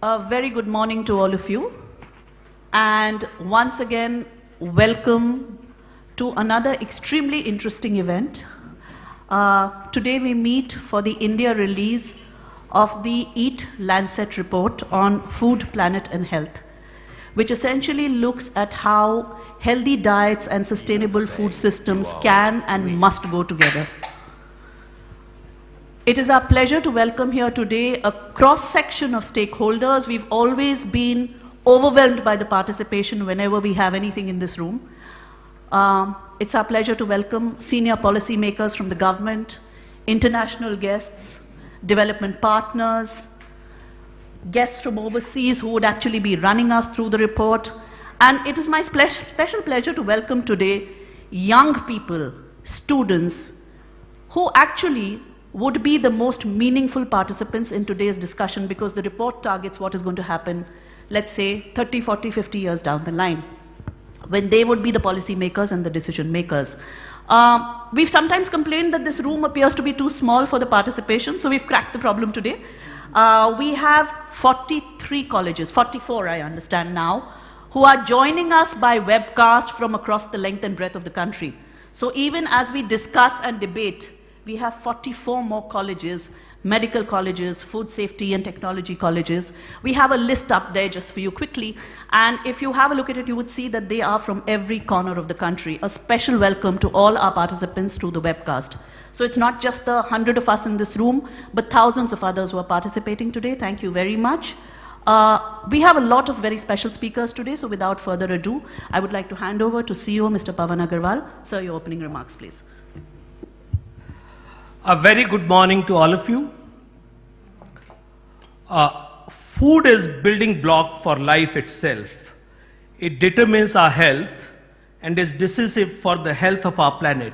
A very good morning to all of you, and once again, welcome to another extremely interesting event. Today we meet for the India release of the Eat-Lancet report on food, planet and health, which essentially looks at how healthy diets and sustainable food systems can and must go together. It is our pleasure to welcome here today a cross-section of stakeholders. We've always been overwhelmed by the participation whenever we have anything in this room. It's our pleasure to welcome senior policymakers from the government, international guests, development partners, guests from overseas who would actually be running us through the report. And it is my special pleasure to welcome today young people, students, who actually would be the most meaningful participants in today's discussion, because the report targets what is going to happen, let's say, 30, 40, 50 years down the line, when they would be the policy makers and the decision makers. We've sometimes complained that this room appears to be too small for the participation, so we've cracked the problem today. We have 43 colleges, 44 I understand now, who are joining us by webcast from across the length and breadth of the country. So even as we discuss and debate, we have 44 more colleges, medical colleges, food safety and technology colleges. We have a list up there just for you quickly, and if you have a look at it, you would see that they are from every corner of the country. A special welcome to all our participants through the webcast. So it's not just the 100 of us in this room, but thousands of others who are participating today. Thank you very much. We have a lot of very special speakers today, so without further ado, I would like to hand over to CEO Mr. Pawan Agarwal. Sir, your opening remarks, please. A very good morning to all of you. Food is building block for life itself. It determines our health and is decisive for the health of our planet.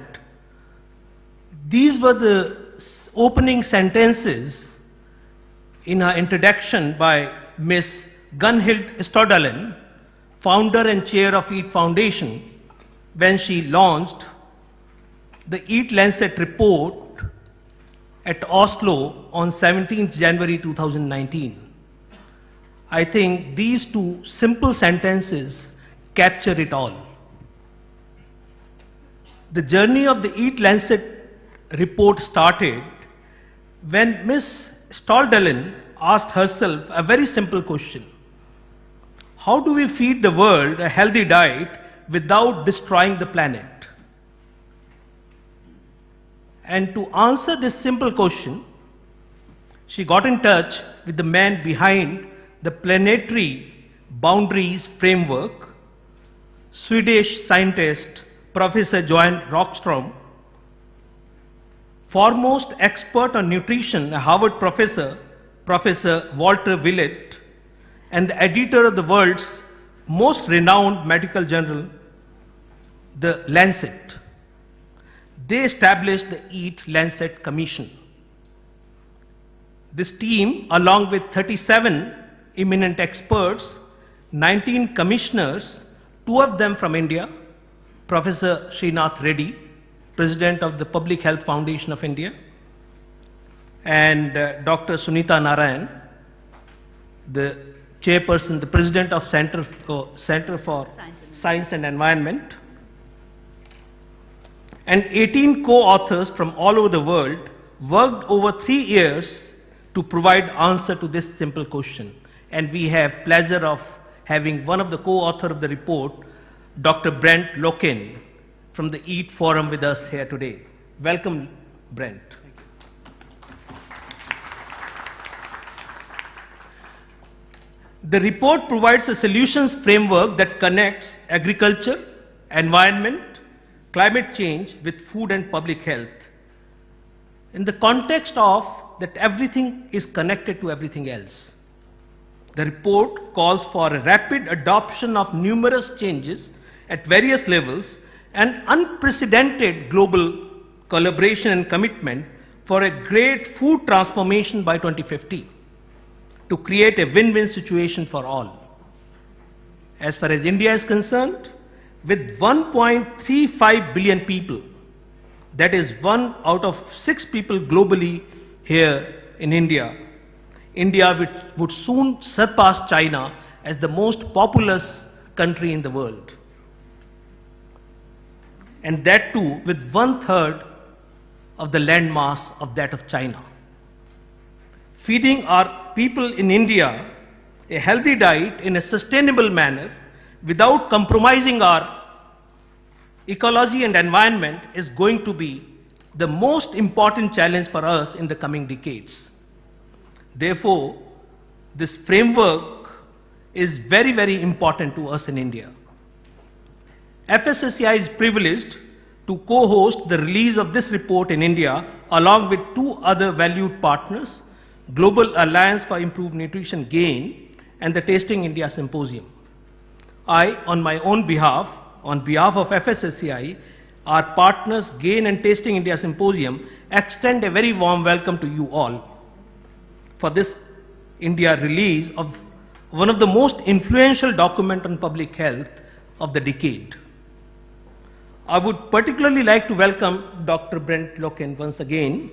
These were the opening sentences in her introduction by Ms. Gunhild Stordalen, founder and chair of Eat Foundation, when she launched the Eat-Lancet report at Oslo on 17th January 2019. I think these two simple sentences capture it all. The journey of the Eat-Lancet report started when Ms. Stordalen asked herself a very simple question. How do we feed the world a healthy diet without destroying the planet? And to answer this simple question, she got in touch with the man behind the planetary boundaries framework, Swedish scientist Professor Johan Rockström, foremost expert on nutrition, a Harvard professor, Professor Walter Willett, and the editor of the world's most renowned medical journal, The Lancet. They established the Eat-Lancet Commission. This team, along with 37 eminent experts, 19 commissioners, 2 of them from India, Professor Srinath Reddy, President of the Public Health Foundation of India, and Dr. Sunita Narayan, the chairperson, the President of Center for Science and Environment, and 18 co-authors from all over the world worked over 3 years to provide answer to this simple question. And we have pleasure of having one of the co-author of the report, Dr. Brent Loken, from the EAT Forum with us here today. Welcome, Brent. The report provides a solutions framework that connects agriculture, environment, climate change with food and public health, in the context of that everything is connected to everything else. The report calls for a rapid adoption of numerous changes at various levels and unprecedented global collaboration and commitment for a great food transformation by 2050 to create a win-win situation for all. As far as India is concerned, with 1.35 billion people, that is 1 out of 6 people globally here in India, India would soon surpass China as the most populous country in the world. And that too with 1/3 of the land mass of that of China. Feeding our people in India a healthy diet in a sustainable manner without compromising our ecology and environment is going to be the most important challenge for us in the coming decades. Therefore, this framework is very, very important to us in India. FSSAI is privileged to co-host the release of this report in India along with 2 other valued partners, Global Alliance for Improved Nutrition Gain and the Tasting India Symposium. I, on my own behalf, on behalf of FSSAI, our partners Gain and Tasting India Symposium, extend a very warm welcome to you all for this India release of one of the most influential documents on public health of the decade. I would particularly like to welcome Dr. Brent Loken once again,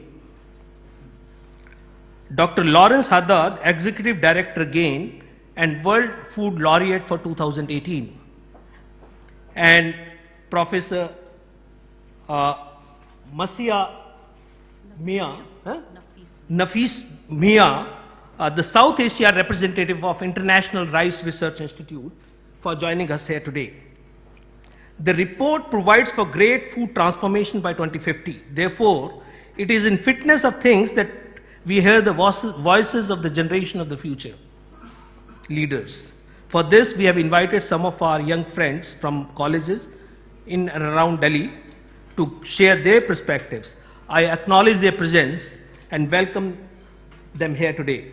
Dr. Lawrence Haddad, Executive Director Gain and World Food Laureate for 2018, and Professor Nafis Mia, the South Asia representative of International Rice Research Institute, for joining us here today. The report provides for great food transformation by 2050. Therefore, it is in fitness of things that we hear the voices of the generation of the future, leaders. For this, we have invited some of our young friends from colleges in and around Delhi to share their perspectives. I acknowledge their presence and welcome them here today.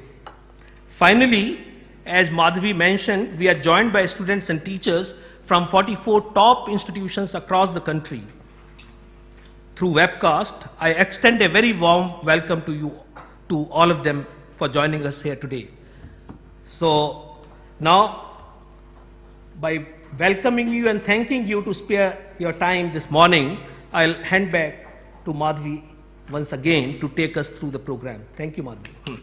Finally, as Madhavi mentioned, we are joined by students and teachers from 44 top institutions across the country. Through webcast, I extend a very warm welcome to you, to all of them, for joining us here today. So now, by welcoming you and thanking you to spare your time this morning, I'll hand back to Madhavi once again to take us through the program. Thank you, Madhavi.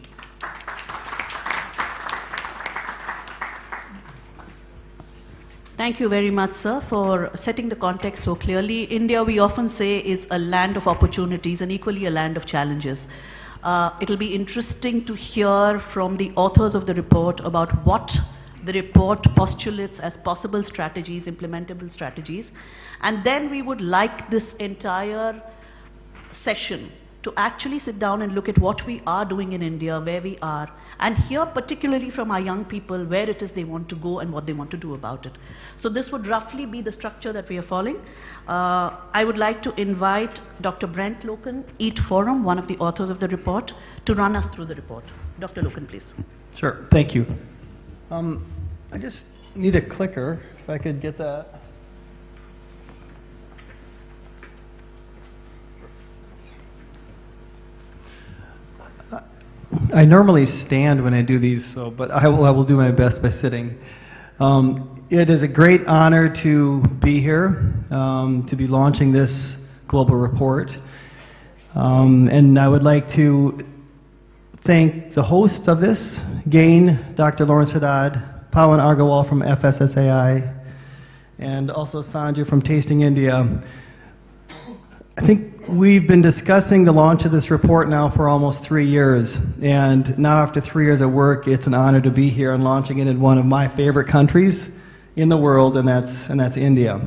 Thank you very much, sir, for setting the context so clearly. India, we often say, is a land of opportunities and equally a land of challenges. It'll be interesting to hear from the authors of the report about what the report postulates as possible strategies, implementable strategies. And then we would like this entire session to actually sit down and look at what we are doing in India, where we are, and hear particularly from our young people where it is they want to go and what they want to do about it. So this would roughly be the structure that we are following. I would like to invite Dr. Brent Loken, Eat Forum, one of the authors of the report, to run us through the report. Dr. Loken, please. Sure, thank you. I just need a clicker, if I could get that. I normally stand when I do these, so, but I will do my best by sitting. It is a great honor to be here, to be launching this global report. And I would like to thank the host of this, Gain, Dr. Lawrence Haddad, Pawan Agarwal from FSSAI, and also Sanju from Tasting India. I think we've been discussing the launch of this report now for almost 3 years, and now after 3 years of work, it's an honor to be here and launching it in one of my favorite countries in the world, and that's India.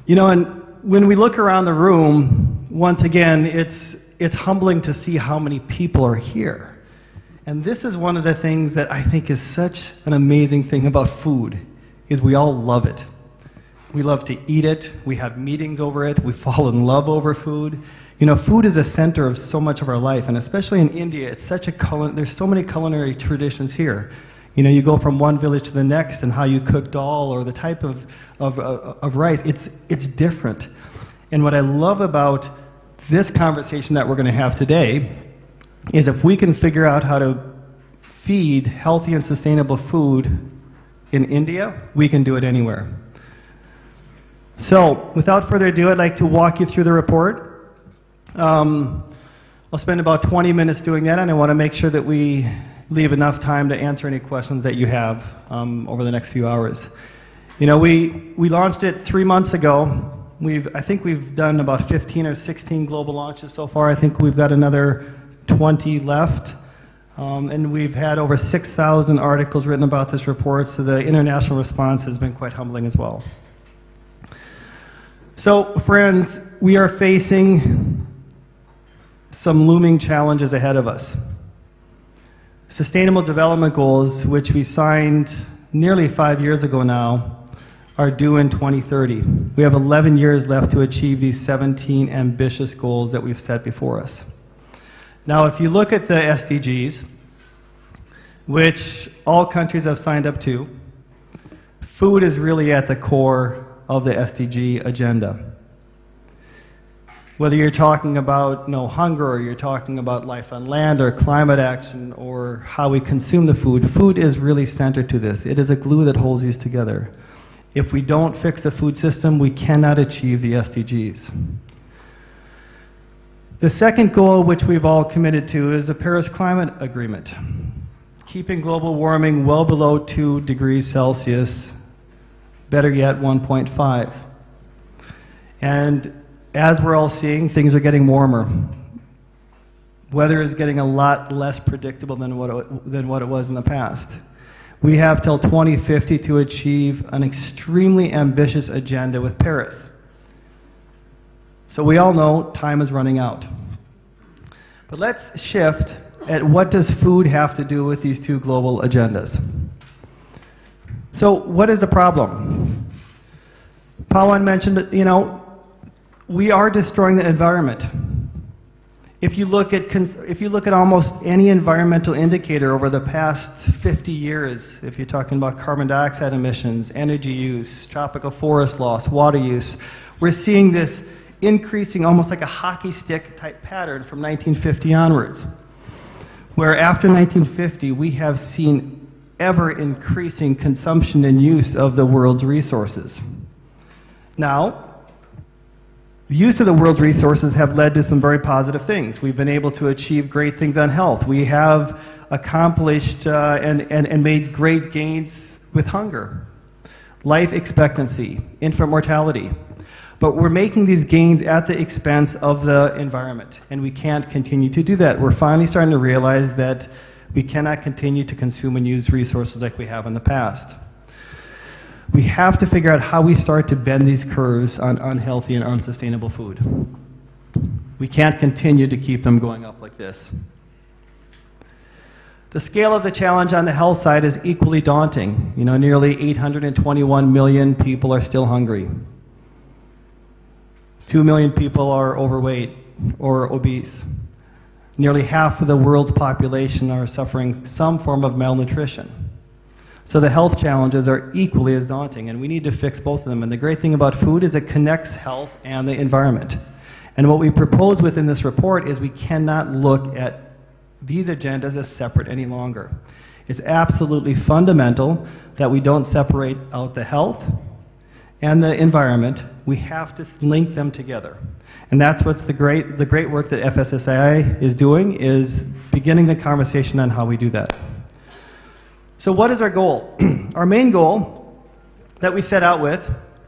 You know, and when we look around the room, once again, it's humbling to see how many people are here. And this is one of the things that I think is such an amazing thing about food, is we all love it. We love to eat it, we have meetings over it, we fall in love over food. You know, food is a center of so much of our life, and especially in India, it's such a there's so many culinary traditions here. You know, you go from one village to the next, and how you cook dal or the type of rice, it's different. And what I love about this conversation that we're going to have today is if we can figure out how to feed healthy and sustainable food in India, we can do it anywhere. So, without further ado, I'd like to walk you through the report. I'll spend about 20 minutes doing that, and I want to make sure that we leave enough time to answer any questions that you have over the next few hours. You know, we launched it 3 months ago. I think we've done about 15 or 16 global launches so far. I think we've got another 20 left. And we've had over 6,000 articles written about this report, so the international response has been quite humbling as well. So, friends, we are facing some looming challenges ahead of us. Sustainable Development Goals, which we signed nearly 5 years ago now, are due in 2030. We have 11 years left to achieve these 17 ambitious goals that we've set before us. Now, if you look at the SDGs, which all countries have signed up to, food is really at the core of the SDG agenda. Whether you're talking about no hunger, or you're talking about life on land, or climate action, or how we consume the food, food is really centered to this. It is a glue that holds these together. If we don't fix the food system, we cannot achieve the SDGs. The second goal, which we've all committed to, is the Paris Climate Agreement, keeping global warming well below 2 degrees Celsius, better yet 1.5. And as we're all seeing, things are getting warmer. Weather is getting a lot less predictable than what it was in the past. We have till 2050 to achieve an extremely ambitious agenda with Paris. So we all know time is running out. But let's shift at what does food have to do with these two global agendas. So what is the problem? Pawan mentioned it, you know, we are destroying the environment. If you look at almost any environmental indicator over the past 50 years, if you're talking about carbon dioxide emissions, energy use, tropical forest loss, water use, we're seeing this increasing almost like a hockey stick type pattern from 1950 onwards, where after 1950 we have seen ever increasing consumption and use of the world's resources. Now, the use of the world's resources have led to some very positive things. We've been able to achieve great things on health. We have accomplished and made great gains with hunger, life expectancy, infant mortality. But we're making these gains at the expense of the environment, and we can't continue to do that. We're finally starting to realize that we cannot continue to consume and use resources like we have in the past. We have to figure out how we start to bend these curves on unhealthy and unsustainable food. We can't continue to keep them going up like this. The scale of the challenge on the health side is equally daunting. You know, nearly 821 million people are still hungry. 2 million people are overweight or obese. Nearly half of the world's population are suffering some form of malnutrition. So the health challenges are equally as daunting, and we need to fix both of them. And the great thing about food is it connects health and the environment. And what we propose within this report is we cannot look at these agendas as separate any longer. It's absolutely fundamental that we don't separate out the health and the environment. We have to link them together. And that's what's the great work that FSSAI is doing, is beginning the conversation on how we do that. So what is our goal? Our main goal that we set out with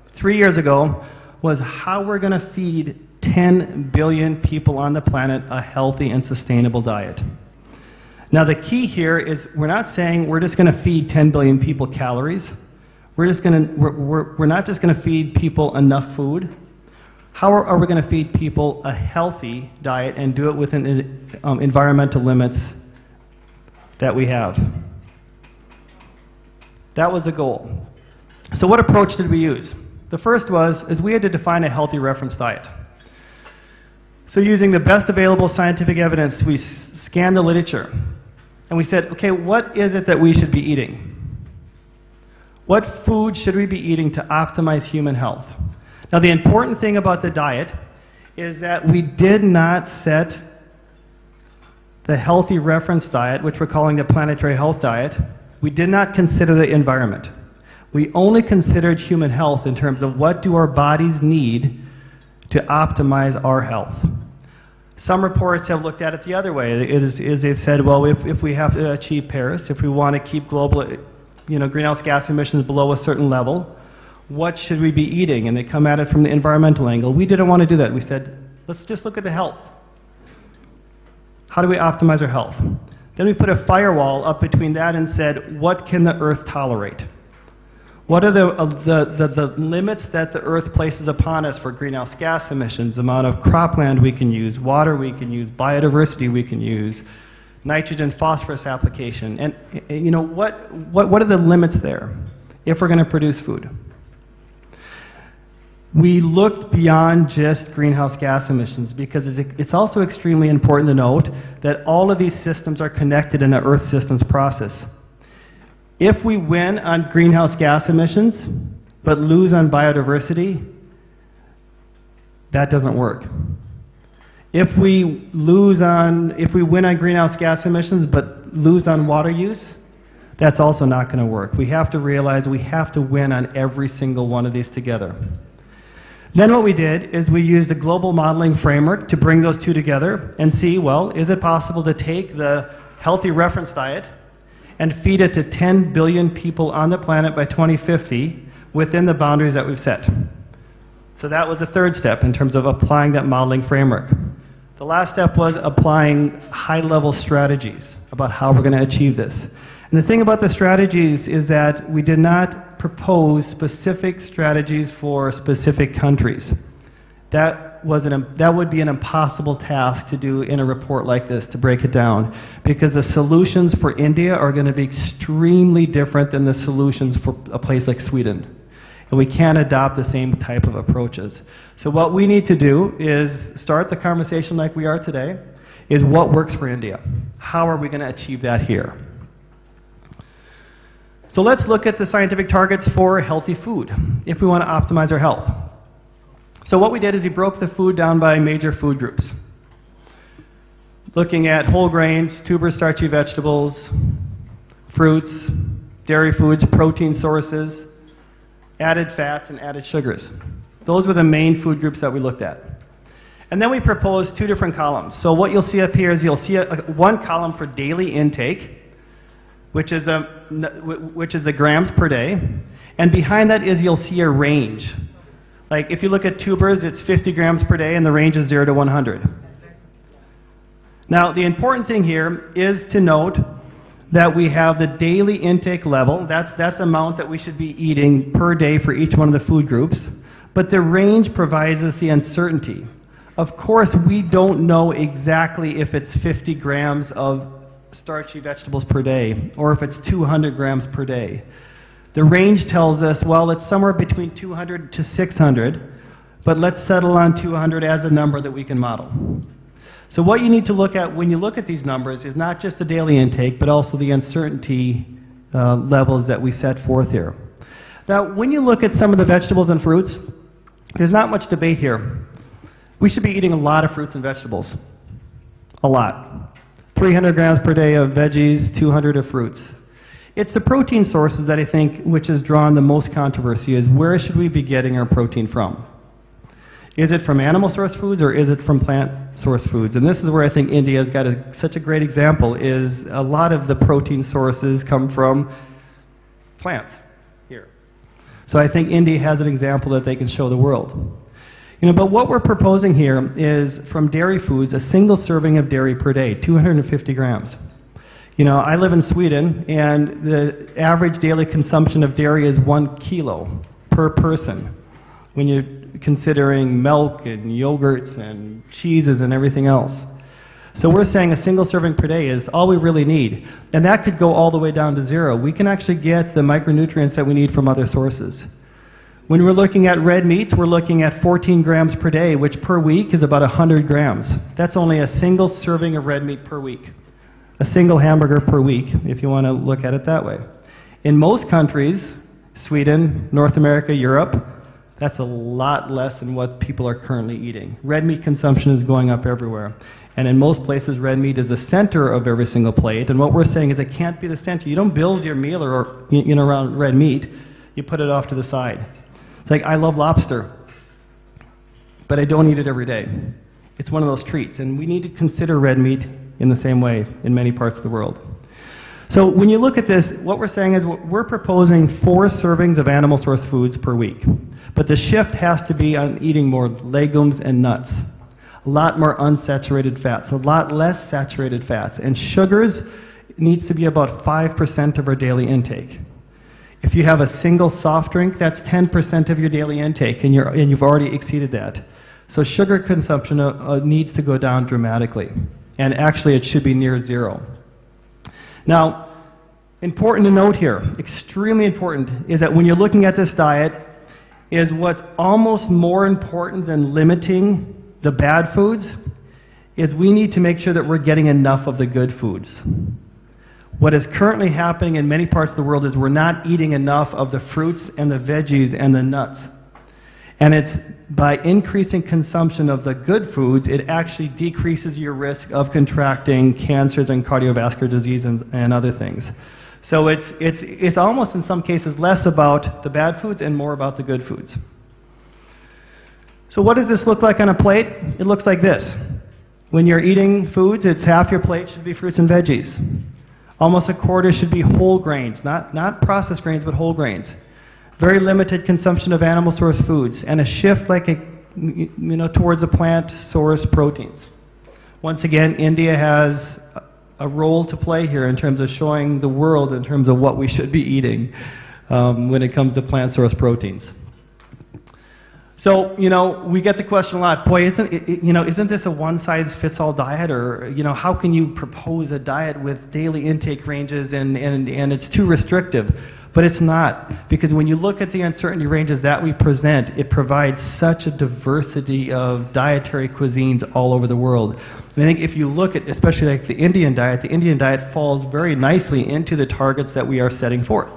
3 years ago was how we're going to feed 10 billion people on the planet a healthy and sustainable diet. Now the key here is we're not saying we're just going to feed 10 billion people calories. We're not just going to feed people enough food. How are we going to feed people a healthy diet and do it within the environmental limits that we have? That was the goal. So what approach did we use? The first is we had to define a healthy reference diet. So using the best available scientific evidence, we scanned the literature. And we said, okay, what is it that we should be eating? What food should we be eating to optimize human health? Now the important thing about the diet is that we did not set the healthy reference diet, which we're calling the planetary health diet. We did not consider the environment. We only considered human health in terms of what do our bodies need to optimize our health. Some reports have looked at it the other way. They've said, well, if we have to achieve Paris, if we want to keep global, greenhouse gas emissions below a certain level, what should we be eating? And they come at it from the environmental angle. We didn't want to do that. We said, let's just look at the health. How do we optimize our health? Then we put a firewall up between that and said, what can the Earth tolerate? What are the limits that the Earth places upon us for greenhouse gas emissions, amount of cropland we can use, water we can use, biodiversity we can use, nitrogen, phosphorus application, and what are the limits there if we're going to produce food? We looked beyond just greenhouse gas emissions because it's also extremely important to note that all of these systems are connected in the Earth systems process. If we win on greenhouse gas emissions but lose on biodiversity, that doesn't work. If we win on greenhouse gas emissions but lose on water use, that's also not going to work. We have to realize we have to win on every single one of these together. Then what we did is we used a global modeling framework to bring those two together and see, well, is it possible to take the healthy reference diet and feed it to 10 billion people on the planet by 2050 within the boundaries that we've set? So that was the third step in terms of applying that modeling framework. The last step was applying high-level strategies about how we're going to achieve this. And the thing about the strategies is that we did not propose specific strategies for specific countries. That would be an impossible task to do in a report like this, to break it down, because the solutions for India are going to be extremely different than the solutions for a place like Sweden. And we can't adopt the same type of approaches. So what we need to do is start the conversation like we are today, is what works for India? How are we going to achieve that here? So let's look at the scientific targets for healthy food, if we want to optimize our health. So what we did is we broke the food down by major food groups, looking at whole grains, tuber starchy vegetables, fruits, dairy foods, protein sources, added fats, and added sugars. Those were the main food groups that we looked at. And then we proposed two different columns. So what you'll see up here is you'll see one column for daily intake, which is the grams per day, and behind that is you'll see a range. Like if you look at tubers, it's 50 grams per day, and the range is 0 to 100. Now, the important thing here is to note that we have the daily intake level. That's the amount that we should be eating per day for each one of the food groups. But the range provides us the uncertainty. Of course, we don't know exactly if it's 50 grams of starchy vegetables per day, or if it's 200 grams per day. The range tells us, well, it's somewhere between 200 to 600, but let's settle on 200 as a number that we can model. So what you need to look at when you look at these numbers is not just the daily intake, but also the uncertainty levels that we set forth here. Now, when you look at some of the vegetables and fruits, there's not much debate here. We should be eating a lot of fruits and vegetables. A lot. 300 grams per day of veggies, 200 of fruits. It's the protein sources that I think which has drawn the most controversy is where should we be getting our protein from? Is it from animal source foods or is it from plant source foods? And this is where I think India's got such a great example is a lot of the protein sources come from plants here. So I think India has an example that they can show the world. But what we're proposing here is from dairy foods, a single serving of dairy per day, 250 grams. I live in Sweden, and the average daily consumption of dairy is 1 kilo per person when you're considering milk and yogurts and cheeses and everything else. So we're saying a single serving per day is all we really need. And that could go all the way down to 0. We can actually get the micronutrients that we need from other sources. When we're looking at red meats, we're looking at 14 grams per day, which per week is about 100 grams. That's only a single serving of red meat per week. A single hamburger per week, if you want to look at it that way. In most countries, Sweden, North America, Europe, that's a lot less than what people are currently eating. Red meat consumption is going up everywhere. And in most places, red meat is the center of every single plate. And what we're saying is it can't be the center. You don't build your meal around red meat. You put it off to the side. It's like, I love lobster, but I don't eat it every day. It's one of those treats, and we need to consider red meat in the same way in many parts of the world. So when you look at this, what we're saying is we're proposing 4 servings of animal source foods per week. But the shift has to be on eating more legumes and nuts, a lot more unsaturated fats, a lot less saturated fats, and sugars needs to be about 5% of our daily intake. If you have a single soft drink, that's 10% of your daily intake, and you've already exceeded that. So sugar consumption needs to go down dramatically, and actually it should be near 0. Now, important to note here, extremely important, is that when you're looking at this diet, is what's almost more important than limiting the bad foods is we need to make sure that we're getting enough of the good foods. What is currently happening in many parts of the world is we're not eating enough of the fruits and the veggies and the nuts. And it's by increasing consumption of the good foods, it actually decreases your risk of contracting cancers and cardiovascular disease and other things. So it's almost in some cases less about the bad foods and more about the good foods. So what does this look like on a plate? It looks like this. When you're eating foods, it's half your plate should be fruits and veggies. Almost a quarter should be whole grains, not processed grains, but whole grains. Very limited consumption of animal source foods, and a shift towards a plant source proteins. Once again, India has a role to play here in terms of showing the world in terms of what we should be eating when it comes to plant source proteins. So, we get the question a lot, boy, isn't this a one-size-fits-all diet? Or, how can you propose a diet with daily intake ranges and it's too restrictive? But it's not, because when you look at the uncertainty ranges that we present, it provides such a diversity of dietary cuisines all over the world. And I think if you look at, especially like the Indian diet falls very nicely into the targets that we are setting forth.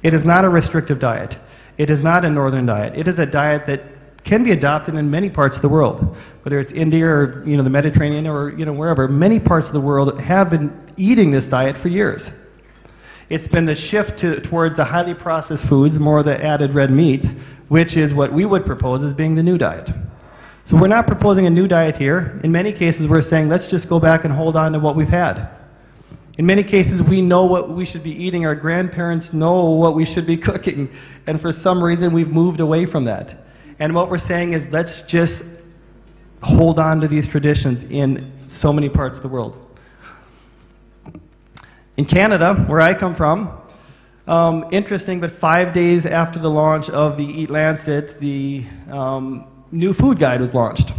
It is not a restrictive diet. It is not a northern diet. It is a diet that can be adopted in many parts of the world, whether it's India or the Mediterranean or wherever. Many parts of the world have been eating this diet for years. It's been the shift towards the highly processed foods, more of the added red meats, which is what we would propose as being the new diet. So we're not proposing a new diet here. In many cases, we're saying let's just go back and hold on to what we've had. In many cases, we know what we should be eating. Our grandparents know what we should be cooking. And for some reason, we've moved away from that. And what we're saying is let's just hold on to these traditions in so many parts of the world. In Canada, where I come from, interesting, but 5 days after the launch of the Eat-Lancet, the new food guide was launched.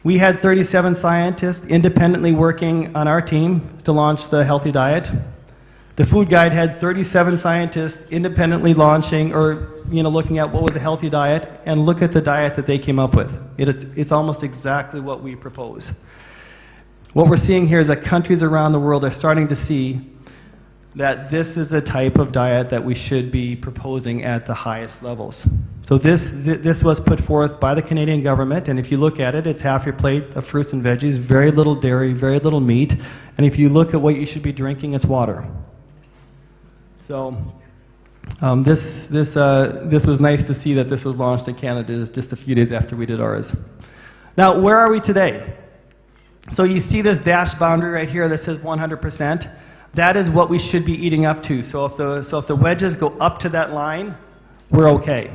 We had 37 scientists independently working on our team to launch the healthy diet. The food guide had 37 scientists independently launching or looking at what was a healthy diet, and look at the diet that they came up with. It's almost exactly what we propose. What we're seeing here is that countries around the world are starting to see that this is a type of diet that we should be proposing at the highest levels. So this was put forth by the Canadian government, and if you look at it, it's half your plate of fruits and veggies, very little dairy, very little meat, and if you look at what you should be drinking, it's water. So this was nice to see that this was launched in Canada just a few days after we did ours. Now, where are we today? So you see this dashed boundary right here that says 100%. That is what we should be eating up to. So if the wedges go up to that line, we're okay.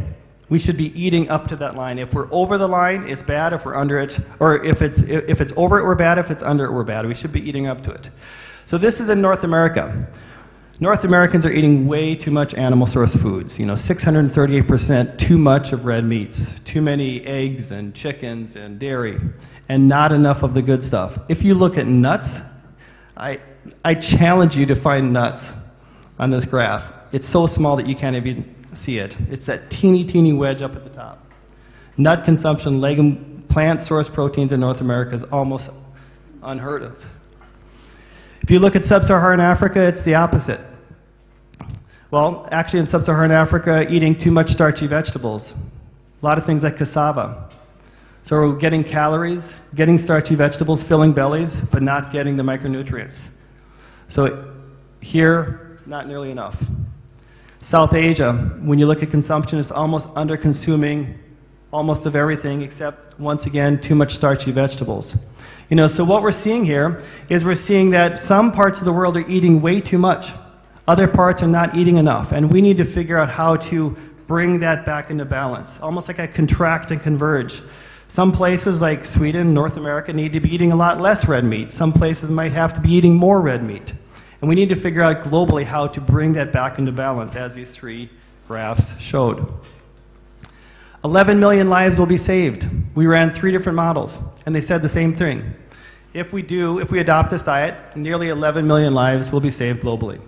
We should be eating up to that line. If we're over the line, it's bad. If we're under it, or if it's over it, we're bad. If it's under it, we're bad. We should be eating up to it. So this is in North America. North Americans are eating way too much animal source foods. 638% too much of red meats, too many eggs and chickens and dairy, and not enough of the good stuff. If you look at nuts, I challenge you to find nuts on this graph. It's so small that you can't even see it. It's that teeny wedge up at the top. Nut consumption, legume, plant source proteins in North America is almost unheard of. If you look at sub-Saharan Africa, it's the opposite. Well, actually in sub-Saharan Africa, eating too much starchy vegetables. A lot of things like cassava. So we're getting calories, getting starchy vegetables, filling bellies, but not getting the micronutrients. So here, not nearly enough. South Asia, when you look at consumption, it's almost under-consuming almost of everything except, once again, too much starchy vegetables. You know, so what we're seeing here is we're seeing that some parts of the world are eating way too much. Other parts are not eating enough, and we need to figure out how to bring that back into balance, almost like a contract and converge. Some places like Sweden, North America, need to be eating a lot less red meat. Some places might have to be eating more red meat. And we need to figure out globally how to bring that back into balance, as these three graphs showed. 11 million lives will be saved. We ran 3 different models, and they said the same thing. If we adopt this diet, nearly 11 million lives will be saved globally.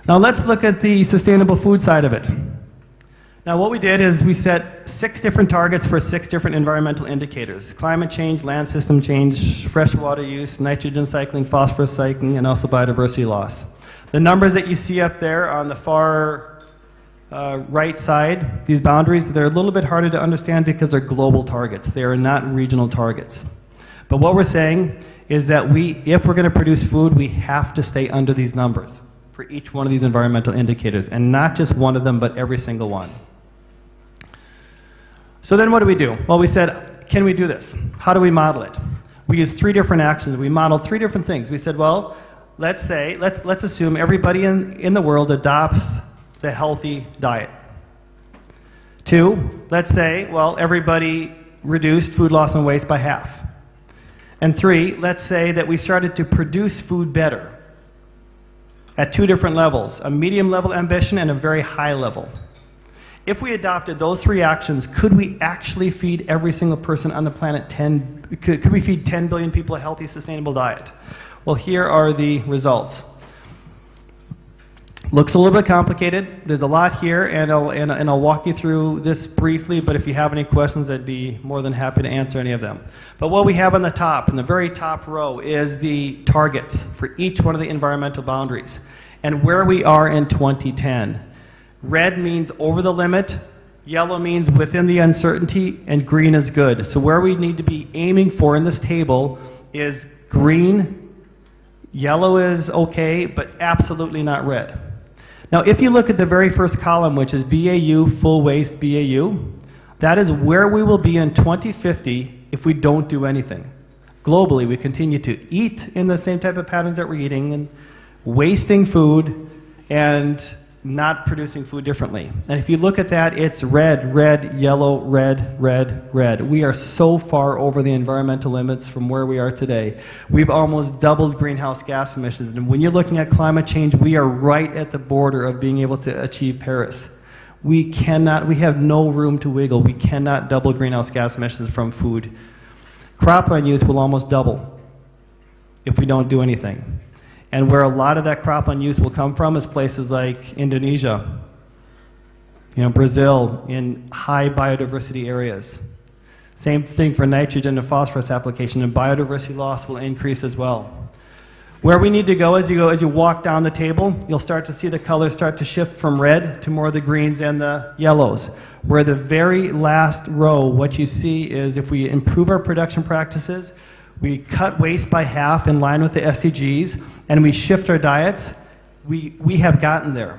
Now let's look at the sustainable food side of it. Now what we did is we set 6 different targets for 6 different environmental indicators: climate change, land system change, freshwater use, nitrogen cycling, phosphorus cycling, and also biodiversity loss. The numbers that you see up there on the far right side, these boundaries, they're a little bit harder to understand because they're global targets. They are not regional targets. But what we're saying is that if we're going to produce food, we have to stay under these numbers for each one of these environmental indicators, and not just one of them, but every single one. So then what do we do? Well, we said, can we do this? How do we model it? We used 3 different actions. We modeled 3 different things. We said, well, let's assume everybody in the world adopts the healthy diet. 2, let's say, well, everybody reduced food loss and waste by half. And 3, let's say that we started to produce food better at 2 different levels: a medium level ambition and a very high level. If we adopted those 3 actions, could we actually feed every single person on the planet could we feed 10 billion people a healthy, sustainable diet? Well, here are the results. Looks a little bit complicated. There's a lot here, and I'll walk you through this briefly, but if you have any questions, I'd be more than happy to answer any of them. But what we have on the top, in the very top row, is the targets for each one of the environmental boundaries and where we are in 2010. Red means over the limit, yellow means within the uncertainty, and green is good. So where we need to be aiming for in this table is green, yellow is okay, but absolutely not red. Now, if you look at the very first column, which is BAU, full waste BAU, that is where we will be in 2050 if we don't do anything. Globally, we continue to eat in the same type of patterns that we're eating, and wasting food, and not producing food differently. And if you look at that, it's red, red, yellow, red, red, red. We are so far over the environmental limits from where we are today. We've almost doubled greenhouse gas emissions. And when you're looking at climate change, we are right at the border of being able to achieve Paris. We have no room to wiggle. We cannot double greenhouse gas emissions from food. Cropland use will almost double if we don't do anything. And where a lot of that cropland use will come from is places like Indonesia, Brazil, in high biodiversity areas. Same thing for nitrogen and phosphorus application, and biodiversity loss will increase as well. Where we need to go as you walk down the table, you'll start to see the colors start to shift from red to more of the greens and the yellows. Where the very last row, what you see is if we improve our production practices, we cut waste by half in line with the SDGs, and we shift our diets, we have gotten there.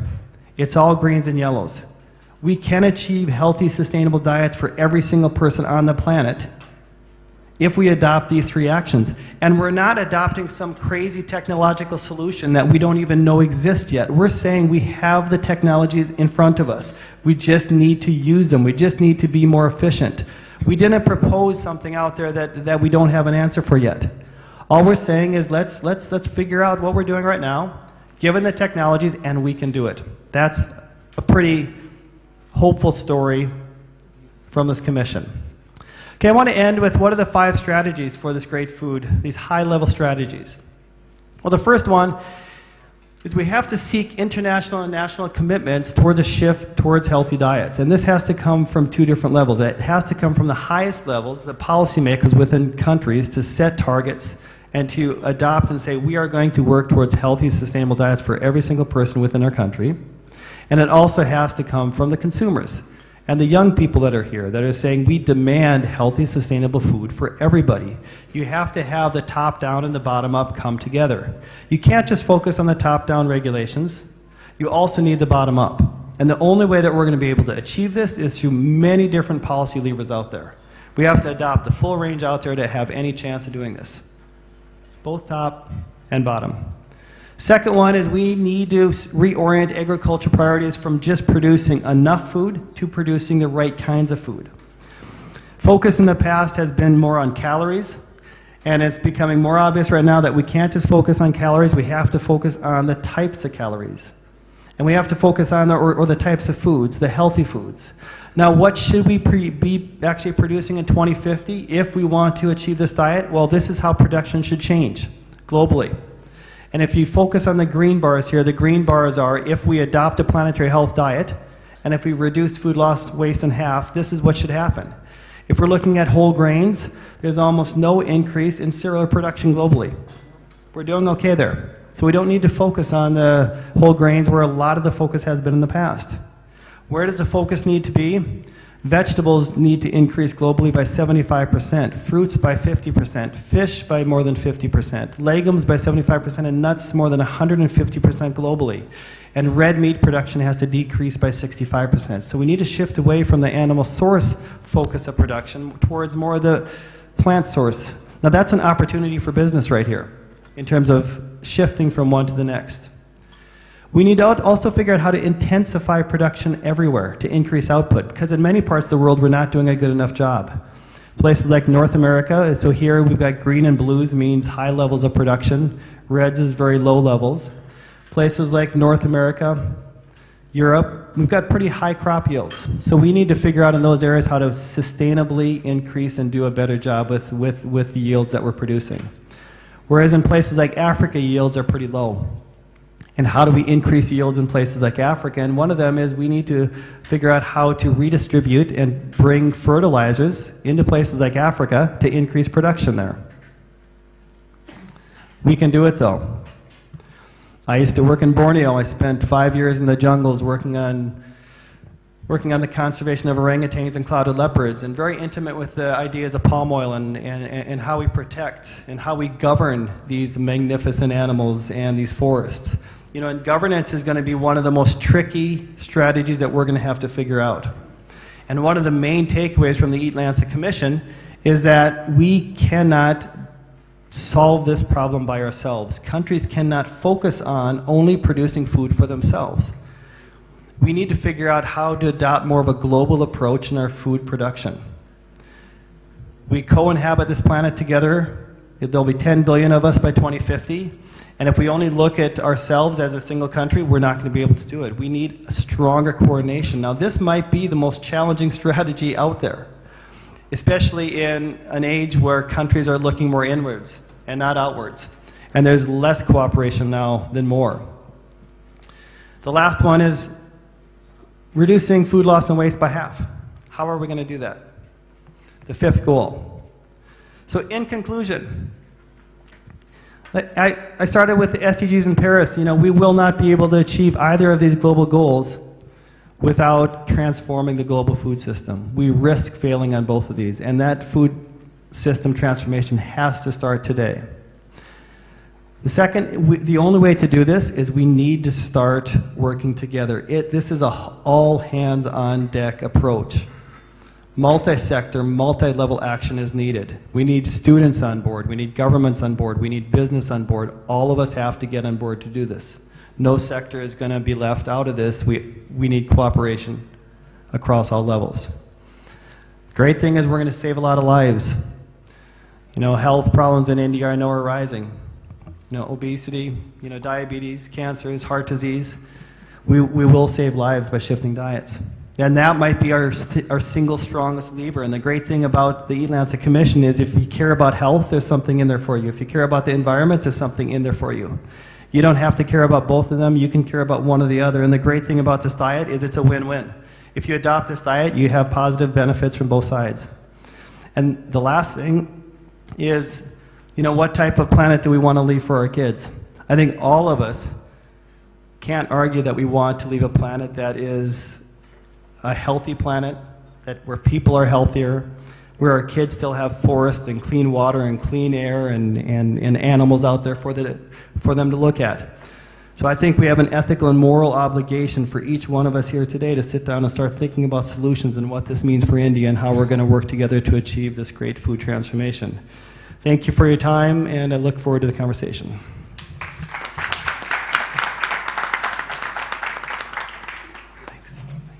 It's all greens and yellows. We can achieve healthy, sustainable diets for every single person on the planet if we adopt these 3 actions. And we're not adopting some crazy technological solution that we don't even know exists yet. We're saying we have the technologies in front of us. We just need to use them. We just need to be more efficient. We didn't propose something out there that we don't have an answer for yet. All we're saying is let's figure out what we're doing right now, given the technologies, and we can do it. That's a pretty hopeful story from this commission. Okay, I want to end with what are the 5 strategies for this great food, these high-level strategies. Well, the first one is we have to seek international and national commitments towards a shift towards healthy diets. And this has to come from 2 different levels. It has to come from the highest levels, the policymakers within countries, to set targets and to adopt and say, we are going to work towards healthy, sustainable diets for every single person within our country. And it also has to come from the consumers and the young people that are here that are saying, we demand healthy, sustainable food for everybody. You have to have the top-down and the bottom-up come together. You can't just focus on the top-down regulations. You also need the bottom-up. And the only way that we're going to be able to achieve this is through many different policy levers out there. We have to adopt the full range out there to have any chance of doing this, both top and bottom. Second one is we need to reorient agriculture priorities from just producing enough food to producing the right kinds of food. Focus in the past has been more on calories, and it's becoming more obvious right now that we can't just focus on calories, we have to focus on the types of calories. And we have to focus on the types of foods, the healthy foods. Now, what should we be actually producing in 2050 if we want to achieve this diet? Well, this is how production should change globally. And if you focus on the green bars here, the green bars are if we adopt a planetary health diet, and if we reduce food loss waste in half, this is what should happen. If we're looking at whole grains, there's almost no increase in cereal production globally. We're doing okay there. So we don't need to focus on the whole grains where a lot of the focus has been in the past. Where does the focus need to be? Vegetables need to increase globally by 75%, fruits by 50%, fish by more than 50%, legumes by 75%, and nuts more than 150% globally. And red meat production has to decrease by 65%. So we need to shift away from the animal source focus of production towards more of the plant source. Now that's an opportunity for business right here in terms of shifting from one to the next. We need to also figure out how to intensify production everywhere to increase output, because in many parts of the world we're not doing a good enough job. Places like North America, so here we've got green and blues means high levels of production, reds is very low levels. Places like North America, Europe, we've got pretty high crop yields. So we need to figure out in those areas how to sustainably increase and do a better job with the yields that we're producing. Whereas in places like Africa, yields are pretty low. And how do we increase yields in places like Africa? And one of them is we need to figure out how to redistribute and bring fertilizers into places like Africa to increase production there. We can do it though. I used to work in Borneo. I spent 5 years in the jungles working on the conservation of orangutans and clouded leopards, and very intimate with the ideas of palm oil and how we protect and how we govern these magnificent animals and these forests. You know, and governance is going to be one of the most tricky strategies that we're going to have to figure out. And one of the main takeaways from the Eat-Lancet Commission is that we cannot solve this problem by ourselves. Countries cannot focus on only producing food for themselves. We need to figure out how to adopt more of a global approach in our food production. We co-inhabit this planet together. There'll be 10 billion of us by 2050. And if we only look at ourselves as a single country, we're not going to be able to do it. We need a stronger coordination. Now, this might be the most challenging strategy out there, especially in an age where countries are looking more inwards and not outwards. And there's less cooperation now than more. The last one is reducing food loss and waste by half. How are we going to do that? The fifth goal. So in conclusion, I started with the SDGs in Paris. You know, we will not be able to achieve either of these global goals without transforming the global food system. We risk failing on both of these, and that food system transformation has to start today. The second, the only way to do this is we need to start working together. This is an all hands on deck approach. Multi-sector, multi-level action is needed. We need students on board, we need governments on board, we need business on board. All of us have to get on board to do this. No sector is going to be left out of this. We need cooperation across all levels. Great thing is we're going to save a lot of lives. You know, health problems in India I know are rising. You know, obesity, you know, diabetes, cancers, heart disease. We will save lives by shifting diets. And that might be our single strongest lever. And the great thing about the Eat-Lancet Commission is if you care about health, there's something in there for you. If you care about the environment, there's something in there for you. You don't have to care about both of them. You can care about one or the other. And the great thing about this diet is it's a win-win. If you adopt this diet, you have positive benefits from both sides. And the last thing is, you know, what type of planet do we want to leave for our kids? I think all of us can't argue that we want to leave a planet that is a healthy planet, where people are healthier, where our kids still have forests and clean water and clean air and animals out there for them to look at. So I think we have an ethical and moral obligation for each one of us here today to sit down and start thinking about solutions and what this means for India and how we're going to work together to achieve this great food transformation. Thank you for your time, and I look forward to the conversation.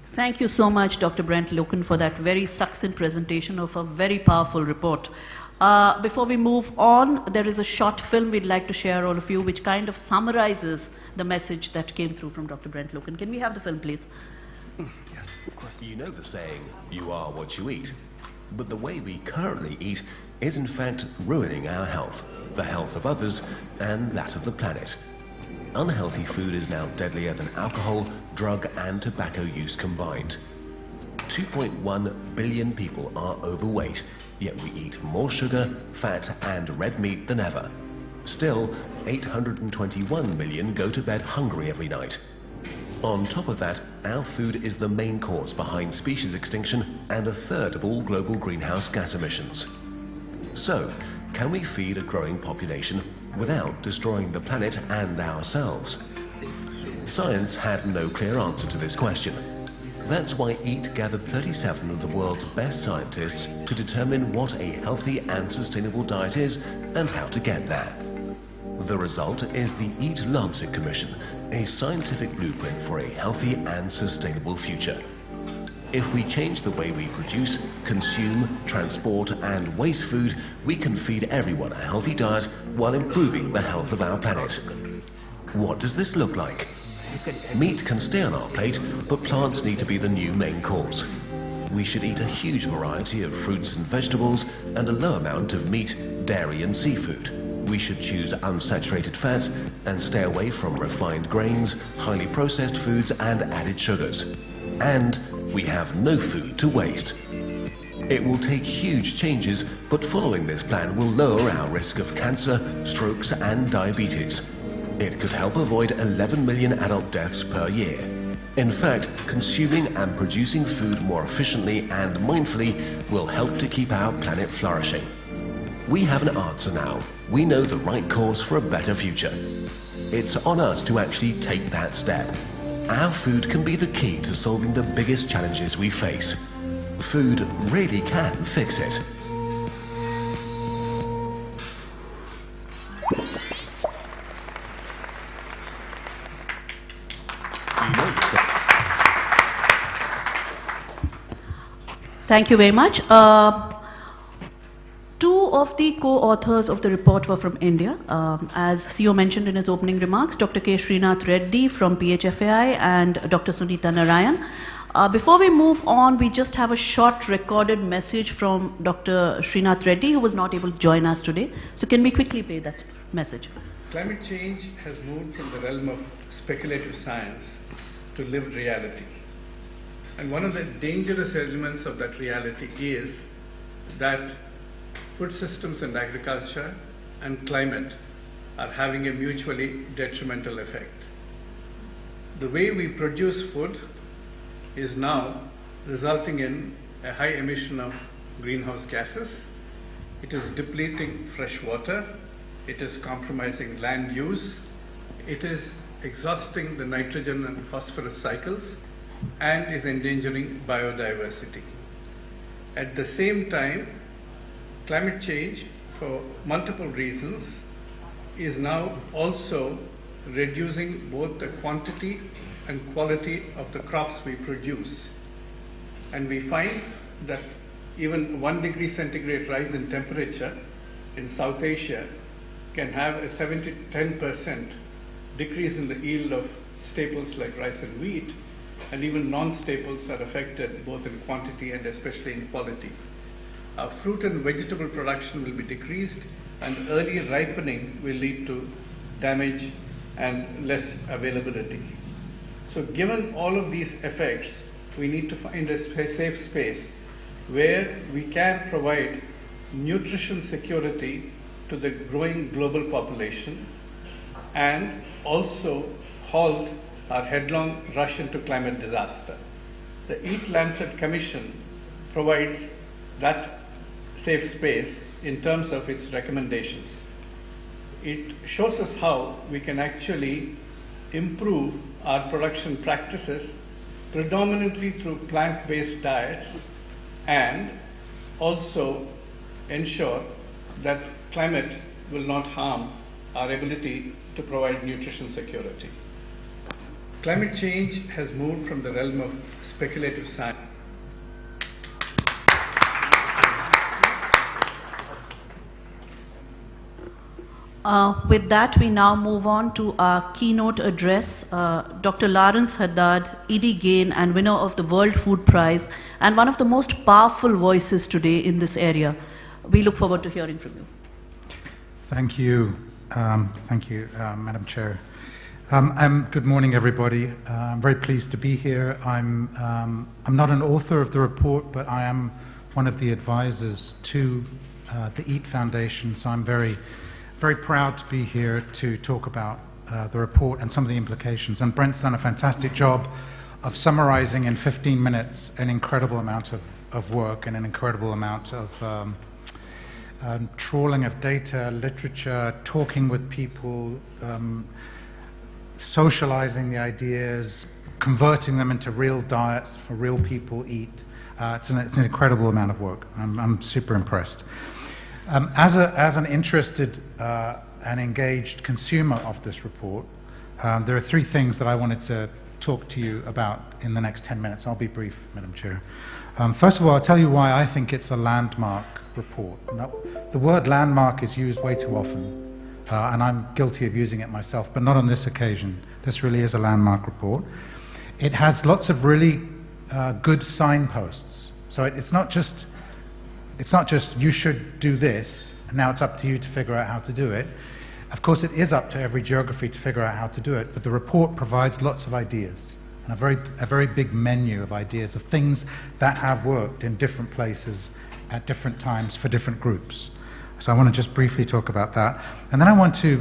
Thank you so much, Dr. Brent Loken, for that very succinct presentation of a very powerful report. Before we move on, there is a short film we'd like to share all of you, which kind of summarizes the message that came through from Dr. Brent Loken. Can we have the film, please? Yes, of course. You know the saying, you are what you eat. But the way we currently eat is in fact ruining our health, the health of others, and that of the planet. Unhealthy food is now deadlier than alcohol, drug, and tobacco use combined. 2.1 billion people are overweight, yet we eat more sugar, fat, and red meat than ever. Still, 821 million go to bed hungry every night. On top of that, our food is the main cause behind species extinction and a third of all global greenhouse gas emissions. So, can we feed a growing population without destroying the planet and ourselves? Science had no clear answer to this question. That's why EAT gathered 37 of the world's best scientists to determine what a healthy and sustainable diet is and how to get there. The result is the Eat-Lancet Commission, a scientific blueprint for a healthy and sustainable future. If we change the way we produce, consume, transport, and waste food, we can feed everyone a healthy diet while improving the health of our planet. What does this look like? Meat can stay on our plate, but plants need to be the new main course. We should eat a huge variety of fruits and vegetables and a low amount of meat, dairy, and seafood. We should choose unsaturated fats and stay away from refined grains, highly processed foods, and added sugars. And we have no food to waste. It will take huge changes, but following this plan will lower our risk of cancer, strokes, and diabetes. It could help avoid 11 million adult deaths per year. In fact, consuming and producing food more efficiently and mindfully will help to keep our planet flourishing. We have an answer now. We know the right course for a better future. It's on us to actually take that step. Our food can be the key to solving the biggest challenges we face. Food really can fix it. Thank you very much. Two of the co-authors of the report were from India. As CEO mentioned in his opening remarks, Dr. K. Srinath Reddy from PHFAI and Dr. Sunita Narayan. Before we move on, we just have a short recorded message from Dr. Srinath Reddy, who was not able to join us today. So can we quickly play that message? Climate change has moved from the realm of speculative science to lived reality. And one of the dangerous elements of that reality is that food systems and agriculture and climate are having a mutually detrimental effect. The way we produce food is now resulting in a high emission of greenhouse gases. It is depleting fresh water. It is compromising land use. It is exhausting the nitrogen and phosphorus cycles and is endangering biodiversity. At the same time, climate change, for multiple reasons, is now also reducing both the quantity and quality of the crops we produce. And we find that even 1 degree centigrade rise in temperature in South Asia can have a 7 to 10% decrease in the yield of staples like rice and wheat, and even non-staples are affected both in quantity and especially in quality. Our fruit and vegetable production will be decreased, and early ripening will lead to damage and less availability. So given all of these effects, we need to find a safe space where we can provide nutrition security to the growing global population and also halt our headlong rush into climate disaster. The Eat-Lancet Commission provides that safe space in terms of its recommendations. It shows us how we can actually improve our production practices predominantly through plant-based diets and also ensure that climate will not harm our ability to provide nutrition security. Climate change has moved from the realm of speculative science. With that, we now move on to our keynote address. Dr. Lawrence Haddad, Edie Gain, and winner of the World Food Prize, and one of the most powerful voices today in this area. We look forward to hearing from you. Thank you. Madam Chair. Good morning, everybody. I'm very pleased to be here. I'm not an author of the report, but I am one of the advisors to the EAT Foundation, so I'm very proud to be here to talk about the report and some of the implications. And Brent's done a fantastic job of summarizing in 15 minutes an incredible amount of work and an incredible amount of trawling of data, literature, talking with people, socializing the ideas, converting them into real diets for real people eat. It's an incredible amount of work. I'm super impressed. As an interested and engaged consumer of this report, there are three things that I wanted to talk to you about in the next 10 minutes. I'll be brief, Madam Chair. First of all, I'll tell you why I think it's a landmark report. Now, the word landmark is used way too often, and I'm guilty of using it myself, but not on this occasion. This really is a landmark report. It has lots of really good signposts. So it's not just you should do this, and now it's up to you to figure out how to do it. Of course, it is up to every geography to figure out how to do it, but the report provides lots of ideas, and a very big menu of ideas of things that have worked in different places at different times for different groups. So I want to just briefly talk about that. And then I want to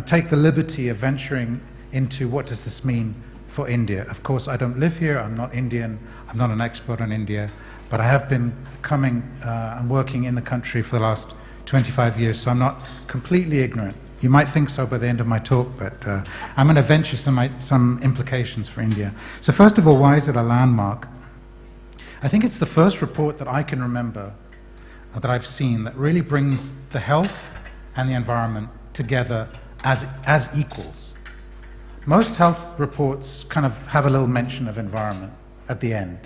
take the liberty of venturing into what does this mean for India. Of course, I don't live here, I'm not Indian, I'm not an expert on India, but I have been coming and working in the country for the last 25 years, so I'm not completely ignorant. You might think so by the end of my talk, but I'm going to venture some implications for India. So first of all, why is it a landmark? I think it's the first report that I can remember that I've seen that really brings the health and the environment together as equals. Most health reports kind of have a little mention of environment at the end.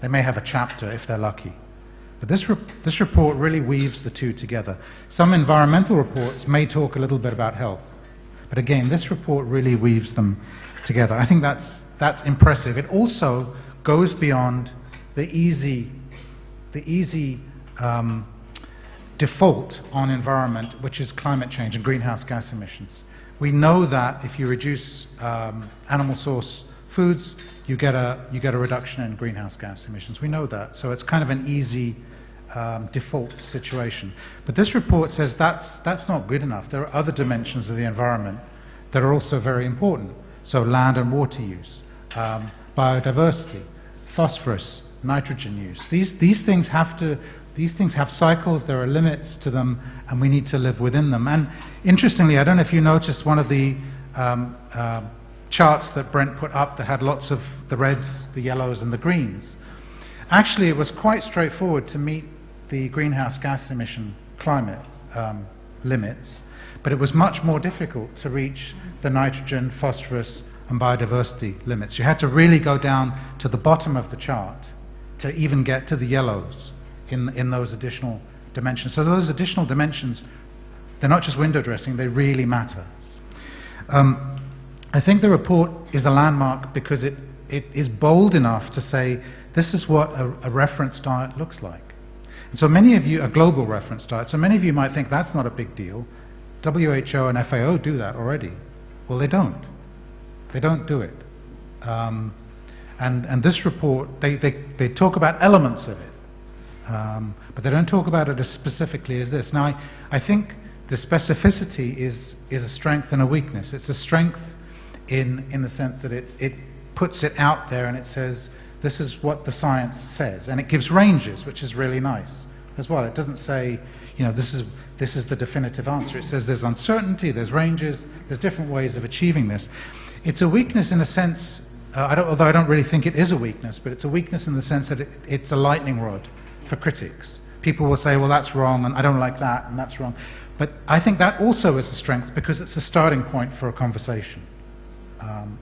They may have a chapter if they're lucky. But this report really weaves the two together. Some environmental reports may talk a little bit about health, but again, this report really weaves them together. I think that's impressive. It also goes beyond the easy default on environment, which is climate change and greenhouse gas emissions. We know that if you reduce animal source foods, you get a reduction in greenhouse gas emissions. We know that, so it's kind of an easy default situation. But this report says that's not good enough. There are other dimensions of the environment that are also very important. So land and water use, biodiversity, phosphorus, nitrogen use. These things have cycles. There are limits to them, and we need to live within them. And interestingly, I don't know if you noticed one of the charts that Brent put up that had lots of the reds, the yellows, and the greens. Actually, it was quite straightforward to meet the greenhouse gas emission climate limits, but it was much more difficult to reach the nitrogen, phosphorus, and biodiversity limits. You had to really go down to the bottom of the chart to even get to the yellows in those additional dimensions. So those additional dimensions, they're not just window dressing, they really matter. I think the report is a landmark because it is bold enough to say this is what a reference diet looks like. And so many of you, a global reference diet, so many of you might think that's not a big deal. WHO and FAO do that already. Well, they don't. They don't do it. And this report, they talk about elements of it, but they don't talk about it as specifically as this. Now, I think the specificity is a strength and a weakness. It's a strength in the sense that it puts it out there and it says, this is what the science says, and it gives ranges, which is really nice as well. It doesn't say, you know, this is the definitive answer. It says there's uncertainty, there's ranges, there's different ways of achieving this. It's a weakness in a sense, although I don't really think it is a weakness, but it's a weakness in the sense that it's a lightning rod for critics. People will say, well, that's wrong, and I don't like that, and that's wrong. But I think that also is a strength because it's a starting point for a conversation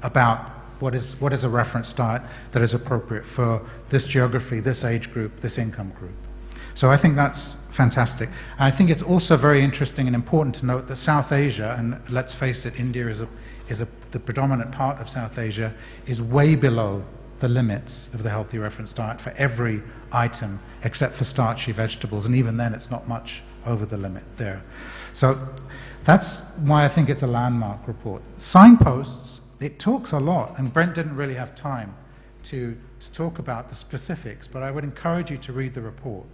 about what is a reference diet that is appropriate for this geography, this age group, this income group. So I think that's fantastic. And I think it's also very interesting and important to note that South Asia, and let's face it, India is the predominant part of South Asia, is way below the limits of the healthy reference diet for every item except for starchy vegetables, and even then it's not much over the limit there. So that's why I think it's a landmark report. Signposts, it talks a lot, and Brent didn't really have time to talk about the specifics, but I would encourage you to read the report.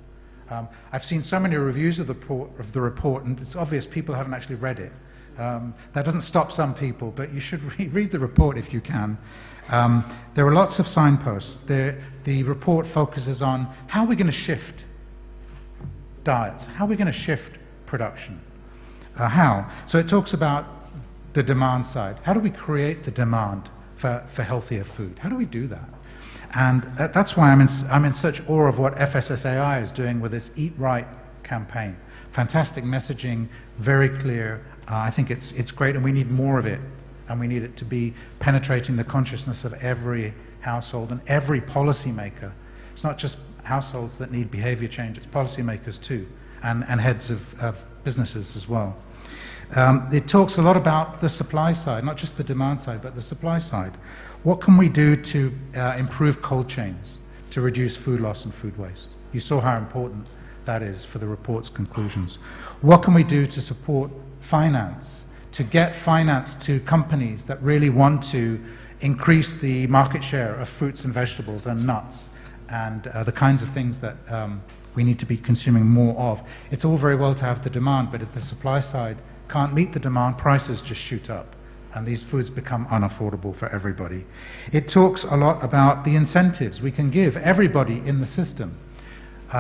I've seen so many reviews of the report, and it's obvious people haven't actually read it. That doesn't stop some people, but you should read the report if you can. There are lots of signposts. The report focuses on how we're going to shift diets, how we're going to shift production. How? So it talks about the demand side. How do we create the demand for healthier food? How do we do that? And that's why I'm in such awe of what FSSAI is doing with this Eat Right campaign. Fantastic messaging, very clear. I think it's great, and we need more of it. And we need it to be penetrating the consciousness of every household and every policymaker. It's not just households that need behavior change, it's policymakers too, and heads of businesses as well. It talks a lot about the supply side, not just the demand side, but the supply side. What can we do to improve cold chains, to reduce food loss and food waste? You saw how important that is for the report's conclusions. What can we do to support finance, to get finance to companies that really want to increase the market share of fruits and vegetables and nuts and the kinds of things that we need to be consuming more of? It's all very well to have the demand, but if the supply side can't meet the demand, prices just shoot up, and these foods become unaffordable for everybody. It talks a lot about the incentives we can give everybody in the system. The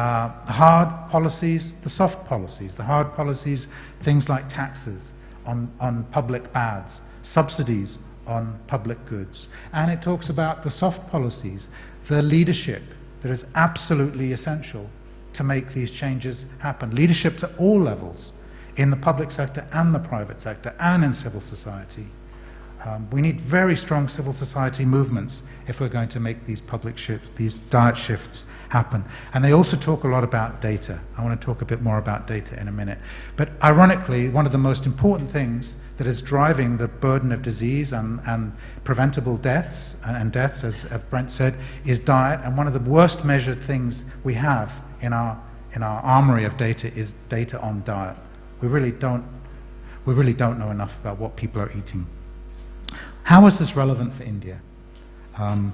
hard policies, the soft policies. The hard policies, things like taxes on public bads, subsidies on public goods. And it talks about the soft policies, the leadership that is absolutely essential to make these changes happen. Leadership at all levels, in the public sector and the private sector and in civil society. We need very strong civil society movements if we're going to make these public shifts, these diet shifts happen. And they also talk a lot about data. I want to talk a bit more about data in a minute. But ironically, one of the most important things that is driving the burden of disease and preventable deaths, and deaths, as Brent said, is diet. And one of the worst measured things we have in our armory of data is data on diet. We really don't know enough about what people are eating. How is this relevant for India? I'm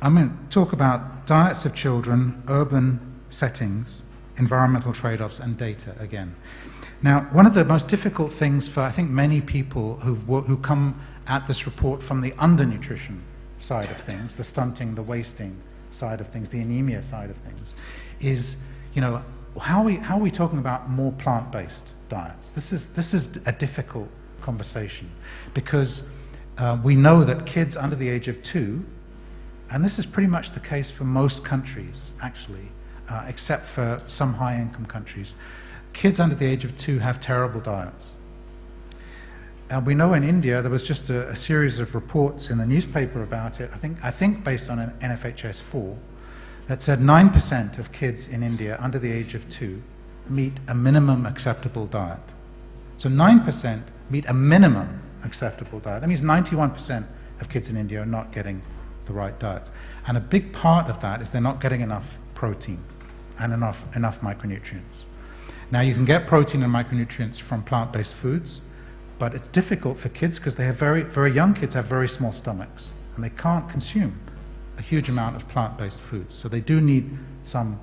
going to talk about diets of children, urban settings, environmental trade-offs, and data again. Now, one of the most difficult things for, I think, many people who come at this report from the undernutrition side of things, the stunting, the wasting side of things, the anemia side of things, is, you know, how are we talking about more plant-based diets? This is a difficult conversation because we know that kids under the age of 2, and this is pretty much the case for most countries actually, except for some high-income countries, kids under the age of 2 have terrible diets. And we know in India there was just a series of reports in the newspaper about it, I think based on an NFHS 4, that said 9% of kids in India under the age of 2 meet a minimum acceptable diet. So 9% meet a minimum acceptable diet. That means 91% of kids in India are not getting the right diets. And a big part of that is they're not getting enough protein and enough micronutrients. Now you can get protein and micronutrients from plant-based foods, but it's difficult for kids because they have very young kids have very small stomachs and they can't consume a huge amount of plant-based foods. So they do need some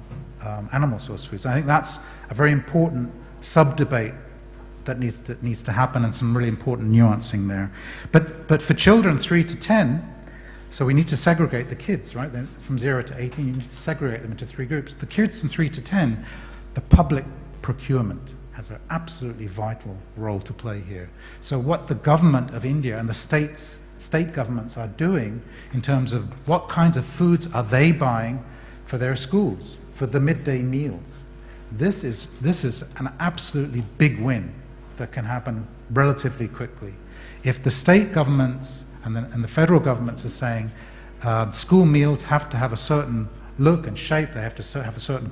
animal source foods. And I think that's a very important sub-debate that needs to happen, and some really important nuancing there. But for children 3 to 10, so we need to segregate the kids, right? Then from 0 to 18, you need to segregate them into 3 groups. The kids from 3 to 10, the public procurement has an absolutely vital role to play here. So what the government of India and the state governments are doing in terms of what kinds of foods are they buying for their schools, for the midday meals, this is an absolutely big win that can happen relatively quickly. If the state governments and the federal governments are saying school meals have to have a certain look and shape, they have to have a certain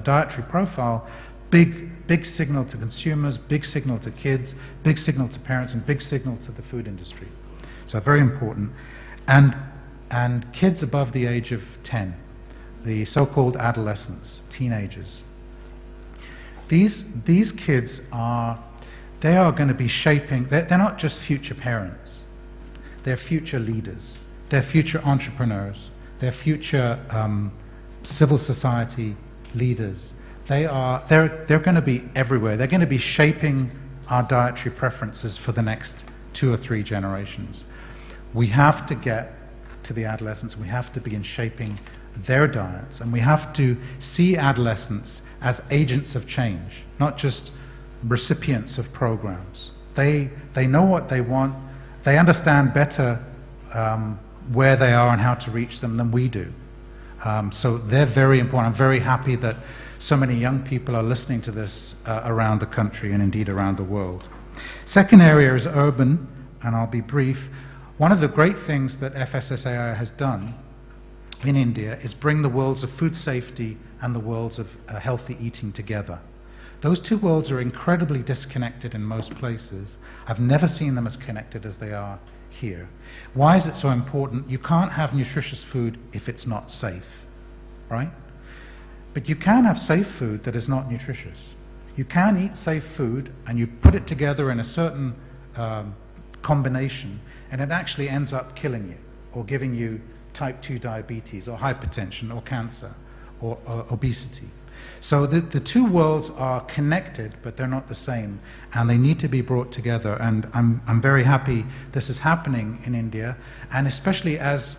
dietary profile, big signal to consumers, big signal to kids, big signal to parents, and big signal to the food industry. So very important. And kids above the age of 10, the so-called adolescents, teenagers, these kids are going to be shaping, they're not just future parents, they're future leaders, they're future entrepreneurs, they're future civil society leaders. They're going to be everywhere. They're going to be shaping our dietary preferences for the next 2 or 3 generations. We have to get to the adolescents. We have to begin shaping their diets, and we have to see adolescents as agents of change, not just recipients of programs. They know what they want. They understand better where they are and how to reach them than we do. So they're very important. I'm very happy that so many young people are listening to this around the country and indeed around the world. Second area is urban, and I'll be brief. One of the great things that FSSAI has done in India is bring the worlds of food safety and the worlds of healthy eating together. Those two worlds are incredibly disconnected in most places. I've never seen them as connected as they are here. Why is it so important? You can't have nutritious food if it's not safe, right? But you can have safe food that is not nutritious. You can eat safe food and you put it together in a certain combination, and it actually ends up killing you or giving you type 2 diabetes or hypertension or cancer or obesity. So the two worlds are connected, but they're not the same, and they need to be brought together. And I'm very happy this is happening in India, and especially as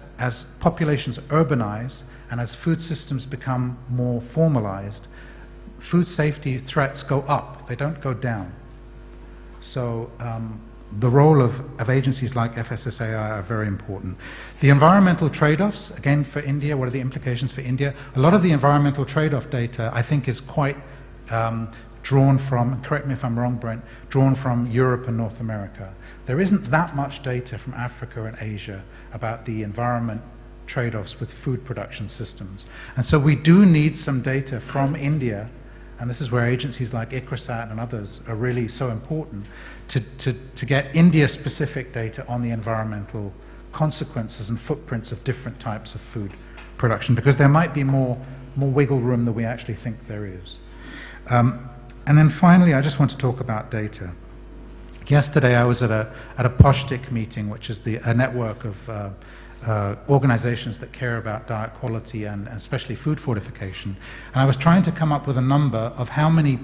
populations urbanize and as food systems become more formalized, food safety threats go up, they don't go down. So the role of agencies like FSSAI are very important. The environmental trade-offs, again for India, what are the implications for India? A lot of the environmental trade-off data I think is quite drawn from, correct me if I'm wrong, Brent, drawn from Europe and North America. There isn't that much data from Africa and Asia about the environment trade-offs with food production systems. And so we do need some data from India, and this is where agencies like Eat-Lancet and others are really so important, to get India-specific data on the environmental consequences and footprints of different types of food production, because there might be more wiggle room than we actually think there is. And then finally, I just want to talk about data. Yesterday I was at a POSHTIC meeting, which is a network of organizations that care about diet quality and especially food fortification. And I was trying to come up with a number of how many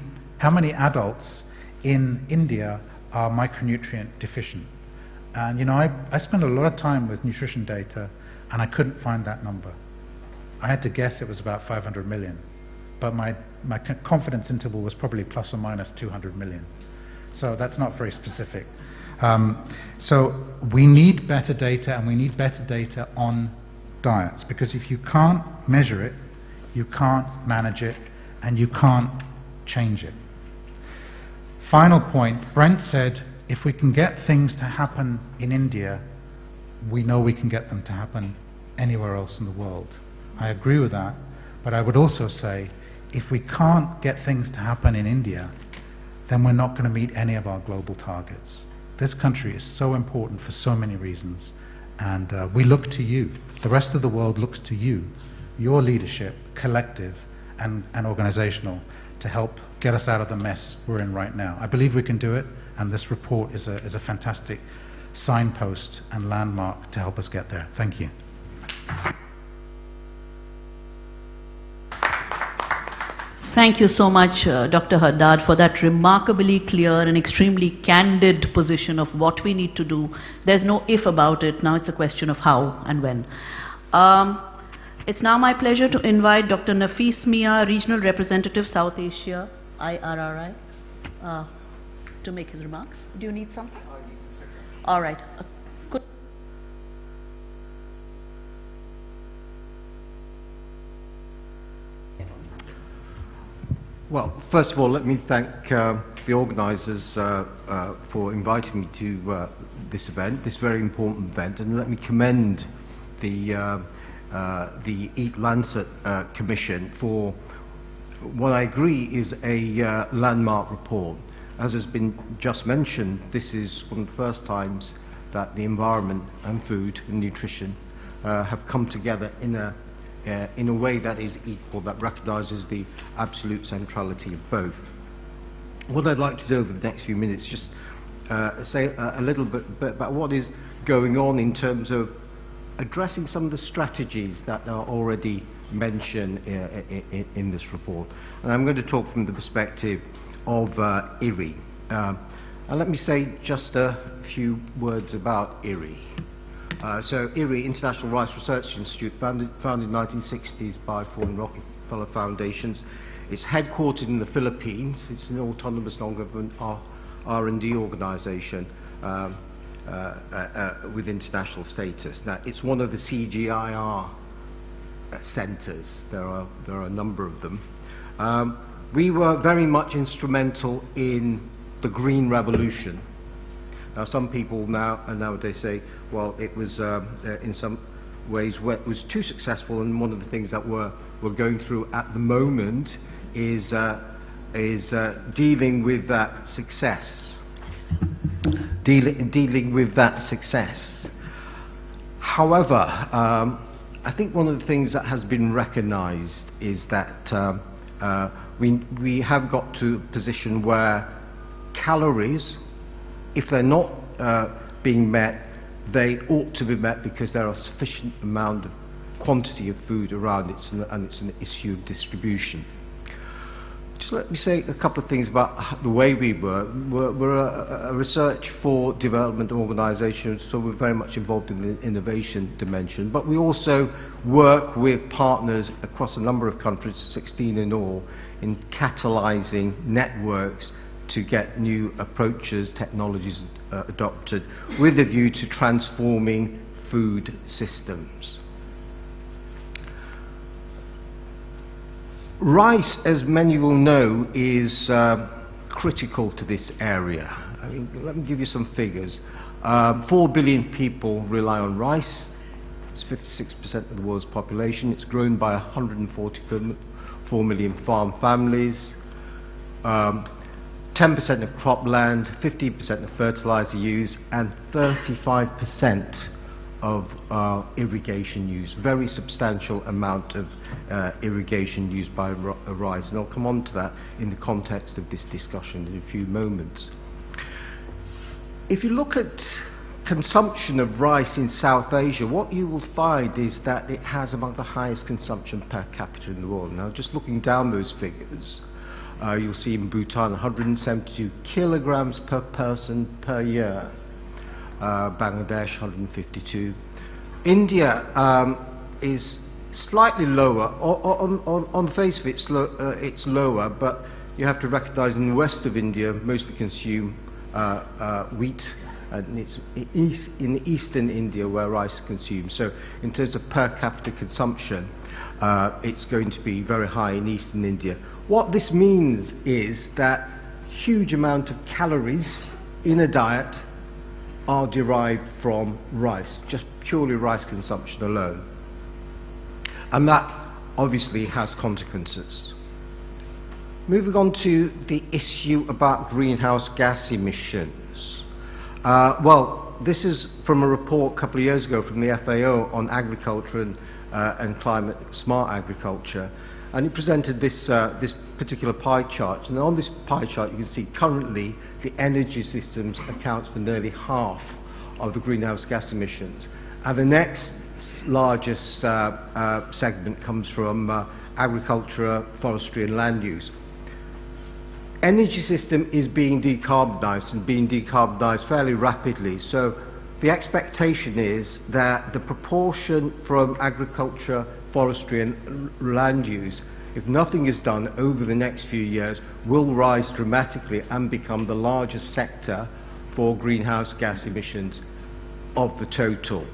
adults in India are micronutrient deficient. And you know, I spent a lot of time with nutrition data and I couldn't find that number. I had to guess it was about 500 million, but my confidence interval was probably plus or minus 200 million. So that's not very specific. So we need better data, and we need better data on diets, because if you can't measure it, you can't manage it, and you can't change it. Final point, Brent said, if we can get things to happen in India, we know we can get them to happen anywhere else in the world. I agree with that, but I would also say, if we can't get things to happen in India, then we're not going to meet any of our global targets. This country is so important for so many reasons, and we look to you. The rest of the world looks to you, your leadership, collective and organizational, to help get us out of the mess we're in right now. I believe we can do it, and this report is a fantastic signpost and landmark to help us get there. Thank you. Thank you so much, Dr. Haddad, for that remarkably clear and extremely candid position of what we need to do. There's no if about it. Now it's a question of how and when. It's now my pleasure to invite Dr. Nafis Mia, Regional Representative, South Asia, IRRI. to make his remarks. Do you need something? All right. Good. Well, first of all, let me thank the organisers for inviting me to this event, this very important event, and let me commend the Eat-Lancet Commission for what I agree is a landmark report. As has been just mentioned, this is one of the first times that the environment and food and nutrition have come together in a way that is equal, that recognises the absolute centrality of both. What I'd like to do over the next few minutes is just say a little bit about what is going on in terms of addressing some of the strategies that are already mentioned in this report. And I'm going to talk from the perspective of IRRI. And let me say just a few words about IRRI. So IRRI, International Rice Research Institute, founded in the 1960s by Ford and Rockefeller Foundations. It's headquartered in the Philippines. It's an autonomous non-government R&D organisation with international status. Now, it's one of the CGIAR centres. There are a number of them. We were very much instrumental in the Green Revolution. Now, some people nowadays say, well, it was in some ways where it was too successful, and one of the things that we're going through at the moment is dealing with that success. Dealing with that success. However, I think one of the things that has been recognised is that we have got to a position where calories, if they're not being met, they ought to be met because there are sufficient amount of quantity of food around it, and it's an issue of distribution. Just let me say a couple of things about the way we work. We're a research for development organisation, so we're very much involved in the innovation dimension, but we also work with partners across a number of countries, 16 in all, in catalysing networks to get new approaches, technologies adopted, with a view to transforming food systems. Rice, as many will know, is critical to this area. I mean, let me give you some figures. 4 billion people rely on rice. It's 56% of the world's population. It's grown by 144 million farm families. 10% of cropland, 15% of fertilizer use, and 35% of irrigation use. Very substantial amount of irrigation used by rice, and I'll come on to that in the context of this discussion in a few moments. If you look at consumption of rice in South Asia, what you will find is that it has among the highest consumption per capita in the world. Now, just looking down those figures, you'll see in Bhutan 172 kilograms per person per year. Bangladesh 152. India is slightly lower. On the face of it, it's lower, but you have to recognize in the west of India, mostly consume wheat, and it's in eastern India where rice is consumed. So in terms of per capita consumption, it's going to be very high in eastern India. What this means is that huge amount of calories in a diet are derived from rice, just purely rice consumption alone. And that obviously has consequences. Moving on to the issue about greenhouse gas emissions. Well, this is from a report a couple of years ago from the FAO on agriculture and climate smart agriculture. And it presented this particular pie chart. And on this pie chart, you can see currently the energy systems accounts for nearly half of the greenhouse gas emissions. And the next largest segment comes from agriculture, forestry, and land use. Energy system is being decarbonised and being decarbonised fairly rapidly. So the expectation is that the proportion from agriculture, forestry, and land use if nothing is done over the next few years, will rise dramatically and become the largest sector for greenhouse gas emissions of the total.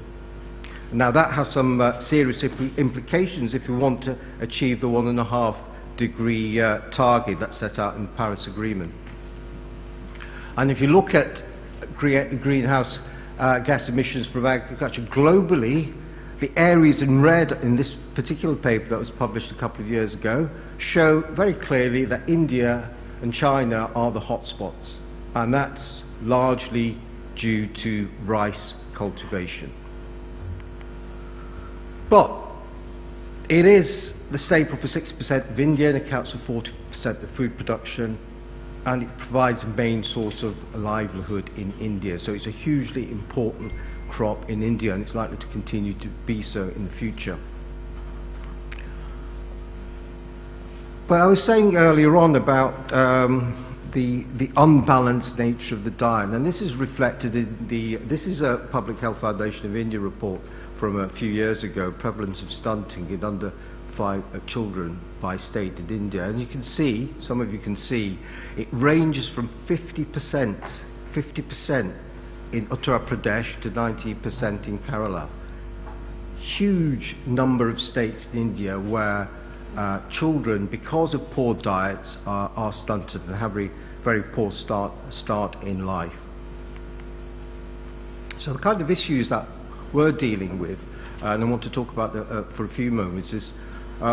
Now that has some serious implications if we want to achieve the 1.5 degree target that's set out in the Paris Agreement. And if you look at greenhouse gas emissions from agriculture globally, the areas in red in this particular paper that was published a couple of years ago show very clearly that India and China are the hotspots, and that's largely due to rice cultivation. But it is the staple for 60% of India and accounts for 40% of food production, and it provides a main source of livelihood in India. So it's a hugely important crop in India, and it's likely to continue to be so in the future. But I was saying earlier on about the unbalanced nature of the diet, and this is reflected in this is a Public Health Foundation of India report from a few years ago, prevalence of stunting in under 5 children by state in India. And you can see, some of you can see, it ranges from 50% in Uttar Pradesh to 90% in Kerala. Huge number of states in India where children, because of poor diets, are stunted and have a very poor start in life. So the kind of issues that we're dealing with, and I want to talk about for a few moments, is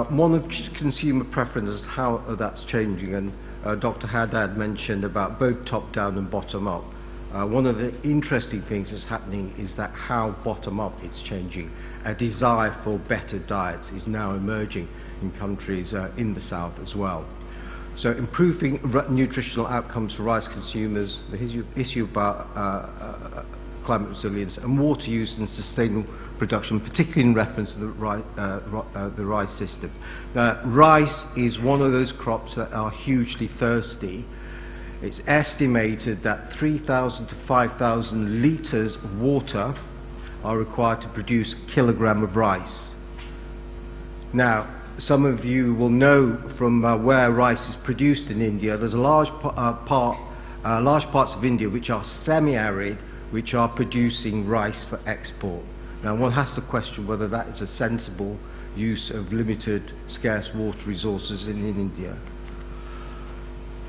one of consumer preferences, how that's changing, and Dr. Haddad mentioned about both top-down and bottom-up. One of the interesting things that's happening is that how bottom-up it's changing. A desire for better diets is now emerging in countries in the South as well. So improving nutritional outcomes for rice consumers, the issue about climate resilience and water use and sustainable production, particularly in reference to the rice system. Rice is one of those crops that are hugely thirsty. It's estimated that 3,000 to 5,000 litres of water are required to produce a kilogram of rice. Now, some of you will know from where rice is produced in India, there's a large parts of India which are semi-arid, which are producing rice for export. Now, one has to question whether that is a sensible use of limited, scarce water resources in India.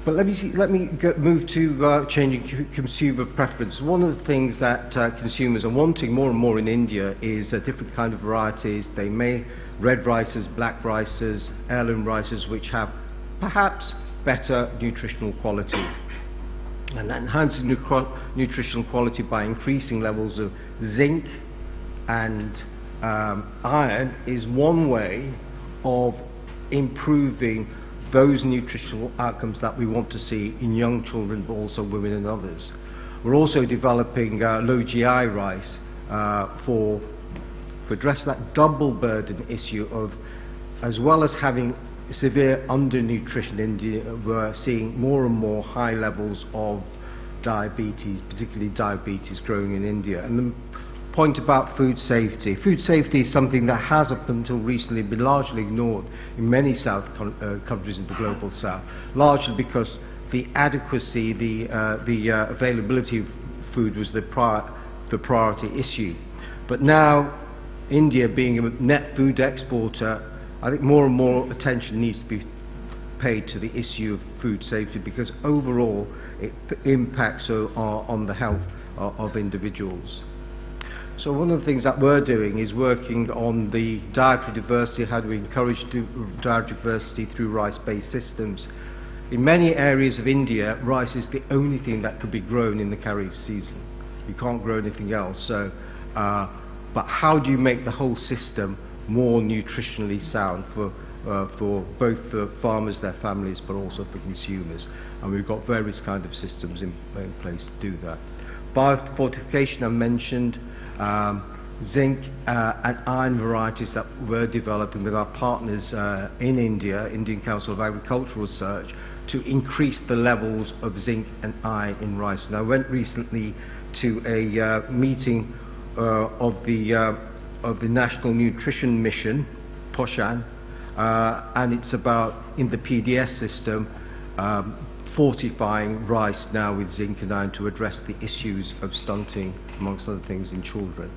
But let me move to changing consumer preference. One of the things that consumers are wanting more and more in India is different kind of varieties. They may red rices, black rices, heirloom rices, which have perhaps better nutritional quality. And enhancing nutritional quality by increasing levels of zinc and iron is one way of improving those nutritional outcomes that we want to see in young children, but also women and others. We're also developing low GI rice to address that double burden issue of, as well as having severe undernutrition in India, we're seeing more and more high levels of diabetes, particularly diabetes growing in India. And the point about food safety. Food safety is something that has up until recently been largely ignored in many countries in the global south, largely because the adequacy, the availability of food was the priority issue. But now, India being a net food exporter, I think more and more attention needs to be paid to the issue of food safety, because overall it impacts on the health of individuals. So one of the things that we're doing is working on the dietary diversity. How do we encourage dietary diversity through rice-based systems? In many areas of India, rice is the only thing that could be grown in the Kharif season. You can't grow anything else. So, but how do you make the whole system more nutritionally sound for both the farmers, their families, but also for consumers? And we've got various kind of systems in place to do that. Biofortification I mentioned. Zinc and iron varieties that we're developing with our partners in India, Indian Council of Agricultural Research, to increase the levels of zinc and iron in rice. And I went recently to a meeting of the National Nutrition Mission, POSHAN, and it's about, in the PDS system, fortifying rice now with zinc and iron to address the issues of stunting, amongst other things, in children.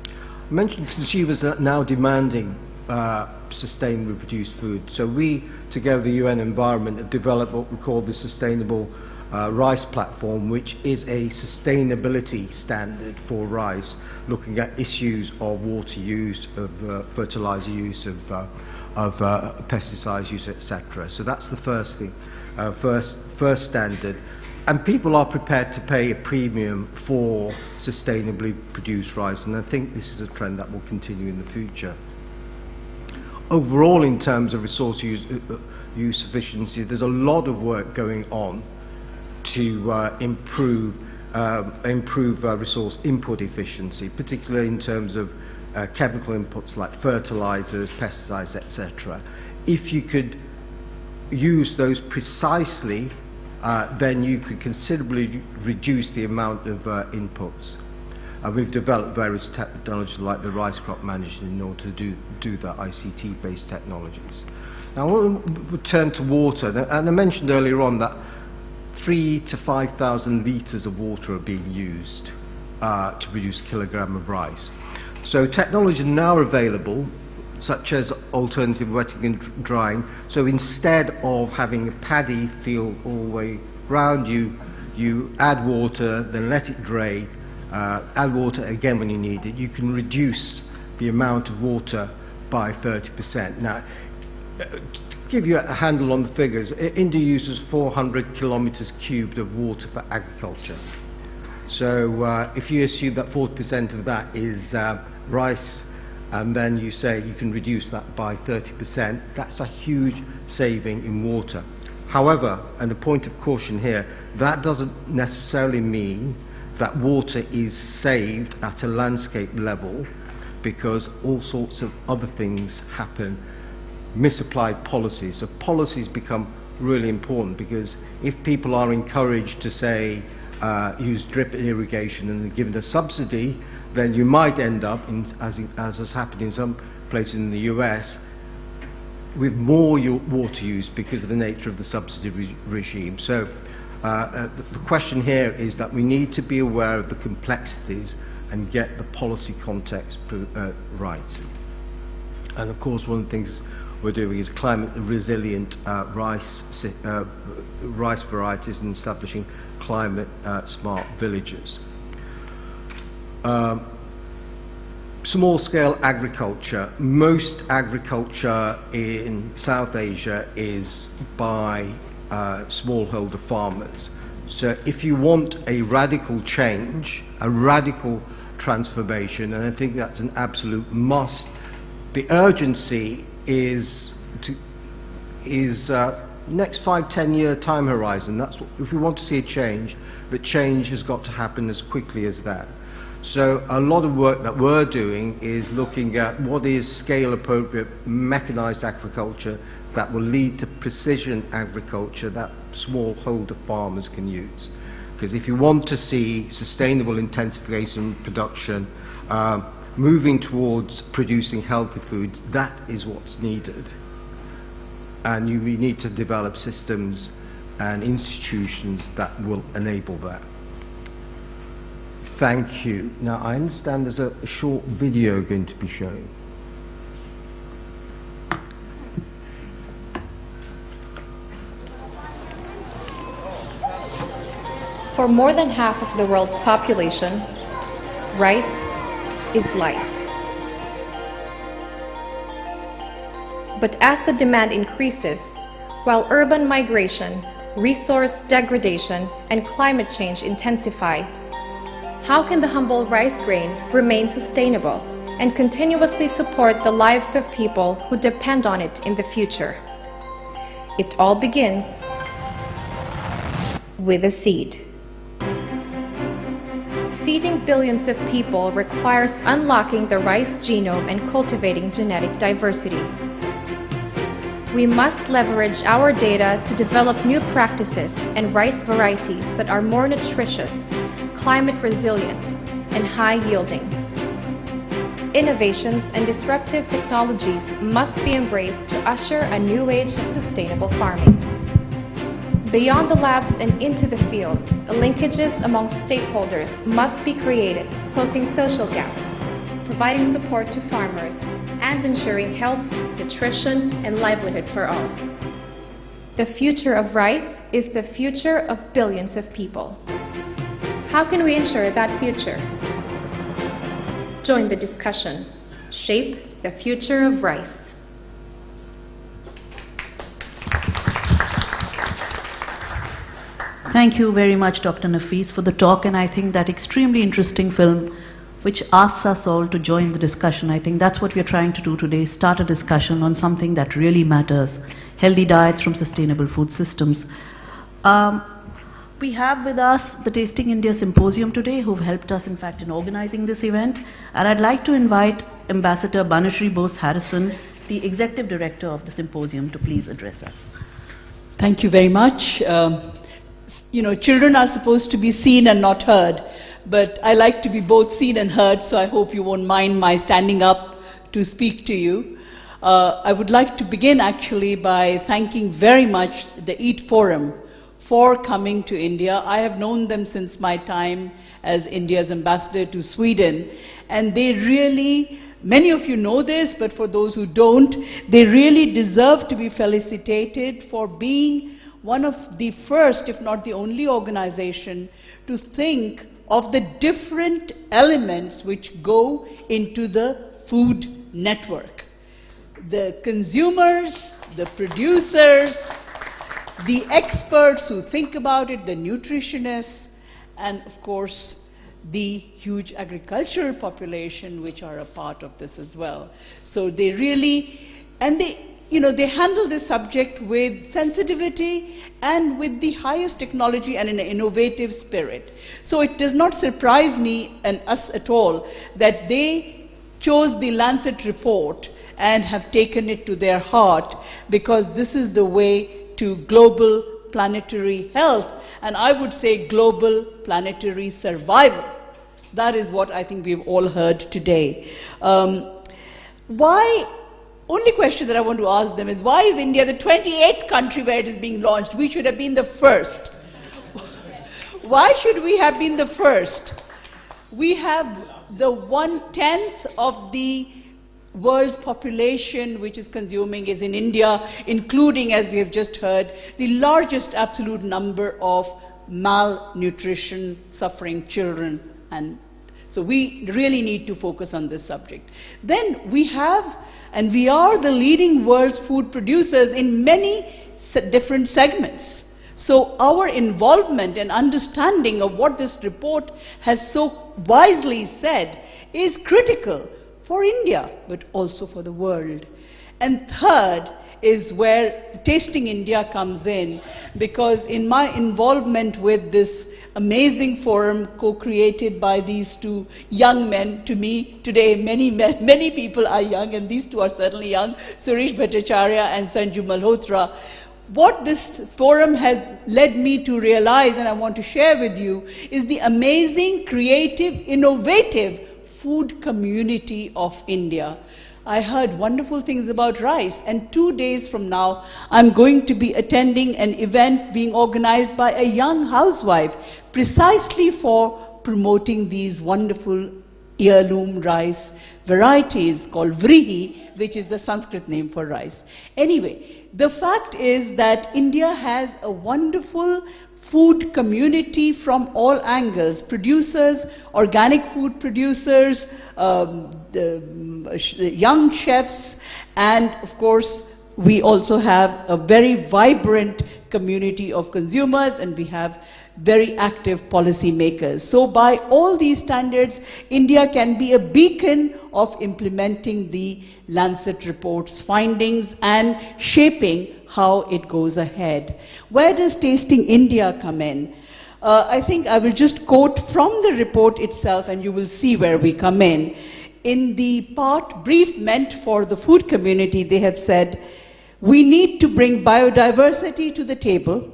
I mentioned consumers are now demanding sustainably produced food. So we, together with the UN Environment, have developed what we call the Sustainable Rice Platform, which is a sustainability standard for rice, looking at issues of water use, of fertilizer use, of pesticides use, etc. So that's the first thing, first standard. And people are prepared to pay a premium for sustainably produced rice, and I think this is a trend that will continue in the future. Overall, in terms of resource use efficiency, there's a lot of work going on to improve resource input efficiency, particularly in terms of chemical inputs like fertilizers, pesticides, etc. If you could use those precisely, then you could considerably reduce the amount of inputs. We've developed various technologies like the rice crop management in order to do the ICT-based technologies. Now, we'll turn to water, and I mentioned earlier on that 3,000 to 5,000 litres of water are being used to produce a kilogram of rice. So technologies now available, such as alternative wetting and drying. So instead of having a paddy field all the way round, you add water, then let it drain, add water again when you need it. You can reduce the amount of water by 30%. Now, to give you a handle on the figures, India uses 400 kilometers cubed of water for agriculture. So if you assume that 40% of that is rice, and then you say you can reduce that by 30%, that's a huge saving in water. However, and a point of caution here, that doesn't necessarily mean that water is saved at a landscape level, because all sorts of other things happen. Misapplied policies. So policies become really important, because if people are encouraged to say use drip irrigation and given a subsidy, then you might end up, as has happened in some places in the US, with more water use because of the nature of the subsidy regime. So the question here is that we need to be aware of the complexities and get the policy context right. And of course, one of the things we're doing is climate resilient rice varieties and establishing climate smart villages. Small-scale agriculture. Most agriculture in South Asia is by smallholder farmers. So if you want a radical change, a radical transformation, and I think that's an absolute must, the urgency is next 5-10 year time horizon. That's what, if we want to see a change, the change has got to happen as quickly as that. So a lot of work that we're doing is looking at what is scale appropriate mechanized agriculture that will lead to precision agriculture that smallholder farmers can use. Because if you want to see sustainable intensification production, moving towards producing healthy foods, that is what's needed. And we need to develop systems and institutions that will enable that. Thank you. Now, I understand there's a short video going to be shown. For more than half of the world's population, rice is life. But as the demand increases, while urban migration, resource degradation, and climate change intensify, how can the humble rice grain remain sustainable and continuously support the lives of people who depend on it in the future? It all begins with a seed. Feeding billions of people requires unlocking the rice genome and cultivating genetic diversity. We must leverage our data to develop new practices and rice varieties that are more nutritious, climate resilient, and high yielding. innovations and disruptive technologies must be embraced to usher a new age of sustainable farming. Beyond the labs and into the fields, linkages among stakeholders must be created, closing social gaps, providing support to farmers, and ensuring health, nutrition, and livelihood for all. The future of rice is the future of billions of people. How can we ensure that future? Join the discussion. Shape the future of rice. Thank you very much, Dr. Nafees, for the talk, and I think that extremely interesting film which asks us all to join the discussion. I think that's what we're trying to do today, start a discussion on something that really matters, healthy diets from sustainable food systems. We have with us the Tasting India Symposium today, who've helped us, in fact, in organizing this event. And I'd like to invite Ambassador Banashri Bose Harrison, the Executive Director of the Symposium, to please address us. Thank you very much. You know, children are supposed to be seen and not heard, but I like to be both seen and heard, so I hope you won't mind my standing up to speak to you. I would like to begin actually by thanking very much the EAT Forum for coming to India. I have known them since my time as India's ambassador to Sweden, and they really, many of you know this, but for those who don't, they really deserve to be felicitated for being one of the first, if not the only organization, to think of the different elements which go into the food network. The consumers, the producers, the experts who think about it, the nutritionists, and of course the huge agricultural population which are a part of this as well. So they really, and they handle this subject with sensitivity and with the highest technology and an innovative spirit. So it does not surprise me and us at all that they chose the Lancet report and have taken it to their heart, because this is the way to global planetary health, and I would say global planetary survival. That is what I think we've all heard today. Only question that I want to ask them is, why is India the 28th country where it is being launched? We should have been the first. Why should we have been the first? We have the 1/10 of the world's population which is consuming is in India, including, as we have just heard, the largest absolute number of malnutrition suffering children. And so we really need to focus on this subject. Then we have, and we are the leading world's food producers in many different segments. So our involvement and understanding of what this report has so wisely said is critical for India, but also for the world. And third is where Tasting India comes in, because in my involvement with this amazing forum co-created by these two young men, to me today many people are young, and these two are certainly young, Suresh Bhattacharya and Sanju Malhotra. What this forum has led me to realize, and I want to share with you, is the amazing, creative, innovative food community of India. I heard wonderful things about rice, and 2 days from now, I'm going to be attending an event being organized by a young housewife, precisely for promoting these wonderful heirloom rice varieties called vrihi, which is the Sanskrit name for rice. Anyway, the fact is that India has a wonderful food community from all angles: producers, organic food producers, young chefs, and of course we also have a very vibrant community of consumers, and we have very active policy makers. So by all these standards, India can be a beacon of implementing the Lancet report's findings and shaping how it goes ahead. Where does Tasting India come in? I think I will just quote from the report itself, and you will see where we come in. In the part brief meant for the food community, they have said, we need to bring biodiversity to the table.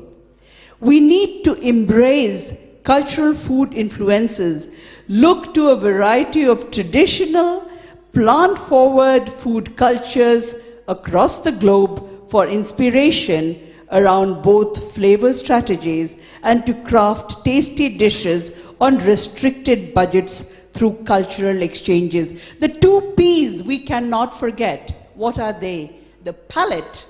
We need to embrace cultural food influences, look to a variety of traditional, plant-forward food cultures across the globe for inspiration around both flavor strategies and to craft tasty dishes on restricted budgets through cultural exchanges. The two P's we cannot forget. What are they? The palate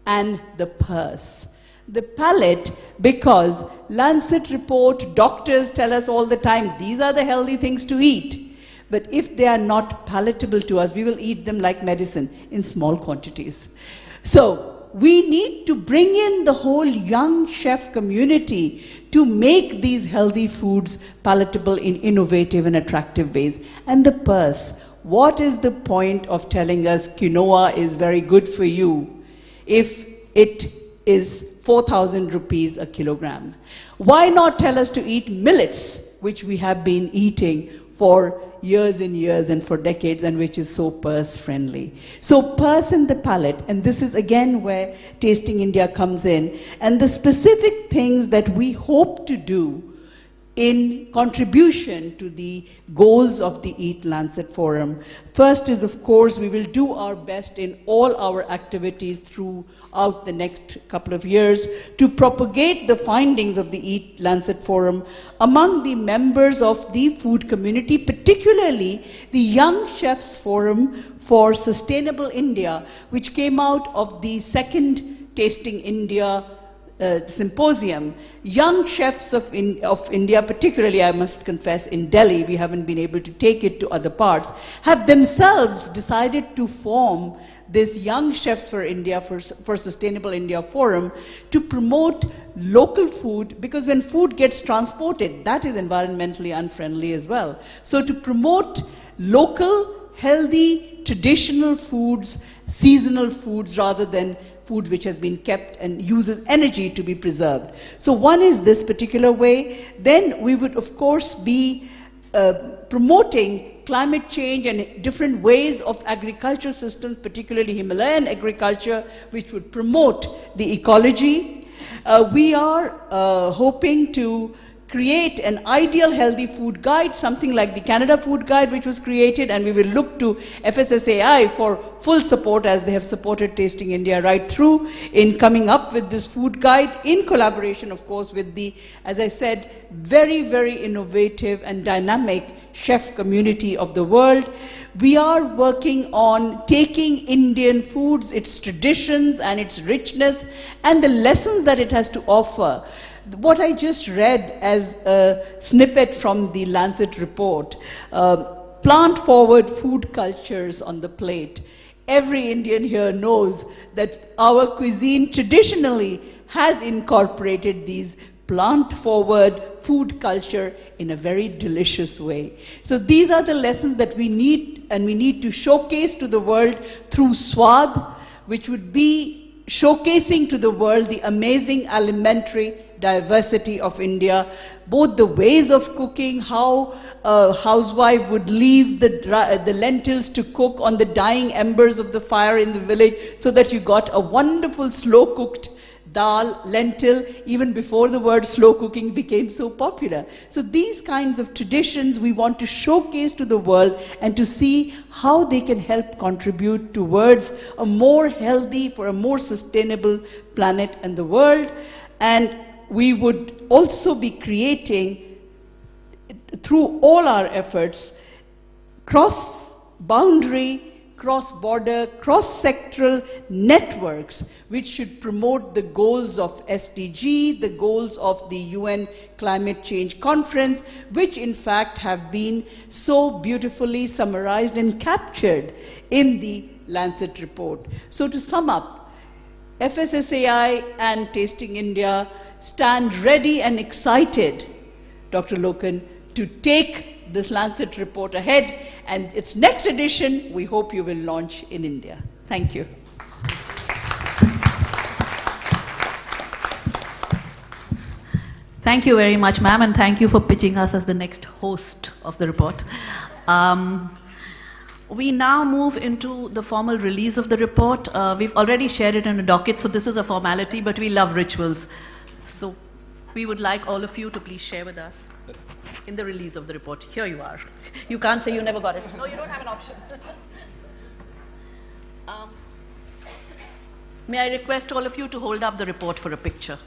and the purse. The palate, because Lancet report, doctors tell us all the time, these are the healthy things to eat. But if they are not palatable to us, we will eat them like medicine in small quantities. So we need to bring in the whole young chef community to make these healthy foods palatable in innovative and attractive ways. And the purse. What is the point of telling us quinoa is very good for you if it is 4,000 rupees a kilogram? Why not tell us to eat millets, which we have been eating for years and years and for decades, and which is so purse friendly? So purse and the palate, and this is again where Tasting India comes in, and the specific things that we hope to do in contribution to the goals of the Eat-Lancet Forum. First is, of course, we will do our best in all our activities throughout the next couple of years to propagate the findings of the Eat-Lancet Forum among the members of the food community, particularly the Young Chefs Forum for Sustainable India, which came out of the second Tasting India symposium. Young chefs of India, particularly I must confess in Delhi, we haven't been able to take it to other parts, have themselves decided to form this Young Chefs for India, for Sustainable India Forum, to promote local food, because when food gets transported, that is environmentally unfriendly as well. So to promote local, healthy, traditional foods, seasonal foods, rather than food which has been kept and uses energy to be preserved. So one is this particular way. Then we would, of course, be promoting climate change and different ways of agriculture systems, particularly Himalayan agriculture, which would promote the ecology. We are hoping to create an ideal healthy food guide, something like the Canada Food Guide, which was created, and we will look to FSSAI for full support, as they have supported Tasting India right through in coming up with this food guide, in collaboration, of course, with the, as I said, very, very innovative and dynamic chef community of the world. We are working on taking Indian foods, its traditions and its richness, and the lessons that it has to offer. What I just read as a snippet from the Lancet report, plant-forward food cultures on the plate. Every Indian here knows that our cuisine traditionally has incorporated these plant-forward food culture in a very delicious way. So these are the lessons that we need, and we need to showcase to the world through Swad, which would be showcasing to the world the amazing alimentary diversity of India, both the ways of cooking, how a housewife would leave the lentils to cook on the dying embers of the fire in the village, so that you got a wonderful slow-cooked dal, lentil, even before the word slow cooking became so popular. So these kinds of traditions we want to showcase to the world, and to see how they can help contribute towards a more healthy, for a more sustainable planet and the world. And we would also be creating, through all our efforts, cross-boundary, cross-border, cross-sectoral networks which should promote the goals of SDG, the goals of the UN Climate Change Conference, which in fact have been so beautifully summarized and captured in the Lancet report. So to sum up, FSSAI and Tasting India stand ready and excited, Dr. Lokan, to take this Lancet report ahead, and its next edition we hope you will launch in India. Thank you. Thank you very much, ma'am, and thank you for pitching us as the next host of the report. We now move into the formal release of the report. We've already shared it in a docket, so this is a formality, but we love rituals. So we would like all of you to please share with us. in the release of the report. Here you are. You can't say you never got it. No, you don't have an option. May I request all of you to hold up the report for a picture?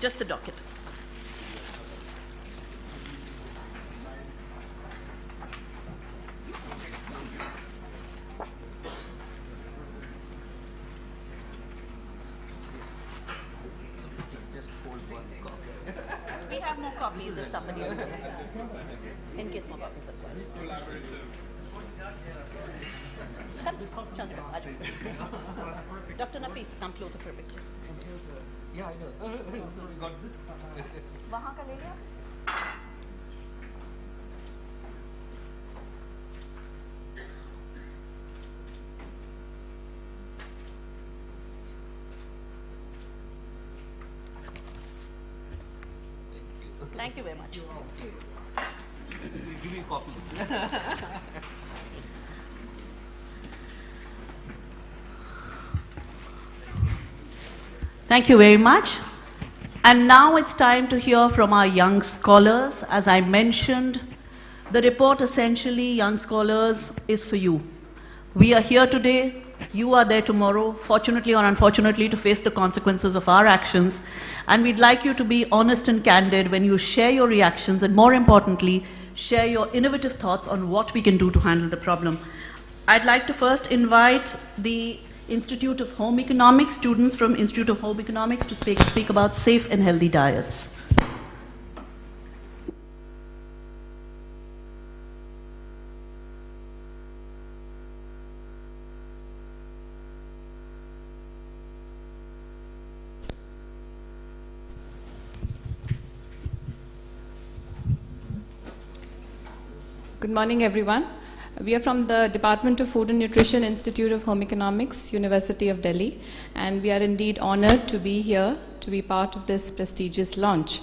Just the docket. We have more copies if somebody wants it. In case more copies are required. Dr. Nafis, come closer for a picture. Yeah, I know. So we got this. वहाँ का ले लिया? Thank you very much. Give me copies. Thank you very much. And now it's time to hear from our young scholars. As I mentioned, the report essentially, young scholars, is for you. We are here today, you are there tomorrow, fortunately or unfortunately, to face the consequences of our actions. And we'd like you to be honest and candid when you share your reactions, and more importantly, share your innovative thoughts on what we can do to handle the problem. I'd like to first invite the Institute of Home Economics, students from Institute of Home Economics, to speak about safe and healthy diets. Good morning, everyone. We are from the Department of Food and Nutrition, Institute of Home Economics, University of Delhi, and we are indeed honored to be here to be part of this prestigious launch.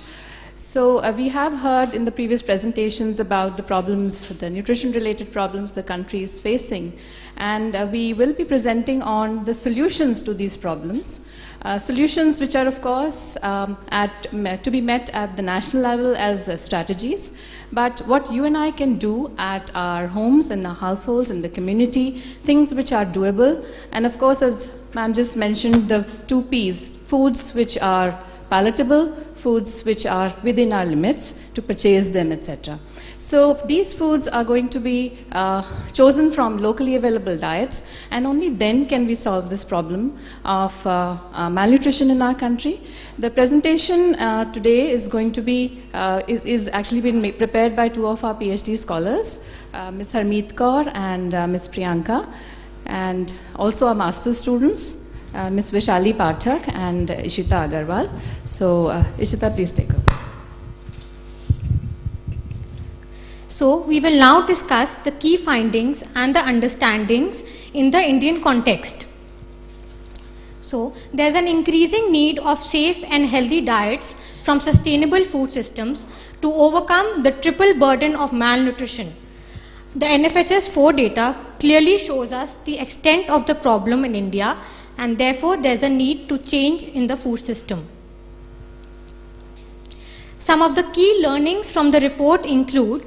So we have heard in the previous presentations about the problems, the nutrition-related problems the country is facing, and we will be presenting on the solutions to these problems. Solutions which are, of course, to be met at the national level as strategies, but what you and I can do at our homes and our households in the community, things which are doable, and of course, as ma'am just mentioned, the 2 Ps, foods which are palatable, foods which are within our limits to purchase them, etc. So these foods are going to be chosen from locally available diets, and only then can we solve this problem of malnutrition in our country. The presentation today is going to be, is actually been prepared by 2 of our PhD scholars, Ms. Harmeet Kaur and Ms. Priyanka, and also our master's students, Ms. Vishali Pathak and Ishita Agarwal. So Ishita, please take over. So we will now discuss the key findings and the understandings in the Indian context. So there's an increasing need of safe and healthy diets from sustainable food systems to overcome the triple burden of malnutrition. The NFHS 4 data clearly shows us the extent of the problem in India, and therefore there's a need to change in the food system. Some of the key learnings from the report include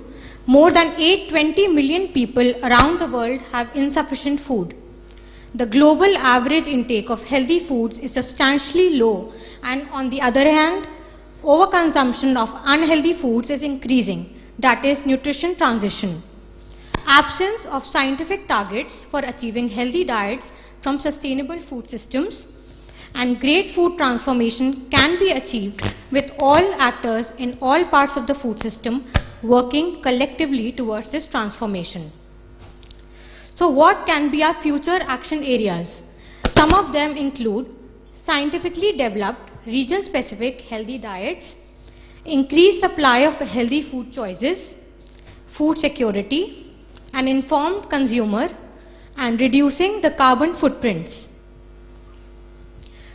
more than 820 million people around the world have insufficient food. The global average intake of healthy foods is substantially low, and on the other hand, overconsumption of unhealthy foods is increasing, that is nutrition transition. Absence of scientific targets for achieving healthy diets from sustainable food systems, and great food transformation can be achieved with all actors in all parts of the food system working collectively towards this transformation. So what can be our future action areas? Some of them include scientifically developed region-specific healthy diets, increased supply of healthy food choices, food security, an informed consumer, and reducing the carbon footprints.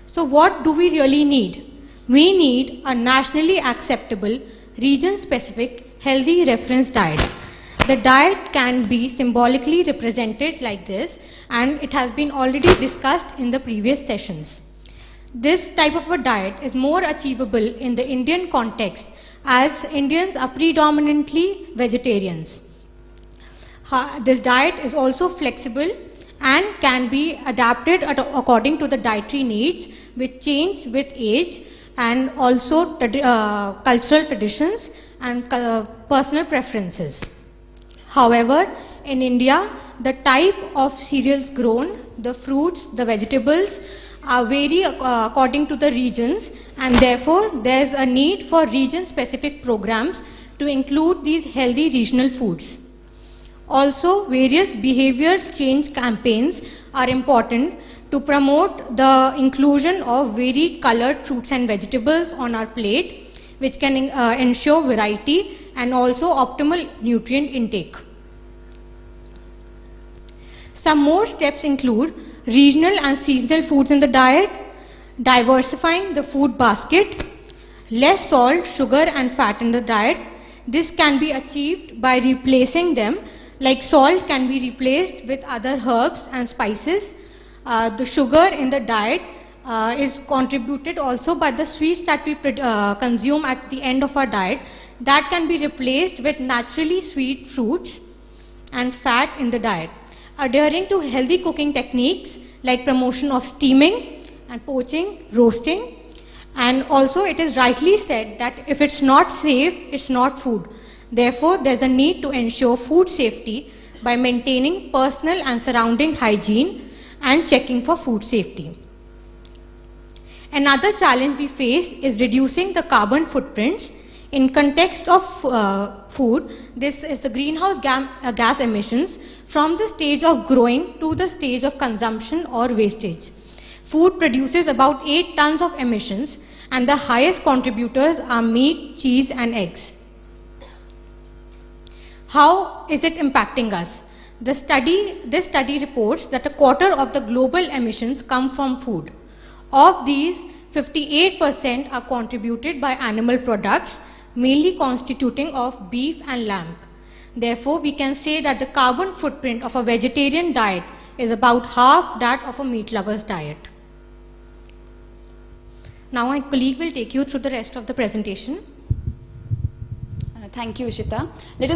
So what do we really need? We need a nationally acceptable, region-specific, healthy reference diet. The diet can be symbolically represented like this, and it has been already discussed in the previous sessions. This type of a diet is more achievable in the Indian context as Indians are predominantly vegetarians. This diet is also flexible and can be adapted according to the dietary needs, which change with age, and also cultural traditions and personal preferences. However, in India, the type of cereals grown, the fruits, the vegetables vary according to the regions, and therefore there is a need for region-specific programs to include these healthy regional foods. Also, various behavior change campaigns are important to promote the inclusion of varied colored fruits and vegetables on our plate, which can ensure variety and also optimal nutrient intake. Some more steps include regional and seasonal foods in the diet, diversifying the food basket, less salt, sugar and fat in the diet. This can be achieved by replacing them, like salt can be replaced with other herbs and spices. The sugar in the diet is contributed also by the sweets that we consume at the end of our diet. That can be replaced with naturally sweet fruits and fat in the diet. Adhering to healthy cooking techniques like promotion of steaming and poaching, roasting, and also it is rightly said that if it's not safe, it's not food. Therefore, there's a need to ensure food safety by maintaining personal and surrounding hygiene and checking for food safety. Another challenge we face is reducing the carbon footprints. In context of food, this is the greenhouse gas emissions from the stage of growing to the stage of consumption or wastage. Food produces about 8 tons of emissions, and the highest contributors are meat, cheese and eggs. How is it impacting us? This study reports that a quarter of the global emissions come from food. Of these, 58% are contributed by animal products, mainly constituting of beef and lamb. Therefore, we can say that the carbon footprint of a vegetarian diet is about half that of a meat lover's diet. Now my colleague will take you through the rest of the presentation. Thank you, Ishita. Let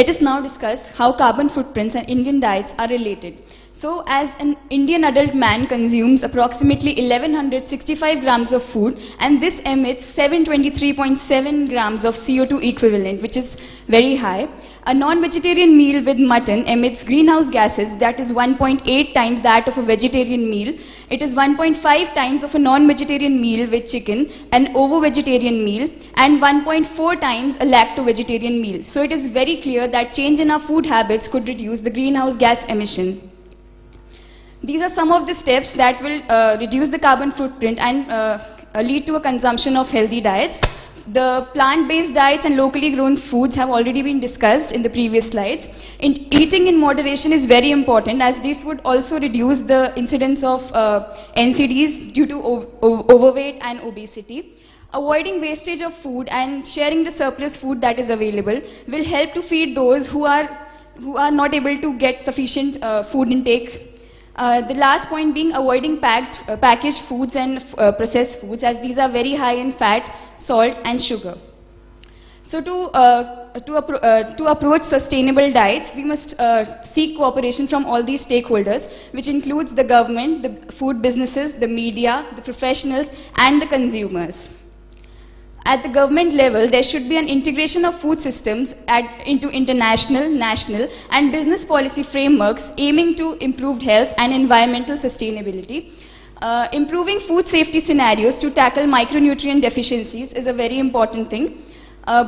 us now discuss how carbon footprints and Indian diets are related. So, as an Indian adult man consumes approximately 1165 grams of food, and this emits 723.7 grams of CO2 equivalent, which is very high. A non-vegetarian meal with mutton emits greenhouse gases that is 1.8 times that of a vegetarian meal. It is 1.5 times of a non-vegetarian meal with chicken, an ovo-vegetarian meal, and 1.4 times a lacto-vegetarian meal. So it is very clear that change in our food habits could reduce the greenhouse gas emission. These are some of the steps that will reduce the carbon footprint and lead to a consumption of healthy diets. The plant-based diets and locally grown foods have already been discussed in the previous slides. Eating in moderation is very important, as this would also reduce the incidence of NCDs due to overweight and obesity. Avoiding wastage of food and sharing the surplus food that is available will help to feed those who are not able to get sufficient food intake. The last point being avoiding packaged foods and processed foods, as these are very high in fat, salt and sugar. So to approach sustainable diets, we must seek cooperation from all these stakeholders, which includes the government, the food businesses, the media, the professionals and the consumers. At the government level, there should be an integration of food systems into international, national and business policy frameworks aiming to improved health and environmental sustainability. Improving food safety scenarios to tackle micronutrient deficiencies is a very important thing.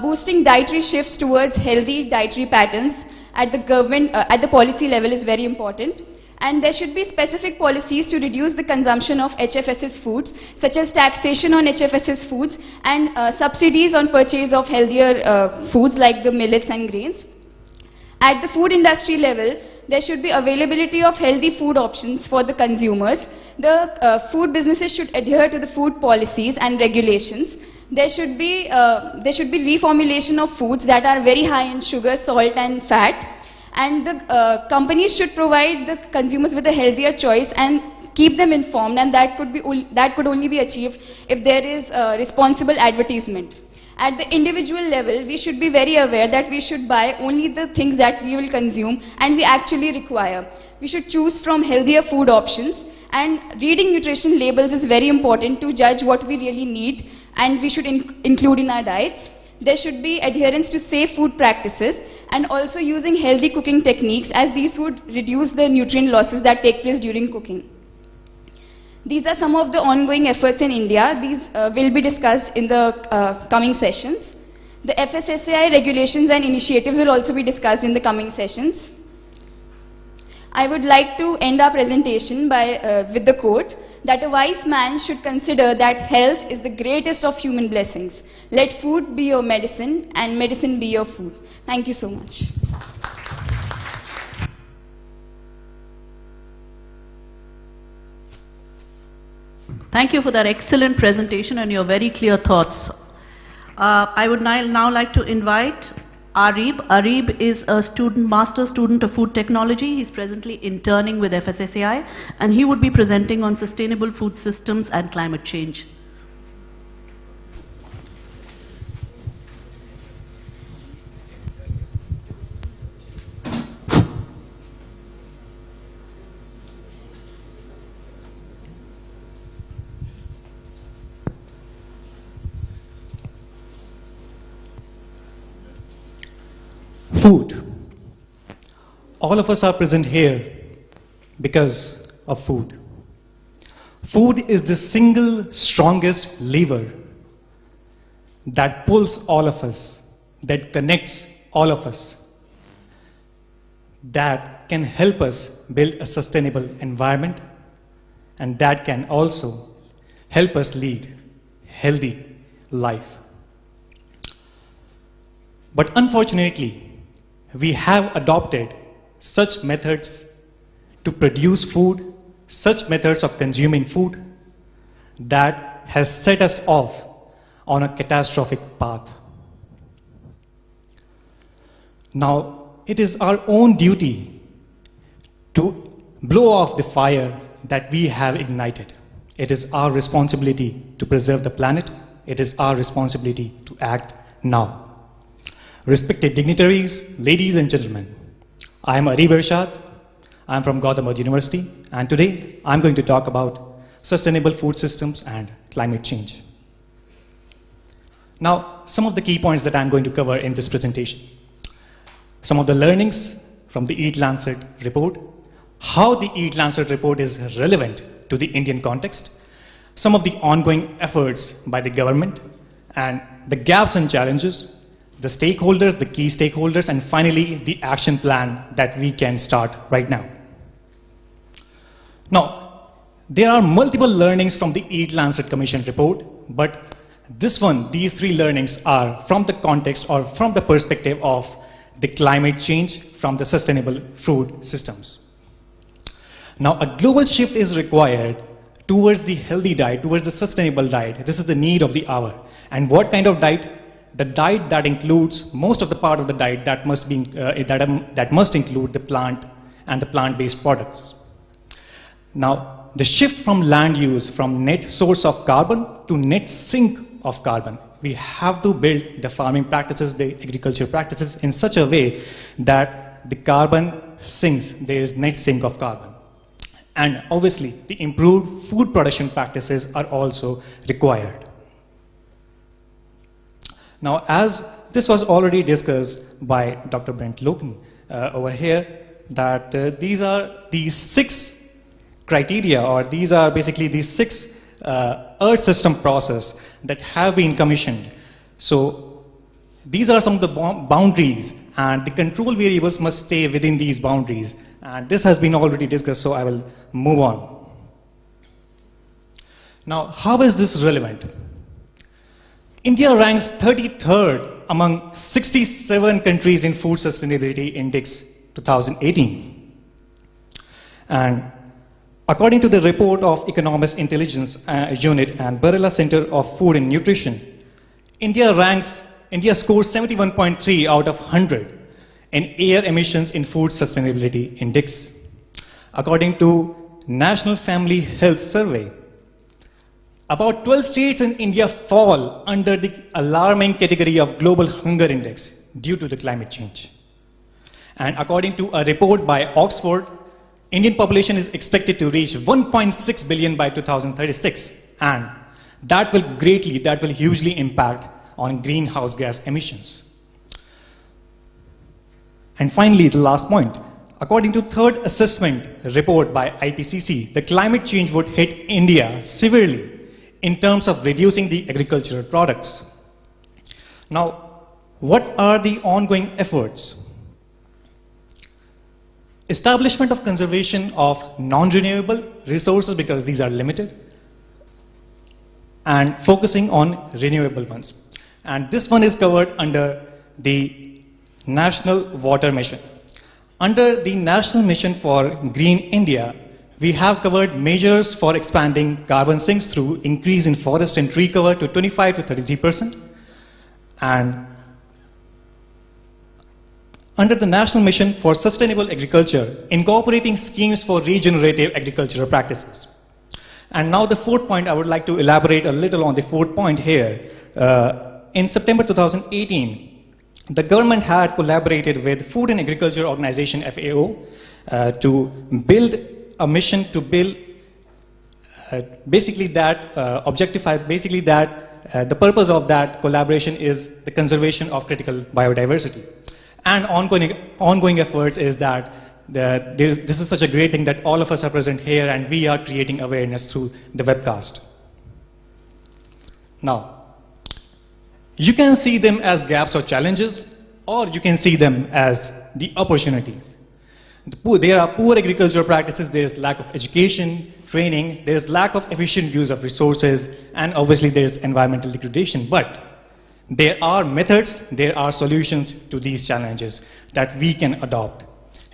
Boosting dietary shifts towards healthy dietary patterns at the policy level is very important. And there should be specific policies to reduce the consumption of HFSS foods, such as taxation on HFSS foods and subsidies on purchase of healthier foods like the millets and grains. At the food industry level, there should be availability of healthy food options for the consumers. The food businesses should adhere to the food policies and regulations. There should be reformulation of foods that are very high in sugar, salt and fat. And the companies should provide the consumers with a healthier choice and keep them informed, and that could only be achieved if there is responsible advertisement. At the individual level, we should be very aware that we should buy only the things that we will consume and we actually require. We should choose from healthier food options, and reading nutrition labels is very important to judge what we really need and we should include in our diets. There should be adherence to safe food practices and also using healthy cooking techniques, as these would reduce the nutrient losses that take place during cooking. These are some of the ongoing efforts in India. These will be discussed in the coming sessions. The FSSAI regulations and initiatives will also be discussed in the coming sessions. I would like to end our presentation with the quote that a wise man should consider that health is the greatest of human blessings. Let food be your medicine and medicine be your food. Thank you so much. Thank you for that excellent presentation and your very clear thoughts. I would now like to invite Arib. Arib is a master student of food technology. He's presently interning with FSSAI, and he would be presenting on sustainable food systems and climate change. Food. All of us are present here because of food. Food is the single strongest lever that pulls all of us, that connects all of us, that can help us build a sustainable environment, and that can also help us lead a healthy life. But unfortunately, we have adopted such methods to produce food, such methods of consuming food, that has set us off on a catastrophic path. Now, it is our own duty to blow off the fire that we have ignited. It is our responsibility to preserve the planet. It is our responsibility to act now. Respected dignitaries, ladies and gentlemen, I am Arib Irshad. I am from Gautam University, and today I am going to talk about sustainable food systems and climate change. Now, some of the key points that I am going to cover in this presentation. Some of the learnings from the Eat-Lancet report, how the Eat-Lancet report is relevant to the Indian context, some of the ongoing efforts by the government, and the gaps and challenges, the stakeholders, the key stakeholders, and finally the action plan that we can start right now. Now, there are multiple learnings from the Eat-Lancet Commission report, but these three learnings are from the context or from the perspective of the climate change from the sustainable food systems. Now, a global shift is required towards the healthy diet, towards the sustainable diet. This is the need of the hour. And what kind of diet? The diet that includes most of the part of the diet that must include the plant and the plant-based products. Now, the shift from land use from net source of carbon to net sink of carbon. We have to build the farming practices, the agriculture practices in such a way that the carbon sinks, there is net sink of carbon. And obviously, the improved food production practices are also required. Now, as this was already discussed by Dr. Brent Loken over here, that these are the 6 criteria, or these are basically the 6 Earth system process that have been commissioned. So these are some of the boundaries, and the control variables must stay within these boundaries. And this has been already discussed, so I will move on. Now, how is this relevant? India ranks 33rd among 67 countries in Food Sustainability Index 2018. And according to the report of Economist Intelligence Unit and Barilla Center of Food and Nutrition, India scores 71.3 out of 100 in air emissions in Food Sustainability Index. According to National Family Health Survey, about 12 states in India fall under the alarming category of Global Hunger Index due to the climate change. And according to a report by Oxford, Indian population is expected to reach 1.6 billion by 2036, and that will hugely impact on greenhouse gas emissions. And finally, the last point. According to third assessment report by IPCC, the climate change would hit India severely in terms of reducing the agricultural products. Now, what are the ongoing efforts? Establishment of conservation of non-renewable resources, because these are limited, and focusing on renewable ones. And this one is covered under the National Water Mission. Under the National Mission for Green India, we have covered measures for expanding carbon sinks through increase in forest and tree cover to 25 to 33%. And under the National Mission for Sustainable Agriculture, incorporating schemes for regenerative agricultural practices. And now the fourth point, I would like to elaborate a little on the fourth point here. In September 2018, the government had collaborated with Food and Agriculture Organization, FAO, to build a mission to build the purpose of that collaboration is the conservation of critical biodiversity. And ongoing efforts is that this is such a great thing that all of us are present here and we are creating awareness through the webcast. Now, you can see them as gaps or challenges, or you can see them as the opportunities. There are poor agricultural practices, there is lack of education, training, there is lack of efficient use of resources, and obviously there is environmental degradation. But there are methods, there are solutions to these challenges that we can adopt.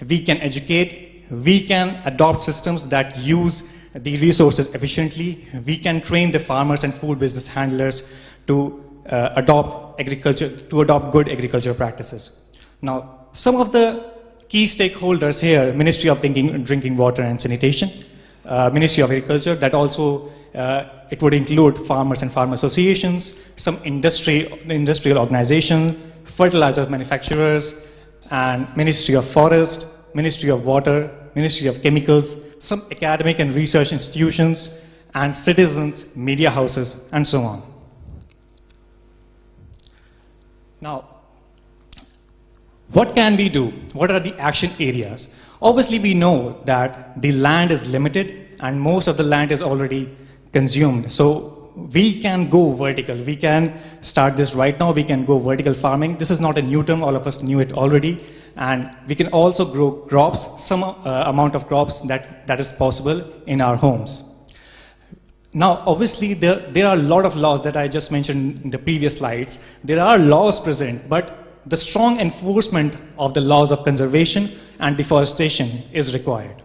We can educate, we can adopt systems that use the resources efficiently, we can train the farmers and food business handlers to adopt good agricultural practices. Now, some of the key stakeholders here, Ministry of Drinking Water and Sanitation, Ministry of Agriculture, that also it would include farmers and farm associations, some industrial organizations, fertilizer manufacturers, and Ministry of Forest, Ministry of Water, Ministry of Chemicals, some academic and research institutions, and citizens, media houses, and so on. Now, what can we do? What are the action areas? Obviously, we know that the land is limited and most of the land is already consumed. So we can go vertical. We can start this right now. We can go vertical farming. This is not a new term. All of us knew it already. And we can also grow crops, some amount of crops that is possible in our homes. Now, obviously, there are a lot of laws that I just mentioned in the previous slides. There are laws present, but the strong enforcement of the laws of conservation and deforestation is required.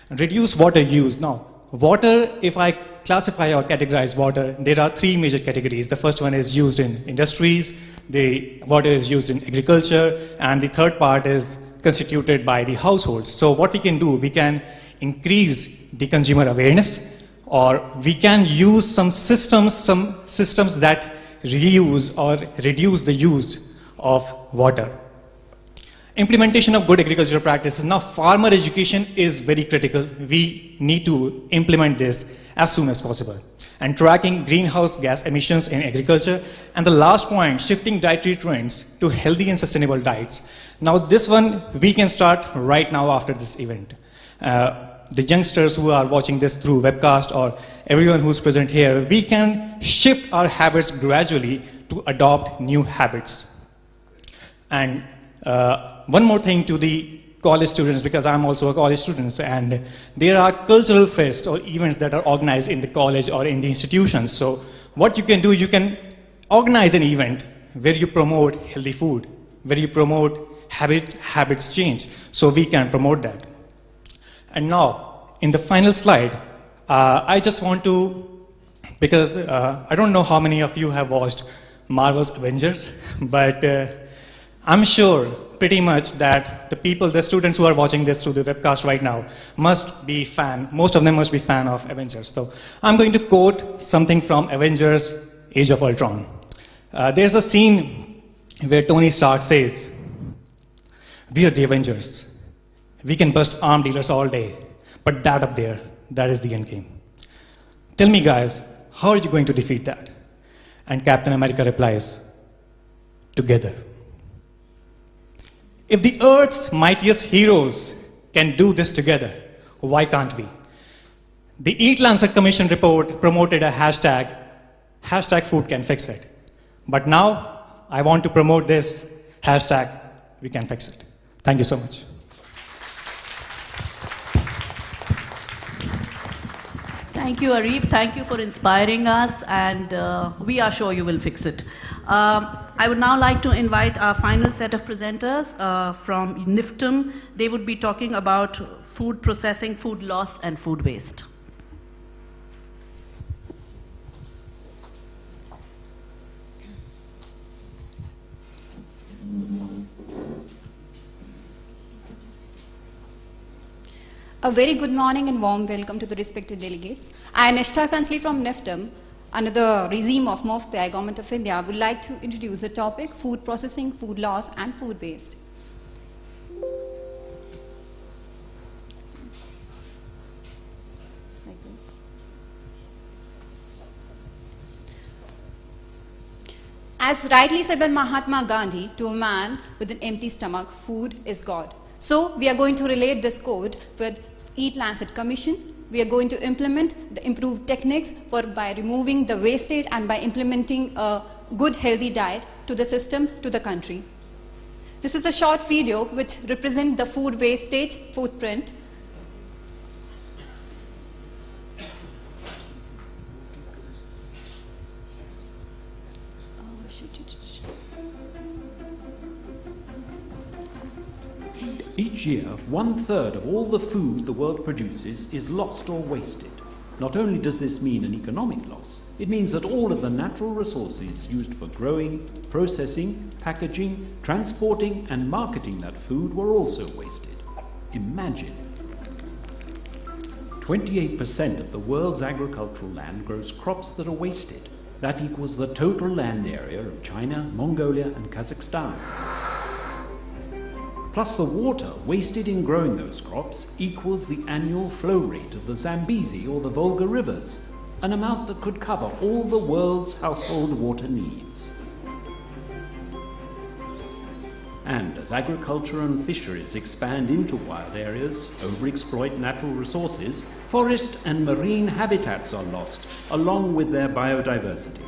Reduce water use. Now, water, if I classify or categorize water, there are three major categories. The first one is used in industries, the water is used in agriculture, and the third part is constituted by the households. So what we can do, we can increase the consumer awareness, or we can use some systems that reuse or reduce the use of water. Implementation of good agricultural practices. Now, farmer education is very critical. We need to implement this as soon as possible. And tracking greenhouse gas emissions in agriculture. And the last point, shifting dietary trends to healthy and sustainable diets. Now, this one we can start right now after this event. The youngsters who are watching this through webcast or everyone who's present here, we can shift our habits gradually to adopt new habits. And one more thing to the college students, because I'm also a college student, and there are cultural fests or events that are organized in the college or in the institutions. So what you can do, you can organize an event where you promote healthy food, where you promote habits change. So we can promote that. And now, in the final slide, I just want to, because I don't know how many of you have watched Marvel's Avengers, but I'm sure pretty much that the students who are watching this through the webcast right now most of them must be fan of Avengers. So I'm going to quote something from Avengers Age of Ultron. There's a scene where Tony Stark says, "We are the Avengers. We can bust arm dealers all day, but that up there, that is the end game. Tell me, guys, how are you going to defeat that?" And Captain America replies, "Together." If the Earth's mightiest heroes can do this together, why can't we? The Eat-Lancet Commission report promoted a hashtag food can fix it. But now, I want to promote this hashtag we can fix it. Thank you so much. Thank you, Arif. Thank you for inspiring us, and we are sure you will fix it. I would now like to invite our final set of presenters from NIFTM. They would be talking about food processing, food loss, and food waste. A very good morning and warm welcome to the respected delegates. I am Nishtha Kansli from NIFTM. Under the regime of MOFPI, Government of India, I would like to introduce the topic food processing, food loss and food waste. Like this. As rightly said by Mahatma Gandhi, to a man with an empty stomach, food is God. So we are going to relate this code with Eat-Lancet Commission. We are going to implement the improved techniques by removing the wastage and by implementing a good healthy diet to the system, to the country. This is a short video which represents the food wastage footprint. Each year, 1/3 of all the food the world produces is lost or wasted. Not only does this mean an economic loss, it means that all of the natural resources used for growing, processing, packaging, transporting, and marketing that food were also wasted. Imagine. 28% of the world's agricultural land grows crops that are wasted. That equals the total land area of China, Mongolia, and Kazakhstan. Plus the water wasted in growing those crops equals the annual flow rate of the Zambezi or the Volga rivers, an amount that could cover all the world's household water needs. And as agriculture and fisheries expand into wild areas, overexploit natural resources, forest and marine habitats are lost, along with their biodiversity.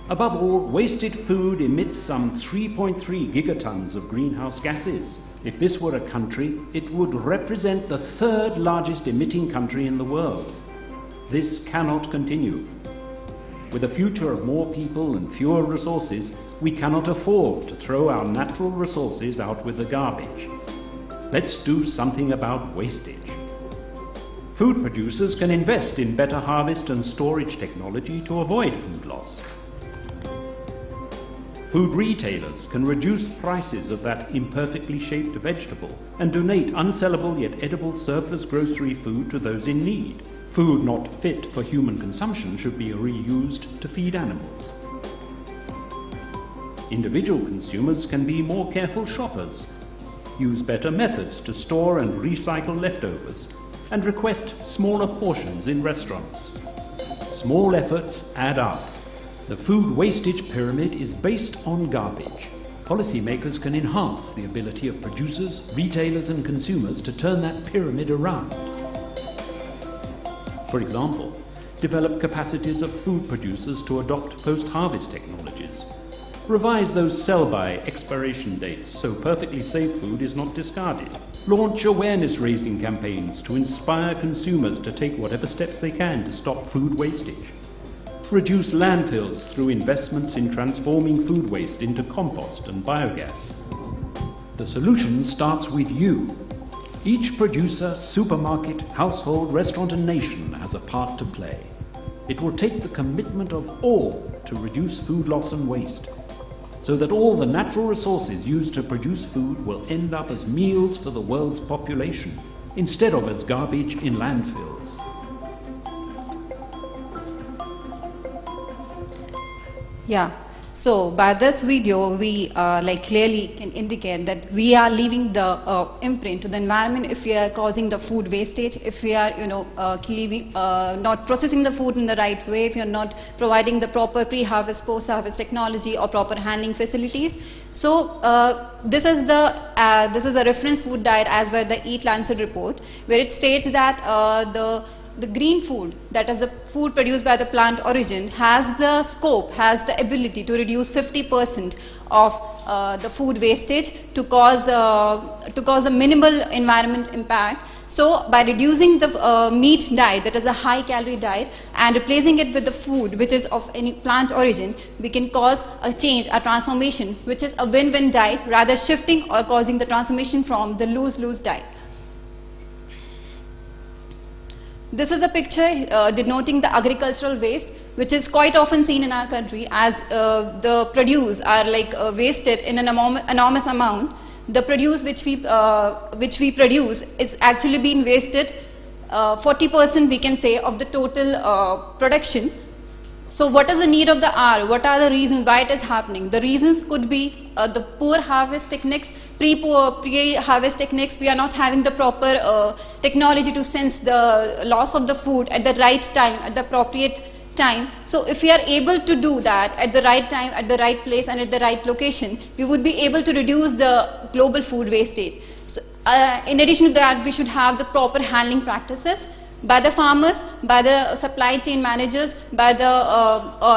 Above all, wasted food emits some 3.3 gigatons of greenhouse gases. If this were a country, it would represent the 3rd largest emitting country in the world. This cannot continue. With a future of more people and fewer resources, we cannot afford to throw our natural resources out with the garbage. Let's do something about wastage. Food producers can invest in better harvest and storage technology to avoid food loss. Food retailers can reduce prices of that imperfectly shaped vegetable and donate unsellable yet edible surplus grocery food to those in need. Food not fit for human consumption should be reused to feed animals. Individual consumers can be more careful shoppers, use better methods to store and recycle leftovers, and request smaller portions in restaurants. Small efforts add up. The food wastage pyramid is based on garbage. Policymakers can enhance the ability of producers, retailers, and consumers to turn that pyramid around. For example, develop capacities of food producers to adopt post-harvest technologies. Revise those sell-by expiration dates so perfectly safe food is not discarded. Launch awareness-raising campaigns to inspire consumers to take whatever steps they can to stop food wastage. Reduce landfills through investments in transforming food waste into compost and biogas. The solution starts with you. Each producer, supermarket, household, restaurant and nation has a part to play. It will take the commitment of all to reduce food loss and waste. so that all the natural resources used to produce food will end up as meals for the world's population, instead of as garbage in landfills. Yeah. So by this video, we clearly can indicate that we are leaving the imprint to the environment if we are causing the food wastage, if we are, not processing the food in the right way, if you are not providing the proper pre-harvest, post-harvest technology or proper handling facilities. So this is a reference food diet as per the Eat-Lancet report, where it states that the green food, that is the food produced by the plant origin, has the scope, has the ability to reduce 50% of the food wastage to cause a minimal environment impact. So by reducing the meat diet, that is a high calorie diet, and replacing it with the food which is of any plant origin, we can cause a change, a transformation, which is a win-win diet, rather shifting or causing the transformation from the lose-lose diet. This is a picture denoting the agricultural waste, which is quite often seen in our country, as the produce are wasted in an enormous amount. The produce which we produce is actually being wasted 40%, we can say, of the total production. So what is the need of the hour? What are the reasons why it is happening? The reasons could be the poor harvest techniques, pre-harvest techniques. We are not having the proper technology to sense the loss of the food at the right time, at the appropriate time. So if we are able to do that at the right time, at the right place and at the right location, we would be able to reduce the global food wastage. So, in addition to that, we should have the proper handling practices by the farmers, by the supply chain managers, by the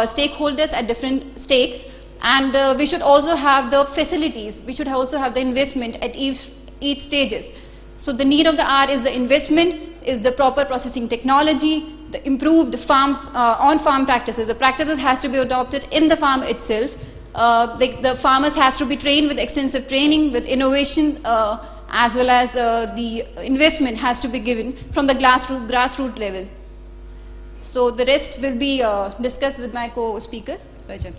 stakeholders at different stakes. And we should also have the facilities, we should also have the investment at each stages. So the need of the hour is the investment, is the proper processing technology, the improved on-farm practices. The practices has to be adopted in the farm itself. The farmers has to be trained with extensive training, with innovation, as well as the investment has to be given from the grassroots level. So the rest will be discussed with my co-speaker, Rajat.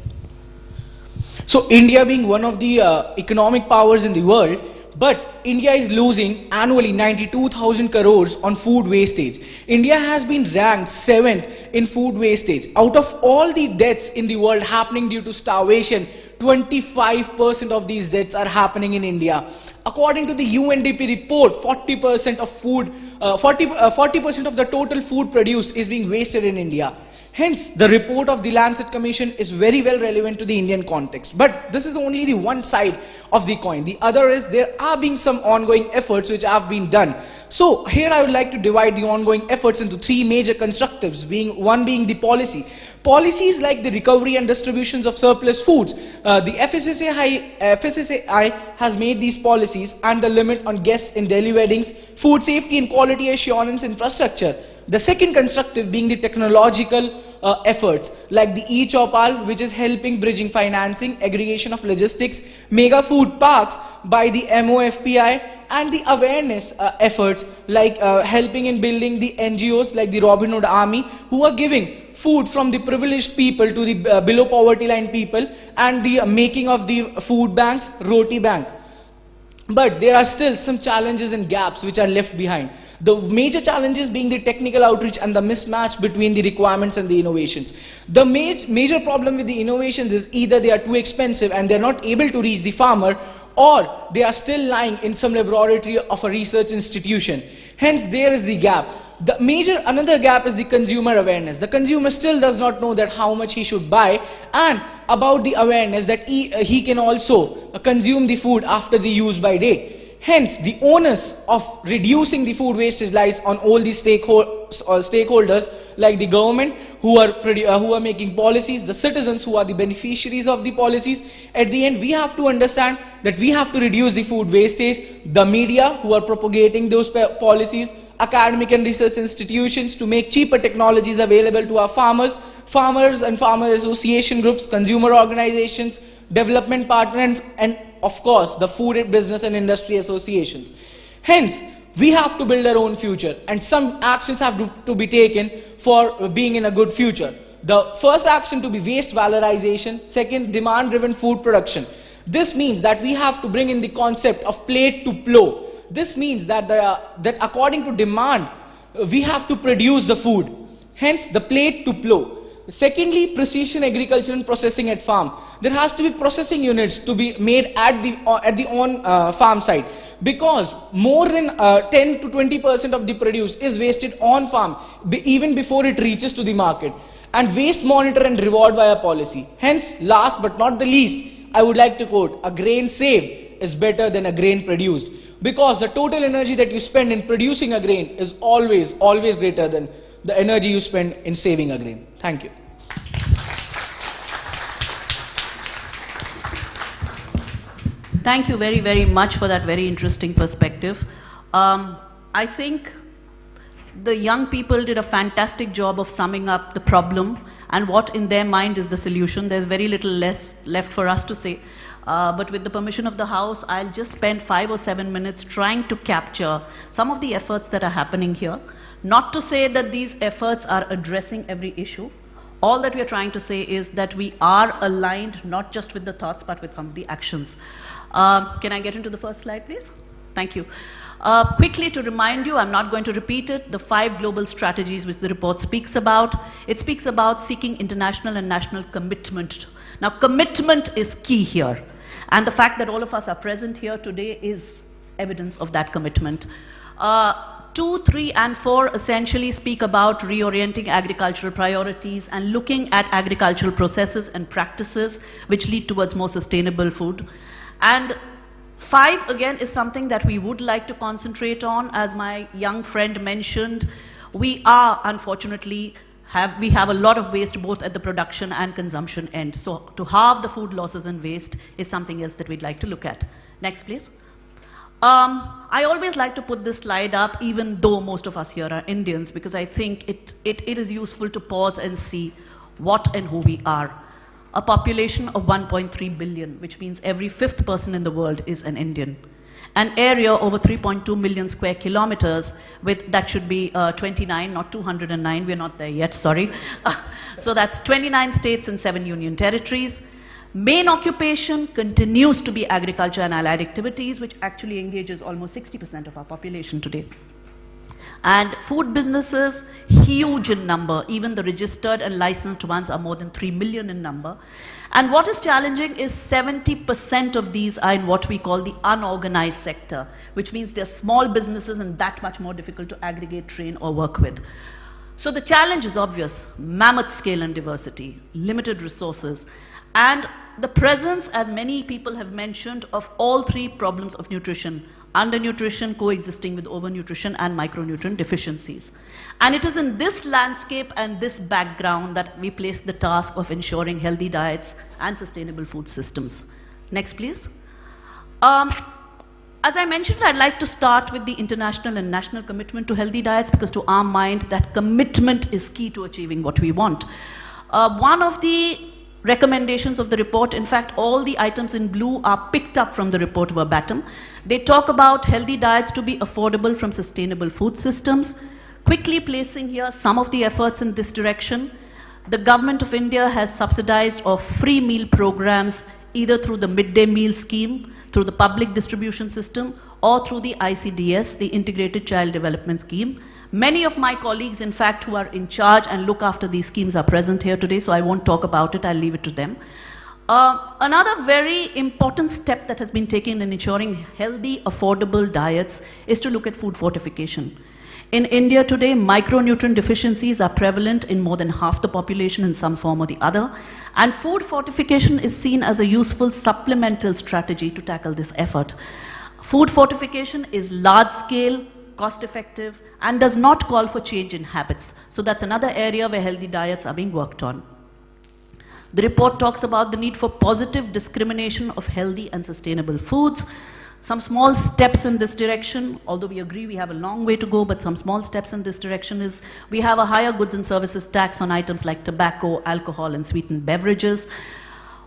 So India being one of the economic powers in the world, but India is losing annually 92,000 crores on food wastage. India has been ranked 7th in food wastage. Out of all the deaths in the world happening due to starvation, 25% of these deaths are happening in India. According to the UNDP report, 40% of food, 40% of the total food produced is being wasted in India. Hence, the report of the Lancet Commission is very well relevant to the Indian context. But this is only the one side of the coin. The other is there are being some ongoing efforts which have been done. So here I would like to divide the ongoing efforts into three major constructives, one being the policy. Policies like the recovery and distributions of surplus foods. The FSSAI has made these policies and the limit on guests in Delhi weddings, food safety and quality assurance infrastructure. The second constructive being the technological efforts like the e-Chopal, which is helping bridging financing, aggregation of logistics, mega food parks by the MOFPI, and the awareness efforts like helping in building the NGOs like the Robin Hood Army, who are giving food from the privileged people to the below poverty line people, and the making of the food banks, Roti Bank. But there are still some challenges and gaps which are left behind. The major challenges being the technical outreach and the mismatch between the requirements and the innovations. The major problem with the innovations is either they are too expensive and they are not able to reach the farmer, or they are still lying in some laboratory of a research institution. Hence, there is the gap. Another gap is the consumer awareness. The consumer still does not know that how much he should buy, and about the awareness that he can also consume the food after the use by date. Hence, the onus of reducing the food wastage lies on all the stakeholders like the government who are making policies, the citizens who are the beneficiaries of the policies. At the end, we have to understand that we have to reduce the food wastage, the media who are propagating those policies, academic and research institutions to make cheaper technologies available to our farmers and farmer association groups, consumer organizations, development partners, and of course the food business and industry associations. Hence, we have to build our own future, and some actions have to be taken for being in a good future. The first action to be waste valorization, second demand-driven food production. This means that we have to bring in the concept of plate to plow. This means that, that according to demand, we have to produce the food. Hence, the plate to plow. Secondly, precision agriculture and processing at farm. There has to be processing units to be made at the on-farm site, because more than 10 to 20% of the produce is wasted on farm even before it reaches to the market. And waste monitor and reward via policy. Hence, last but not the least, I would like to quote, a grain saved is better than a grain produced, because the total energy that you spend in producing a grain is always greater than the energy you spend in saving a grain. Thank you. Thank you very, very much for that very interesting perspective. I think the young people did a fantastic job of summing up the problem and what in their mind is the solution. There's very little less left for us to say. But with the permission of the House, I'll just spend 5 or 7 minutes trying to capture some of the efforts that are happening here. Not to say that these efforts are addressing every issue. All that we are trying to say is that we are aligned not just with the thoughts but with some of the actions. Can I get into the first slide, please? Thank you. Quickly to remind you, I'm not going to repeat it, the 5 global strategies which the report speaks about. It speaks about seeking international and national commitment. Now, commitment is key here. And the fact that all of us are present here today is evidence of that commitment. 2, 3, and 4 essentially speak about reorienting agricultural priorities and looking at agricultural processes and practices which lead towards more sustainable food. And 5, again, is something that we would like to concentrate on. As my young friend mentioned, we are, unfortunately, we have a lot of waste both at the production and consumption end. So to halve the food losses and waste is something else that we'd like to look at. Next, please. I always like to put this slide up, even though most of us here are Indians, because I think it is useful to pause and see what and who we are. A population of 1.3 billion, which means every 5th person in the world is an Indian. An area over 3.2 million square kilometers, that should be 29, not 209, we're not there yet, sorry. So that's 29 states and 7 union territories. Main occupation continues to be agriculture and allied activities, which actually engages almost 60% of our population today. And food businesses, huge in number. Even the registered and licensed ones are more than 3 million in number. And what is challenging is 70% of these are in what we call the unorganized sector, which means they're small businesses and that much more difficult to aggregate, train, or work with. So the challenge is obvious: mammoth scale and diversity, limited resources, and the presence, as many people have mentioned, of all 3 problems of nutrition: undernutrition, coexisting with overnutrition, and micronutrient deficiencies. And it is in this landscape and this background that we place the task of ensuring healthy diets and sustainable food systems. Next, please. As I mentioned, I'd like to start with the international and national commitment to healthy diets, because to our mind, that commitment is key to achieving what we want. One of the recommendations of the report, in fact, all the items in blue are picked up from the report verbatim. They talk about healthy diets to be affordable from sustainable food systems. Quickly placing here some of the efforts in this direction. The government of India has subsidized or free meal programs either through the midday meal scheme, through the public distribution system, or through the ICDS, the Integrated Child Development Scheme. Many of my colleagues, in fact, who are in charge and look after these schemes are present here today, so I won't talk about it, I'll leave it to them. Another very important step that has been taken in ensuring healthy, affordable diets is to look at food fortification. In India today, micronutrient deficiencies are prevalent in more than half the population in some form or the other, and food fortification is seen as a useful supplemental strategy to tackle this effort. Food fortification is large-scale, cost-effective, and does not call for change in habits. So that's another area where healthy diets are being worked on. The report talks about the need for positive discrimination of healthy and sustainable foods. Some small steps in this direction, although we agree we have a long way to go, but some small steps in this direction is we have a higher goods and services tax on items like tobacco, alcohol, and sweetened beverages.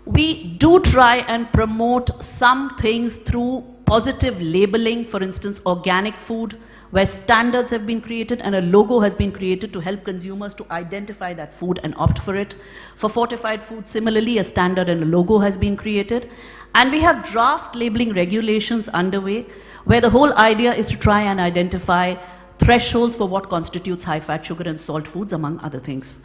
We do try and promote some things through positive labeling, for instance, organic food, where standards have been created and a logo has been created to help consumers to identify that food and opt for it. For fortified food, similarly, a standard and a logo has been created. And we have draft labeling regulations underway, where the whole idea is to try and identify thresholds for what constitutes high fat, sugar and salt foods, among other things.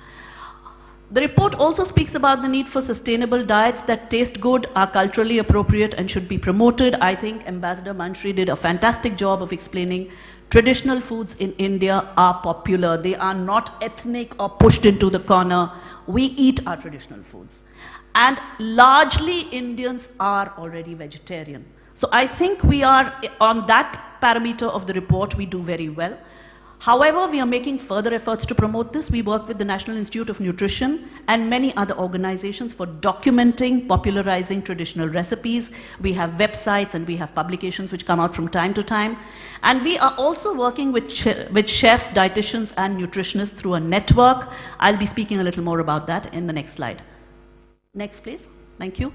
The report also speaks about the need for sustainable diets that taste good, are culturally appropriate and should be promoted. I think Ambassador Manshri did a fantastic job of explaining traditional foods in India are popular. They are not ethnic or pushed into the corner. We eat our traditional foods. And largely Indians are already vegetarian. So I think we are, on that parameter of the report, we do very well. However, we are making further efforts to promote this. We work with the National Institute of Nutrition and many other organizations for documenting, popularizing traditional recipes. We have websites and we have publications which come out from time to time. And we are also working with chefs, dietitians and nutritionists through a network. I'll be speaking a little more about that in the next slide. Next, please. Thank you.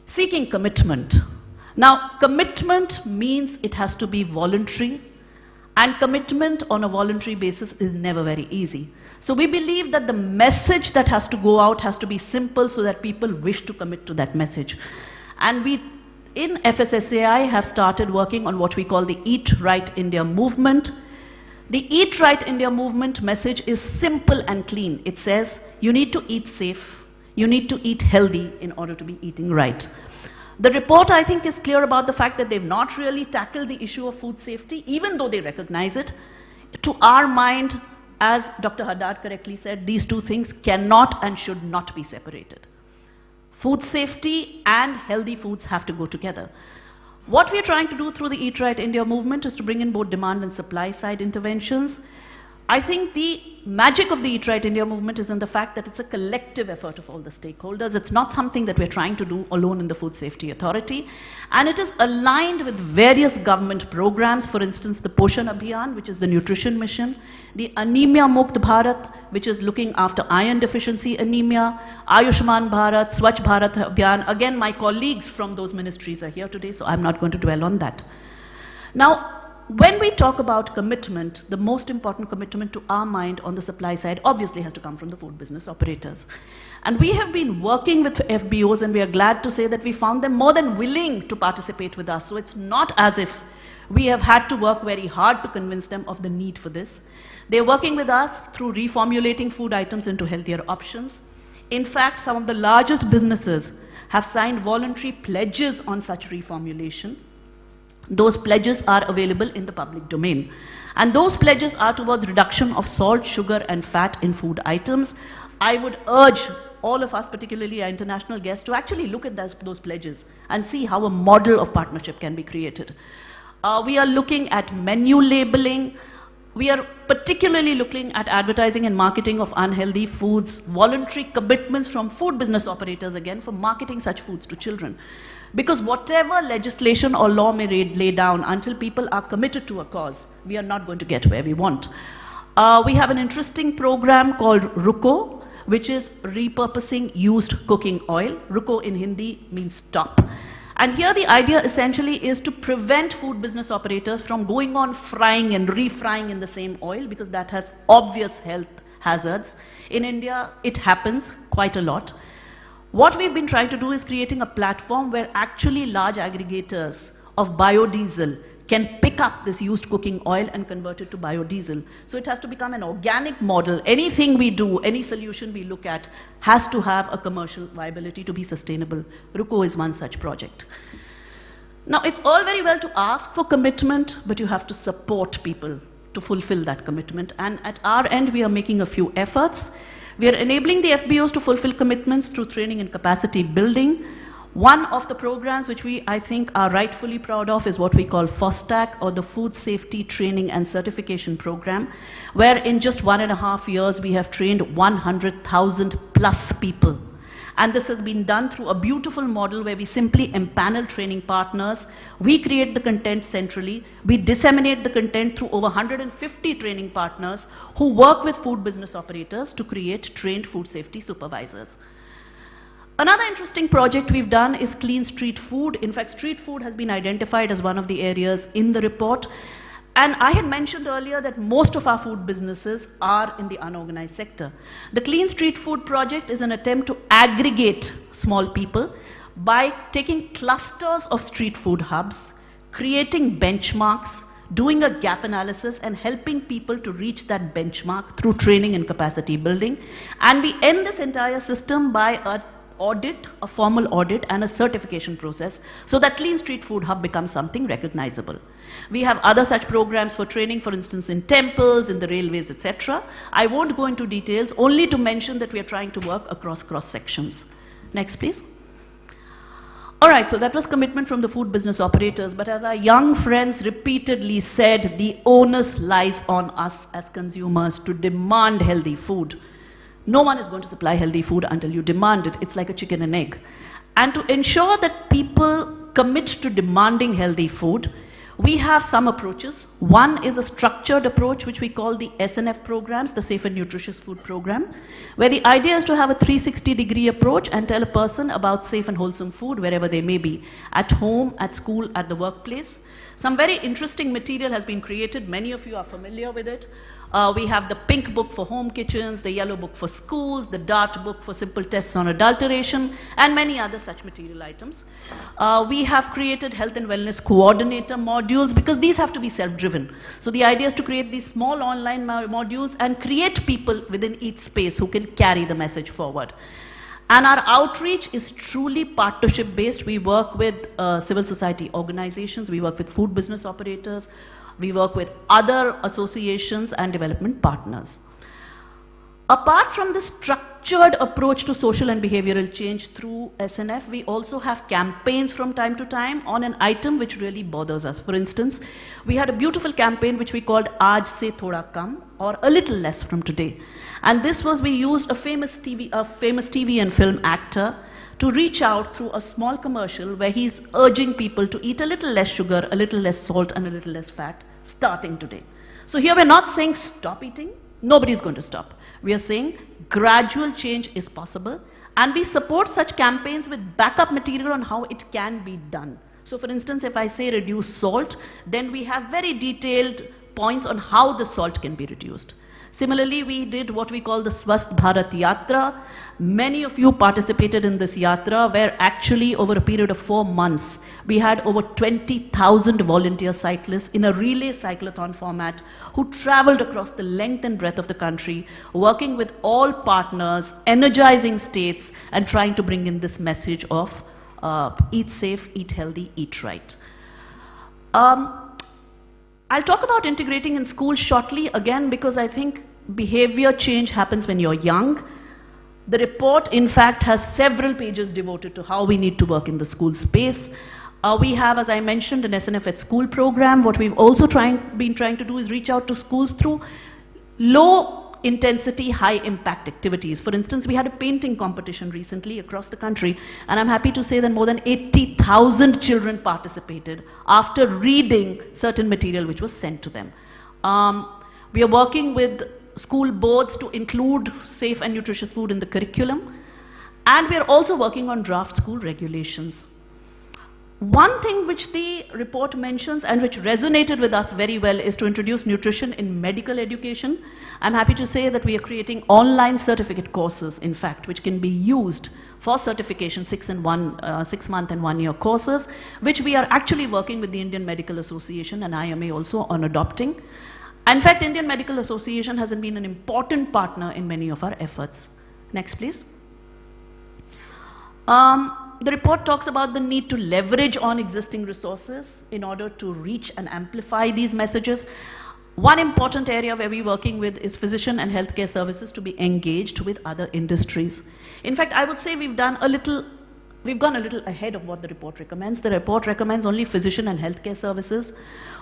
Seeking commitment. Now, commitment means it has to be voluntary. And commitment on a voluntary basis is never very easy. So we believe that the message that has to go out has to be simple so that people wish to commit to that message. And we, in FSSAI, have started working on what we call the Eat Right India movement. The Eat Right India movement message is simple and clean. It says, you need to eat safe, you need to eat healthy in order to be eating right. The report, I think, is clear about the fact that they've not really tackled the issue of food safety, even though they recognize it. To our mind, as Dr. Haddad correctly said, these two things cannot and should not be separated. Food safety and healthy foods have to go together. What we're trying to do through the Eat Right India movement is to bring in both demand and supply side interventions. I think the magic of the Eat Right India movement is in the fact that it's a collective effort of all the stakeholders. It's not something that we're trying to do alone in the Food Safety Authority. And it is aligned with various government programs, for instance, the Poshan Abhiyan, which is the nutrition mission, the Anemia Mukt Bharat, which is looking after iron deficiency anemia, Ayushman Bharat, Swachh Bharat Abhiyan. Again, my colleagues from those ministries are here today, so I'm not going to dwell on that. Now, when we talk about commitment, the most important commitment to our mind on the supply side obviously has to come from the food business operators. And we have been working with FBOs, and we are glad to say that we found them more than willing to participate with us. So it's not as if we have had to work very hard to convince them of the need for this. They're working with us through reformulating food items into healthier options. In fact, some of the largest businesses have signed voluntary pledges on such reformulation. Those pledges are available in the public domain. And those pledges are towards reduction of salt, sugar, and fat in food items. I would urge all of us, particularly our international guests, to actually look at those pledges and see how a model of partnership can be created. We are looking at menu labeling. We are particularly looking at advertising and marketing of unhealthy foods, voluntary commitments from food business operators, again, for marketing such foods to children. Because whatever legislation or law may lay down, until people are committed to a cause, we are not going to get where we want. We have an interesting program called RUCO, which is repurposing used cooking oil. RUCO in Hindi means stop. And here the idea essentially is to prevent food business operators from going on frying and refrying in the same oil, because that has obvious health hazards. In India, it happens quite a lot. What we've been trying to do is creating a platform where actually large aggregators of biodiesel can pick up this used cooking oil and convert it to biodiesel. So it has to become an organic model. Anything we do, any solution we look at, has to have a commercial viability to be sustainable. RUCO is one such project. Now, it's all very well to ask for commitment, but you have to support people to fulfill that commitment. And at our end, we are making a few efforts. We are enabling the FBOs to fulfill commitments through training and capacity building. One of the programs which we, I think, are rightfully proud of is what we call FOSTAC, or the Food Safety Training and Certification Program, where in just 1.5 years we have trained 100,000 plus people. And this has been done through a beautiful model where we simply empanel training partners. We create the content centrally. We disseminate the content through over 150 training partners who work with food business operators to create trained food safety supervisors. Another interesting project we've done is clean street food. In fact, street food has been identified as one of the areas in the report. And I had mentioned earlier that most of our food businesses are in the unorganized sector. The Clean Street Food Project is an attempt to aggregate small people by taking clusters of street food hubs, creating benchmarks, doing a gap analysis, and helping people to reach that benchmark through training and capacity building. And we end this entire system by an audit, a formal audit, and a certification process, so that Clean Street Food Hub becomes something recognizable. We have other such programs for training, for instance, in temples, in the railways, etc. I won't go into details, only to mention that we are trying to work across cross-sections. Next, please. All right, so that was commitment from the food business operators, but as our young friends repeatedly said, the onus lies on us as consumers to demand healthy food. No one is going to supply healthy food until you demand it. It's like a chicken and egg. And to ensure that people commit to demanding healthy food, we have some approaches. One is a structured approach, which we call the SNF programs, the Safe and Nutritious Food Program, where the idea is to have a 360-degree approach and tell a person about safe and wholesome food wherever they may be, at home, at school, at the workplace. Some very interesting material has been created. Many of you are familiar with it. We have the pink book for home kitchens, the yellow book for schools, the dark book for simple tests on adulteration, and many other such material items. We have created health and wellness coordinator modules, because these have to be self-driven. So the idea is to create these small online modules and create people within each space who can carry the message forward. And our outreach is truly partnership-based. We work with civil society organizations, we work with food business operators, we work with other associations and development partners. Apart from the structured approach to social and behavioral change through SNF, we also have campaigns from time to time on an item which really bothers us. For instance, we had a beautiful campaign which we called Aaj Se Thoda Kam, or a little less from today. And this was, we used a famous TV and film actor to reach out through a small commercial where he's urging people to eat a little less sugar, a little less salt, and a little less fat, starting today. So here we're not saying stop eating. Nobody's going to stop. We are saying gradual change is possible, and we support such campaigns with backup material on how it can be done. So for instance, if I say reduce salt, then we have very detailed points on how the salt can be reduced. Similarly, we did what we call the Swasth Bharat Yatra. Many of you participated in this yatra, where actually over a period of 4 months, we had over 20,000 volunteer cyclists in a relay cyclothon format who traveled across the length and breadth of the country, working with all partners, energizing states, and trying to bring in this message of eat safe, eat healthy, eat right. I'll talk about integrating in schools shortly, again, because I think behavior change happens when you're young. The report, in fact, has several pages devoted to how we need to work in the school space. We have, as I mentioned, an SNF at School program. What we've also been trying to do is reach out to schools through low-intensity, high-impact activities. For instance, we had a painting competition recently across the country, and I'm happy to say that more than 80,000 children participated after reading certain material which was sent to them. We are working with school boards to include safe and nutritious food in the curriculum, and we are also working on draft school regulations. One thing which the report mentions and which resonated with us very well is to introduce nutrition in medical education. I'm happy to say that we are creating online certificate courses, in fact, which can be used for certification, 6-month and 1-year courses, which we are actually working with the Indian Medical Association and IMA also on adopting. In fact, Indian Medical Association has been an important partner in many of our efforts. Next, please. The report talks about the need to leverage on existing resources in order to reach and amplify these messages. One important area where we're working with is physician and healthcare services to be engaged with other industries. In fact, I would say we've gone a little ahead of what the report recommends. The report recommends only physician and healthcare services.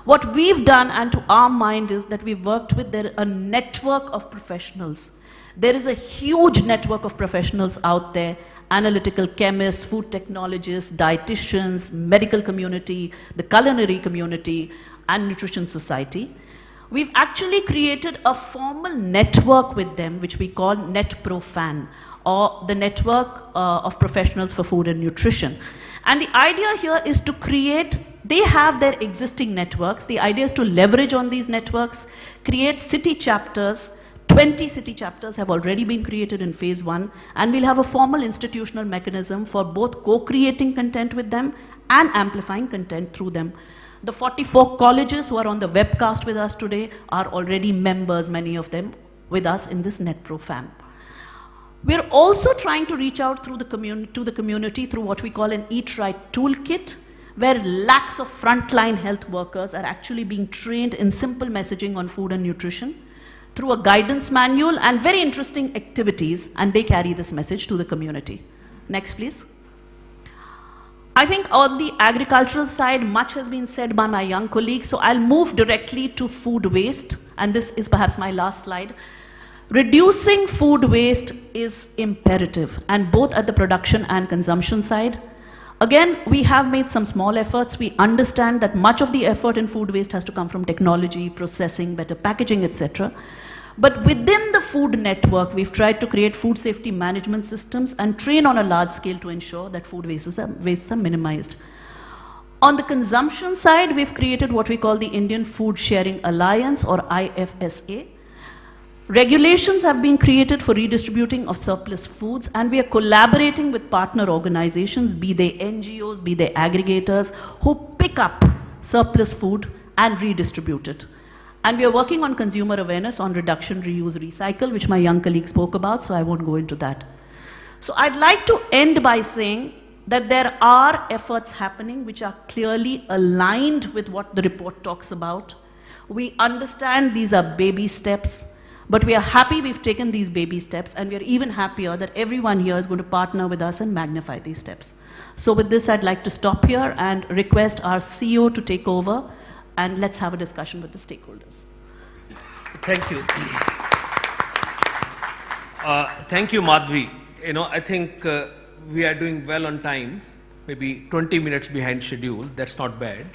What we've done, and to our mind, is that we've worked with a network of professionals. There is a huge network of professionals out there: analytical chemists, food technologists, dietitians, medical community, the culinary community, and nutrition society. We've actually created a formal network with them, which we call NetProFan, or the Network of Professionals for Food and Nutrition. And the idea here is to create They have their existing networks. The idea is to leverage on these networks, create city chapters. 20 city chapters have already been created in phase 1, and we'll have a formal institutional mechanism for both co-creating content with them and amplifying content through them. The 44 colleges who are on the webcast with us today are already members, many of them, with us in this NetPro fam. We're also trying to reach out through to the community through what we call an Eat Right toolkit, where lakhs of frontline health workers are actually being trained in simple messaging on food and nutrition through a guidance manual and very interesting activities, and they carry this message to the community. Next, please. I think on the agricultural side, much has been said by my young colleagues, so I'll move directly to food waste, and this is perhaps my last slide. Reducing food waste is imperative, and both at the production and consumption side. Again, we have made some small efforts. We understand that much of the effort in food waste has to come from technology, processing, better packaging, etc. But within the food network, we've tried to create food safety management systems and train on a large scale to ensure that food wastes are minimized. On the consumption side, we've created what we call the Indian Food Sharing Alliance, or IFSA. Regulations have been created for redistributing of surplus foods, and we are collaborating with partner organizations, be they NGOs, be they aggregators, who pick up surplus food and redistribute it. And we are working on consumer awareness on reduction, reuse, recycle, which my young colleague spoke about, so I won't go into that. So I'd like to end by saying that there are efforts happening which are clearly aligned with what the report talks about. We understand these are baby steps, but we are happy we've taken these baby steps, and we are even happier that everyone here is going to partner with us and magnify these steps. So with this, I'd like to stop here and request our CEO to take over, and let's have a discussion with the stakeholders. Thank you. Thank you, Madhvi. I think we are doing well on time, maybe 20 minutes behind schedule. That's not bad.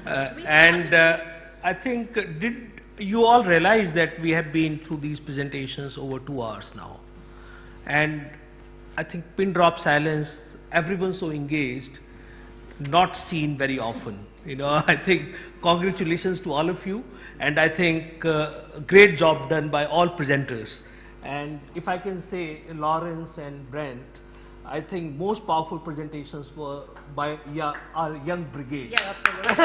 I think, did you all realize that we have been through these presentations over 2 hours now? And I think pin drop silence, everyone so engaged, not seen very often. I think congratulations to all of you, and I think great job done by all presenters. And if I can say, Lawrence and Brent, I think most powerful presentations were by our young brigade. Yes, absolutely.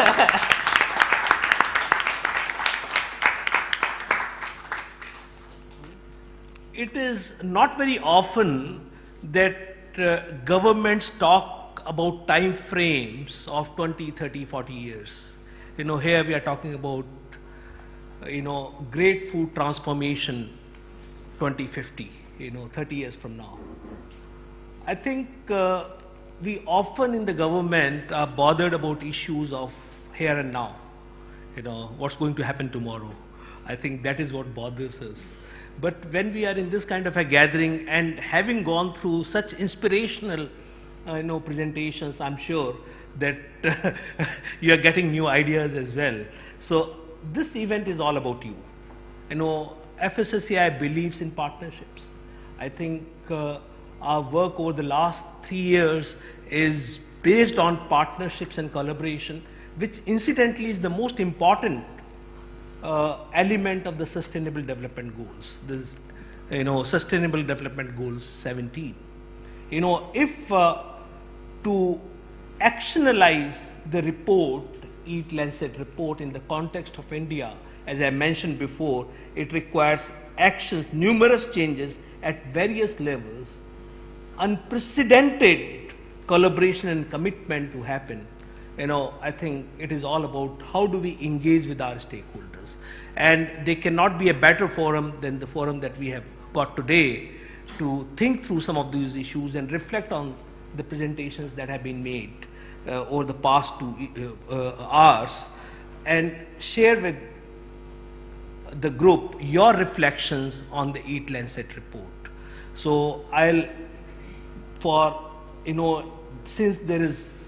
It is not very often that governments talk about time frames of 20, 30, 40 years. Here we are talking about, great food transformation 2050, 30 years from now. I think we often in the government are bothered about issues of here and now, what's going to happen tomorrow. I think that is what bothers us. But when we are in this kind of a gathering and having gone through such inspirational presentations, I'm sure that you are getting new ideas as well. So this event is all about you. FSSAI believes in partnerships. I think our work over the last 3 years is based on partnerships and collaboration, which incidentally is the most important element of the Sustainable Development Goals. This, Sustainable Development Goals 17. If to actionalize the report, Eat-Lancet report in the context of India, as I mentioned before, it requires actions, numerous changes at various levels, unprecedented collaboration and commitment to happen. I think it is all about how do we engage with our stakeholders. And there cannot be a better forum than the forum that we have got today to think through some of these issues and reflect on the presentations that have been made over the past 2 hours, and share with the group your reflections on the Eat-Lancet report. So since there is,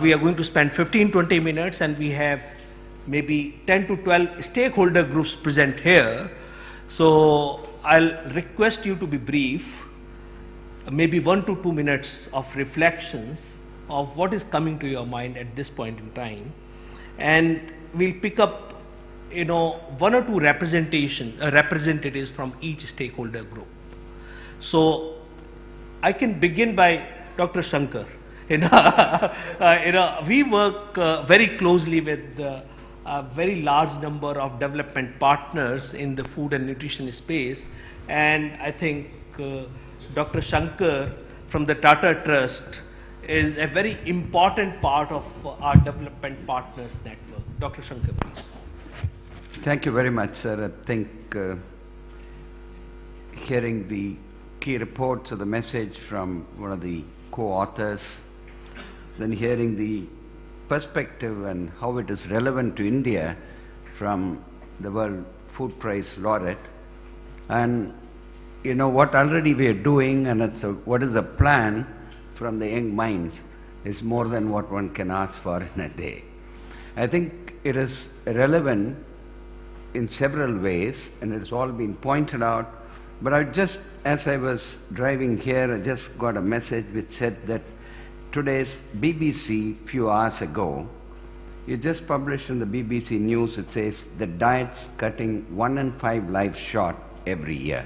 we are going to spend 15-20 minutes, and we have maybe 10 to 12 stakeholder groups present here. So I'll request you to be brief, maybe 1 to 2 minutes of reflections of what is coming to your mind at this point in time, and we'll pick up, one or two representatives from each stakeholder group. So I can begin by Dr. Shankar. We work very closely with a very large number of development partners in the food and nutrition space, and I think Dr. Shankar from the Tata Trust is a very important part of our development partners network. Dr. Shankar, please. Thank you very much, sir. I think hearing the key reports of the message from one of the co-authors, then hearing the perspective and how it is relevant to India from the World Food Prize laureate, and what already we are doing, and what is a plan from the young minds is more than what one can ask for in a day. I think it is relevant in several ways, and it's all been pointed out, but as I was driving here, I just got a message which said that today's BBC, few hours ago, it just published in the BBC News, it says the diet's cutting 1 in 5 lives short every year.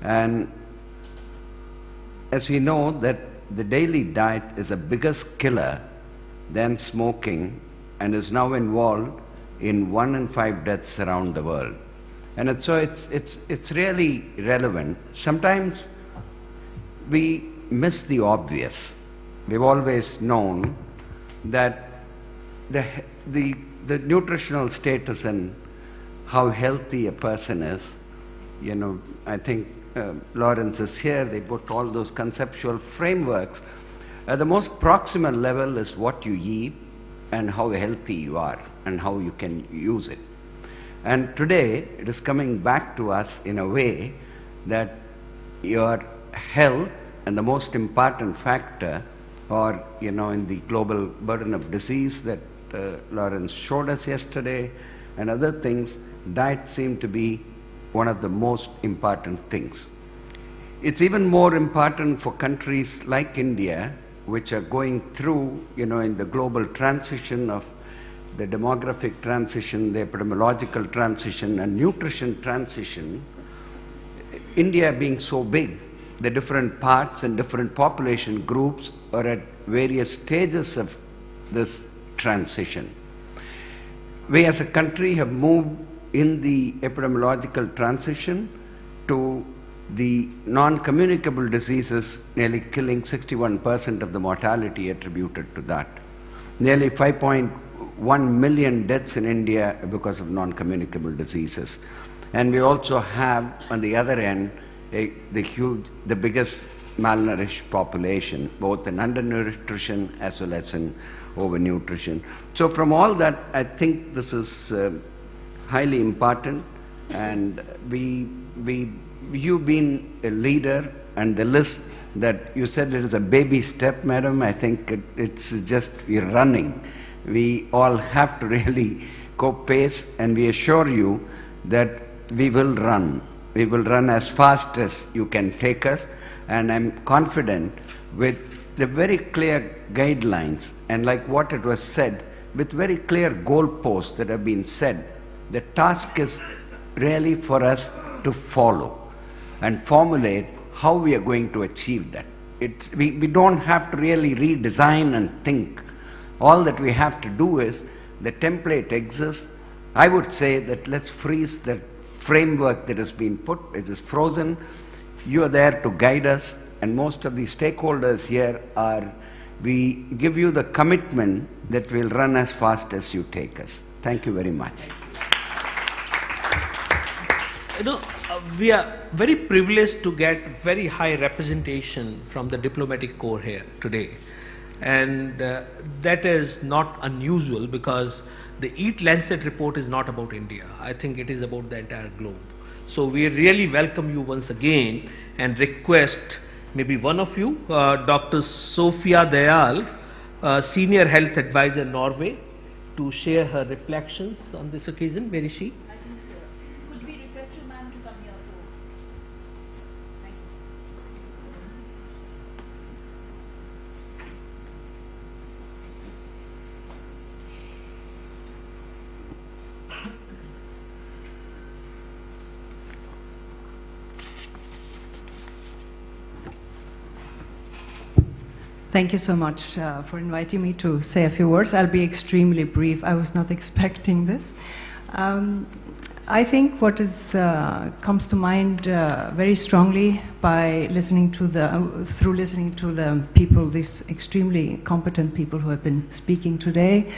And as we know that the daily diet is the biggest killer than smoking and is now involved in 1 in 5 deaths around the world. And it's really relevant. Sometimes we miss the obvious. We've always known that the nutritional status and how healthy a person is, I think Lawrence is here, they put all those conceptual frameworks. At the most proximal level is what you eat and how healthy you are and how you can use it. And today it is coming back to us in a way that your health and the most important factor, or in the global burden of disease that Lawrence showed us yesterday and other things, diet seemed to be one of the most important things. It's even more important for countries like India, which are going through, in the global transition of the demographic transition, the epidemiological transition, and nutrition transition. India being so big, the different parts and different population groups are at various stages of this transition. We as a country have moved in the epidemiological transition to the non-communicable diseases nearly killing 61% of the mortality attributed to that. Nearly 5.1 million deaths in India because of non-communicable diseases. And we also have, on the other end, the biggest malnourished population, both in undernutrition as well as in overnutrition. So from all that, I think this is highly important, and you've been a leader, and the list that you said it is a baby step, madam, I think it's just we're running. We all have to really go pace, and we assure you that we will run. We will run as fast as you can take us, and I'm confident with the very clear guidelines, and like what it was said, with very clear goalposts that have been said, the task is really for us to follow and formulate how we are going to achieve that. We don't have to really redesign and think. All that we have to do is, the template exists. I would say that let's freeze the framework that has been put. It is frozen. You are there to guide us, and most of the stakeholders here we give you the commitment that we'll run as fast as you take us. Thank you very much. We are very privileged to get very high representation from the diplomatic corps here today. And that is not unusual, because the Eat-Lancet report is not about India. I think it is about the entire globe. So we really welcome you once again and request maybe one of you, Dr. Sofia Dayal, Senior Health Advisor, Norway, to share her reflections on this occasion. Where is she? Could we request you, ma'am, to come here? Thank you so much for inviting me to say a few words. I'll be extremely brief. I was not expecting this. I think what comes to mind very strongly by listening to the people, these extremely competent people who have been speaking today,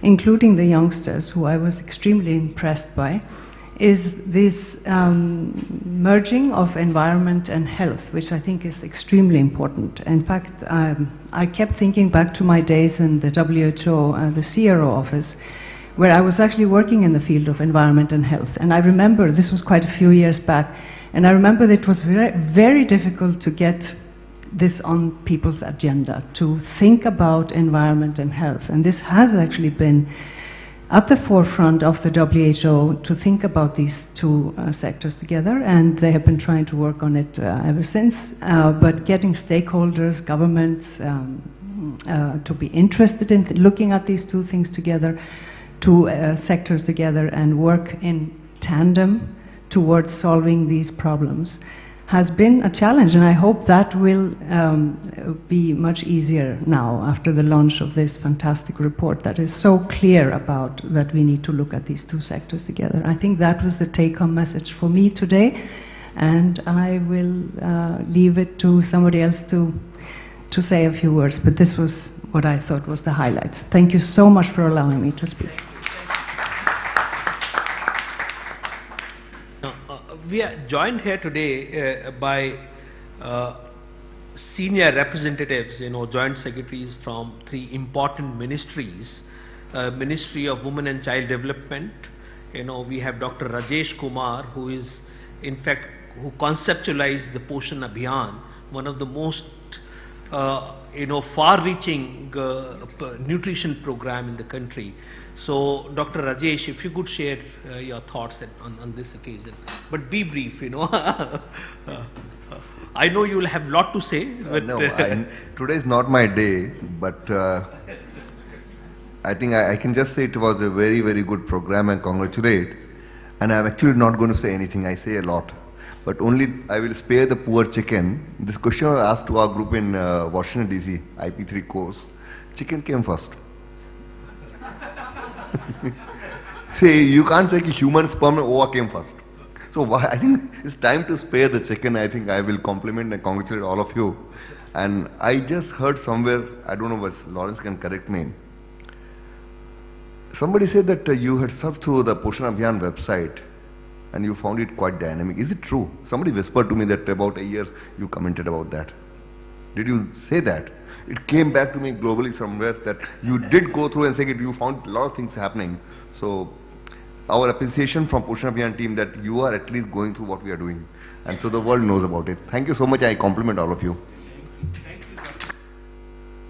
including the youngsters, who I was extremely impressed by, is this merging of environment and health, which I think is extremely important. In fact, I kept thinking back to my days in the WHO, the CRO office, where I was actually working in the field of environment and health. And I remember, this was quite a few years back, and I remember that it was very, very difficult to get this on people's agenda, to think about environment and health. And this has actually been at the forefront of the WHO, to think about these two sectors together, and they have been trying to work on it ever since. But getting stakeholders, governments, to be interested in looking at these two things together, two sectors together, and work in tandem towards solving these problems has been a challenge, and I hope that will be much easier now after the launch of this fantastic report that is so clear about that we need to look at these two sectors together. I think that was the take-home message for me today, and I will leave it to somebody else to say a few words, but this was what I thought was the highlights. Thank you so much for allowing me to speak. We are joined here today by senior representatives, joint secretaries from 3 important ministries. Ministry of Women and Child Development. We have Dr. Rajesh Kumar, who is, in fact, who conceptualized the Poshan Abhiyan, one of the most, far-reaching nutrition program in the country. So, Dr. Rajesh, if you could share your thoughts on this occasion, but be brief, I know you will have a lot to say. But no, today is not my day, but I think I can just say it was a very, very good program and congratulate. And I'm actually not going to say anything, I say a lot. But only I will spare the poor chicken. This question was asked to our group in Washington DC, IP3 course. Chicken came first. See, you can't say human sperm and ova came first. So I think it's time to spare the chicken. I think I will compliment and congratulate all of you. And I just heard somewhere, I don't know if Lawrence can correct me. Somebody said that you had surfed through the Poshan Abhiyan website and you found it quite dynamic. Is it true? Somebody whispered to me that about a year you commented about that. Did you say that? It came back to me globally somewhere that you did go through and say that you found a lot of things happening. So our appreciation from Poshan Abhiyan team that you are at least going through what we are doing. And so the world knows about it. Thank you so much. I compliment all of you. Thank you.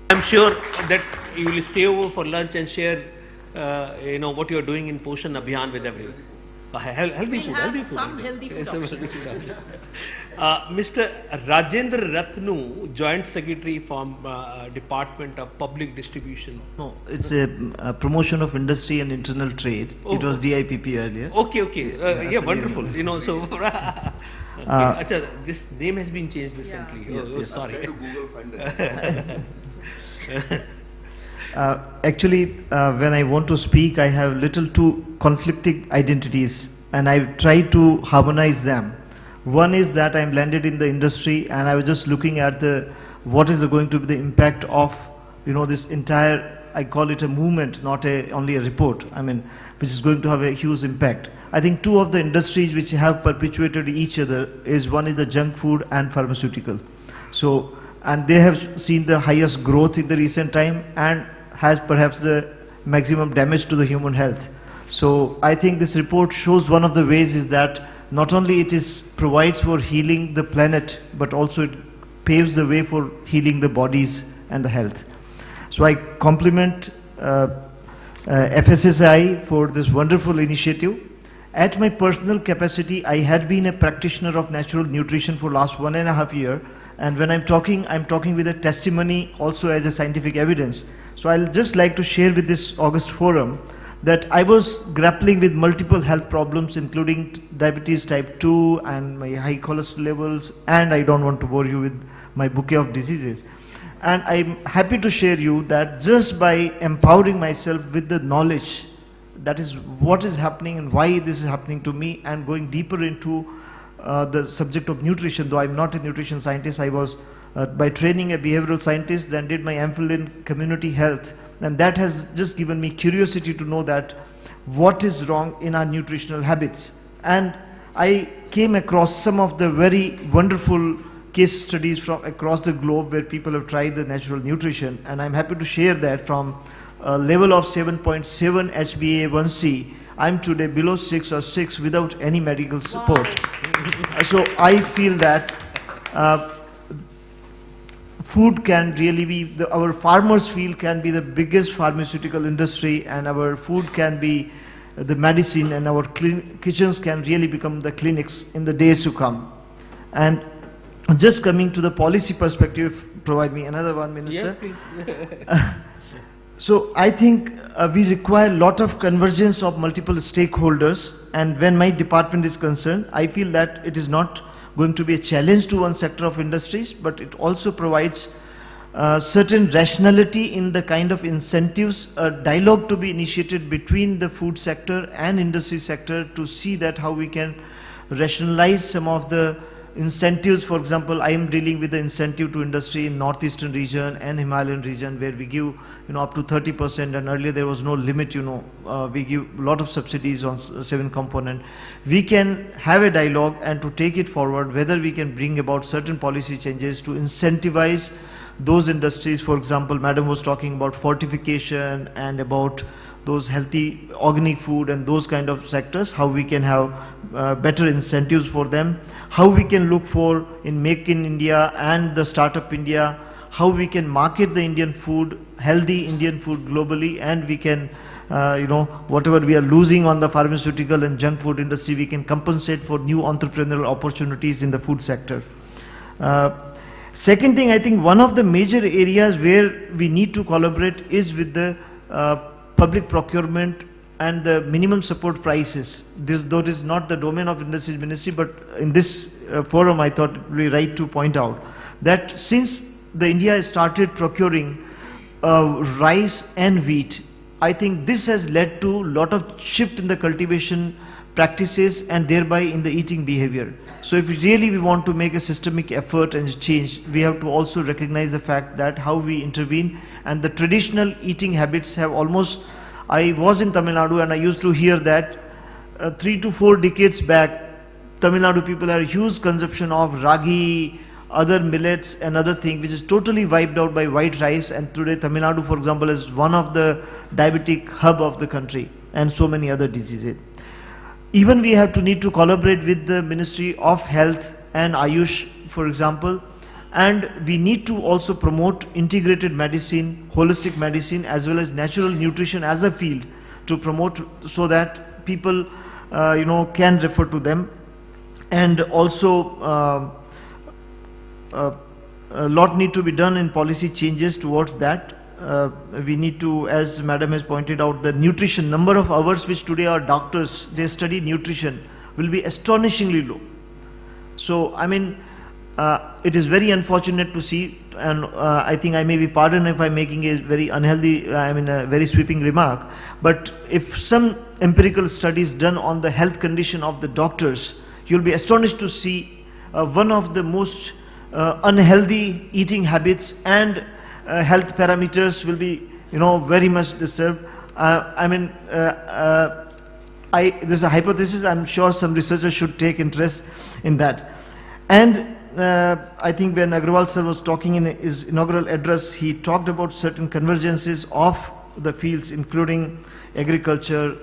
I'm sure that you will stay over for lunch and share, what you are doing in Poshan Abhiyan with everyone. Healthy food, healthy food. Some healthy food options. Mr. Rajendra Ratnu, Joint Secretary from Department of Public Distribution. No, it's a promotion of industry and internal trade. Oh. It was DIPP earlier. Okay. Yeah, wonderful. So okay. This name has been changed recently. Yeah. Sorry. Actually, when I want to speak, I have little two conflicting identities, and I try to harmonize them. One is that I'm landed in the industry, and I was just looking at what is going to be the impact of this entire, I call it a movement, not only a report. Which is going to have a huge impact. I think two of the industries which have perpetuated each other is one is the junk food and pharmaceutical. So, and they have seen the highest growth in the recent time and has perhaps the maximum damage to the human health. So I think this report shows one of the ways is that not only it provides for healing the planet, but also it paves the way for healing the bodies and the health. So I compliment FSSAI for this wonderful initiative. At my personal capacity, I had been a practitioner of natural nutrition for last 1.5 years. And when I'm talking with a testimony also as a scientific evidence. So I'll just like to share with this August forum that I was grappling with multiple health problems, including diabetes type 2 and my high cholesterol levels, and I don't want to bore you with my bouquet of diseases. And I'm happy to share you that just by empowering myself with the knowledge, that is what is happening and why this is happening to me, and going deeper into the subject of nutrition, though I'm not a nutrition scientist, I was by training a behavioral scientist, then did my MPhil in community health, and that has just given me curiosity to know that what is wrong in our nutritional habits. And I came across some of the very wonderful case studies from across the globe where people have tried the natural nutrition, and I'm happy to share that from a level of 7.7 HbA1c, I'm today below 6 or 6 without any medical support. So I feel that food can really be, our farmers field can be the biggest pharmaceutical industry, and our food can be the medicine, and our kitchens can really become the clinics in the days to come. And just coming to the policy perspective, provide me another 1 minute, Yeah, sir. please. So I think we require a lot of convergence of multiple stakeholders, and when my department is concerned, I feel that it is not going to be a challenge to one sector of industries, but it also provides certain rationality in the kind of incentives, a dialogue to be initiated between the food sector and industry sector to see that how we can rationalize some of the incentives. For example, I am dealing with the incentive to industry in northeastern region and Himalayan region, where we give up to 30%, and earlier there was no limit. We give a lot of subsidies on 7 component. We can have a dialogue and to take it forward, whether we can bring about certain policy changes to incentivize those industries. For example, madam was talking about fortification and about those healthy organic food and those kind of sectors, how we can have better incentives for them, how we can look for in Make in India and the Startup India, how we can market the Indian food, healthy Indian food globally, and we can, whatever we are losing on the pharmaceutical and junk food industry, we can compensate for new entrepreneurial opportunities in the food sector. Second thing, I think one of the major areas where we need to collaborate is with the public procurement and the minimum support prices. This, though it is not the domain of Industries Ministry, but in this forum I thought it would be right to point out that since the India has started procuring rice and wheat, I think this has led to a lot of shift in the cultivation practices and thereby in the eating behavior. So if we want to make a systemic effort and change, we have to also recognize the fact that how we intervene, and the traditional eating habits have almost, I was in Tamil Nadu and I used to hear that 3 to 4 decades back, Tamil Nadu people had a huge consumption of ragi, other millets and other things, which is totally wiped out by white rice, and today Tamil Nadu, for example, is one of the diabetic hub of the country, and so many other diseases. Even we have to need to collaborate with the Ministry of Health and Ayush, for example, and we need to also promote integrated medicine, holistic medicine, as well as natural nutrition as a field to promote, so that people can refer to them. And also a lot need to be done in policy changes towards that. We need to, as madam has pointed out, the nutrition number of hours which today our doctors, they study nutrition, will be astonishingly low. So I mean, it is very unfortunate to see, and I think I may be pardoned if I'm making a very unhealthy, a very sweeping remark, but if some empirical studies done on the health condition of the doctors, you'll be astonished to see one of the most unhealthy eating habits and health parameters will be, very much disturbed. This is a hypothesis. I'm sure some researchers should take interest in that. And I think when Agrawal sir was talking in his inaugural address, he talked about certain convergences of the fields, including agriculture,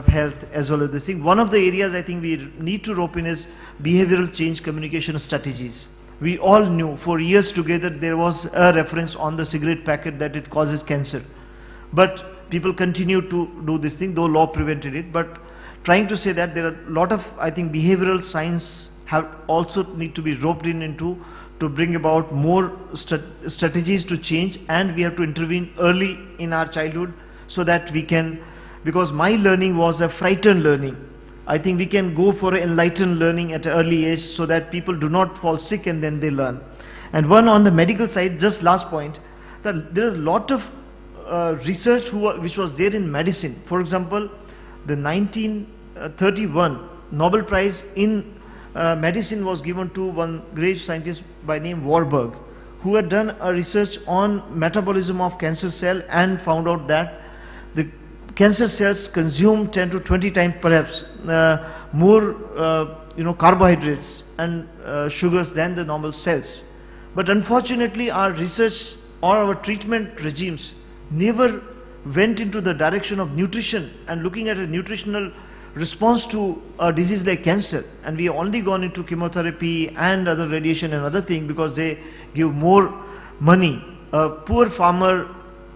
health, as well as this thing. One of the areas I think we need to rope in is behavioral change communication strategies. We all knew for years together there was a reference on the cigarette packet that it causes cancer. But people continue to do this thing, though law prevented it. But trying to say that there are a lot of, I think, behavioral science have also need to be roped in into to bring about more strategies to change, and we have to intervene early in our childhood so that we can, because my learning was a frightened learning. I think we can go for enlightened learning at an early age so that people do not fall sick and then they learn. And one on the medical side, just last point, that there is a lot of research which was there in medicine. For example, the 1931 Nobel Prize in medicine was given to one great scientist by name Warburg, who had done a research on metabolism of cancer cell and found out that the cancer cells consume 10 to 20 times perhaps more carbohydrates and sugars than the normal cells. But unfortunately our research or our treatment regimes never went into the direction of nutrition and looking at a nutritional response to a disease like cancer, and we have only gone into chemotherapy and other radiation and other things because they give more money. A poor farmer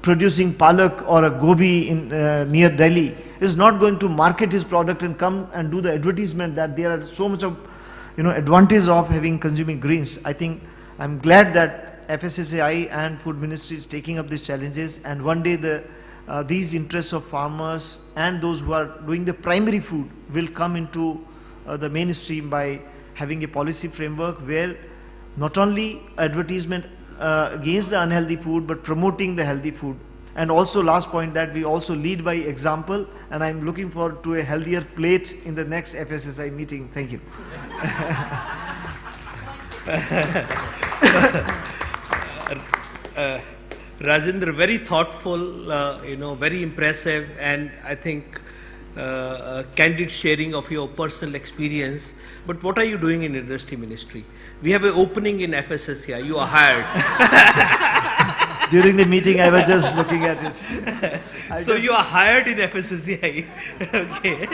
producing palak or a gobi in near Delhi is not going to market his product and come and do the advertisement that there are so much of advantage of consuming greens. I think I'm glad that FSSAI and Food Ministry is taking up these challenges, and one day these interests of farmers and those who are doing the primary food will come into the mainstream by having a policy framework where not only advertisement against the unhealthy food but promoting the healthy food. And also last point, that we also lead by example, and I'm looking forward to a healthier plate in the next FSSAI meeting. Thank you. Rajendra, very thoughtful, very impressive, and I think candid sharing of your personal experience. But what are you doing in Industry Ministry? We have an opening in FSSAI. You are hired. During the meeting, I was just looking at it. So you are hired in FSSAI. Okay.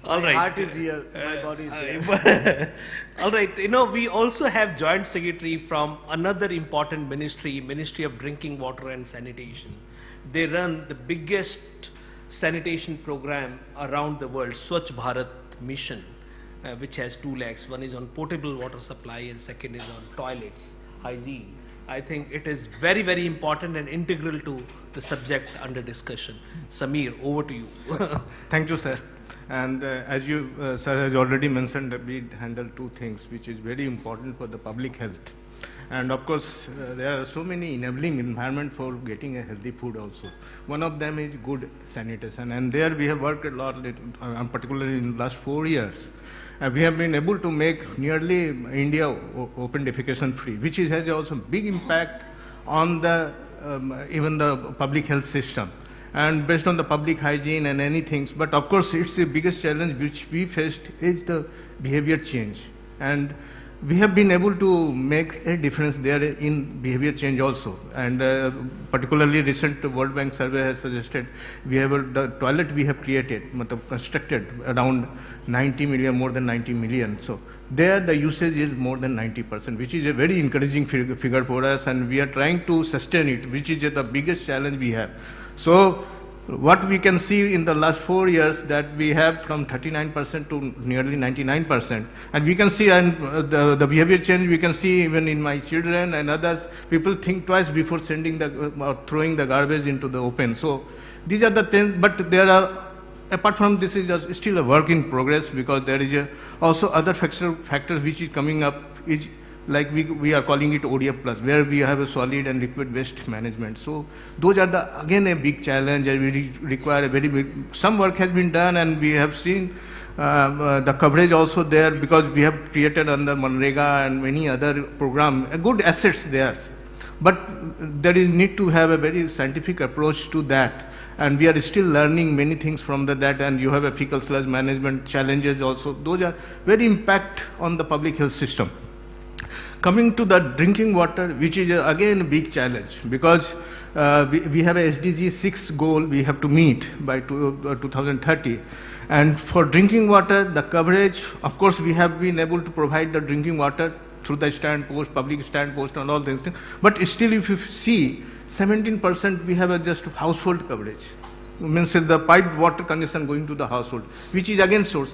All right. My heart is here. My body is there. All right. We also have joint secretary from another important ministry, Ministry of Drinking Water and Sanitation. They run the biggest sanitation program around the world, Swachh Bharat Mission, which has 2 legs. One is on potable water supply and second is on toilets, hygiene. I think it is very, very important and integral to the subject under discussion. Samir, over to you. Thank you, sir. And as you, sir, has already mentioned, we handle 2 things which is very important for the public health. And of course, there are so many enabling environment for getting a healthy food also. One of them is good sanitation, and there we have worked a lot, particularly in the last 4 years. We have been able to make nearly India open defecation free, which has also big impact on the even the public health system, and based on the public hygiene and anything. But of course, it's the biggest challenge which we faced is the behavior change, and we have been able to make a difference there in behavior change also. And particularly recent World Bank survey has suggested we have the toilet we have created, constructed around 90 million, more than 90 million. So there the usage is more than 90%, which is a very encouraging figure for us, and we are trying to sustain it, which is the biggest challenge we have. So what we can see in the last 4 years that we have from 39% to nearly 99%, and we can see the behavior change. We can see even in my children and others, people think twice before sending or throwing the garbage into the open. So these are the things, but there are, apart from this, is still a work in progress, because there is also other factors which is coming up, is like we are calling it ODF plus, where we have a solid and liquid waste management. So those are again a big challenge, and we require a very big, some work has been done, and we have seen the coverage also there, because we have created under Manrega and many other programs, good assets there. But there is need to have a very scientific approach to that, and we are still learning many things from that, and you have a fecal sludge management challenges also. Those are very impact on the public health system. Coming to the drinking water, which is again a big challenge, because we have a SDG 6 goal we have to meet by 2030. And for drinking water, the coverage, of course, we have been able to provide the drinking water through the stand post, public stand post and all these things. But still, if you see, 17% we have just household coverage. Means the piped water connection going to the household, which is again source.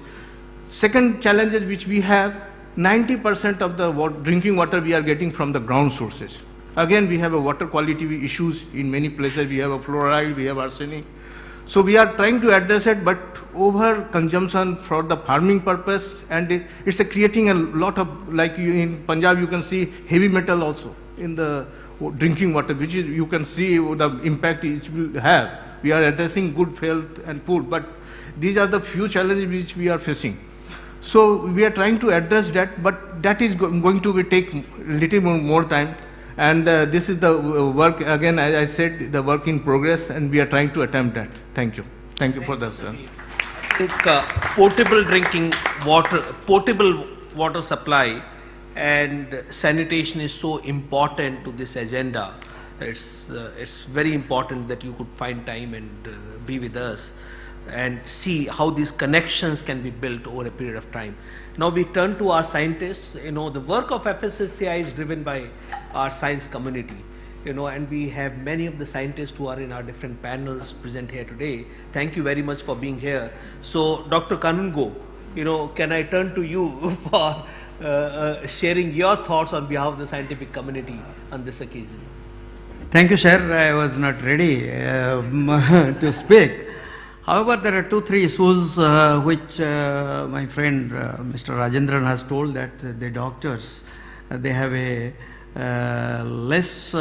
Second challenges which we have, 90% of the drinking water we are getting from the ground sources. Again, we have a water quality issues in many places. We have a fluoride, we have arsenic. So we are trying to address it, but over consumption for the farming purpose, and it's creating a lot of, like in Punjab you can see heavy metal also in the drinking water, which is, you can see the impact it will have. We are addressing good health and food, but these are the few challenges which we are facing. So we are trying to address that, but that is going to take a little more time. And this is the work, again, as I said, the work in progress, and we are trying to attempt that. Thank you. Thank you for that, sir. I think potable drinking water, potable water supply and sanitation is so important to this agenda. It's very important that you could find time and be with us and see how these connections can be built over a period of time. Now we turn to our scientists. You know, the work of FSSAI is driven by our science community, you know, and we have many of the scientists who are in our different panels present here today. Thank you very much for being here. So Dr. Kanungo, you know, can I turn to you for sharing your thoughts on behalf of the scientific community on this occasion? Thank you, sir. I was not ready to speak. However, there are 2-3 issues which my friend Mr. Rajendran has told, that the doctors, they have a less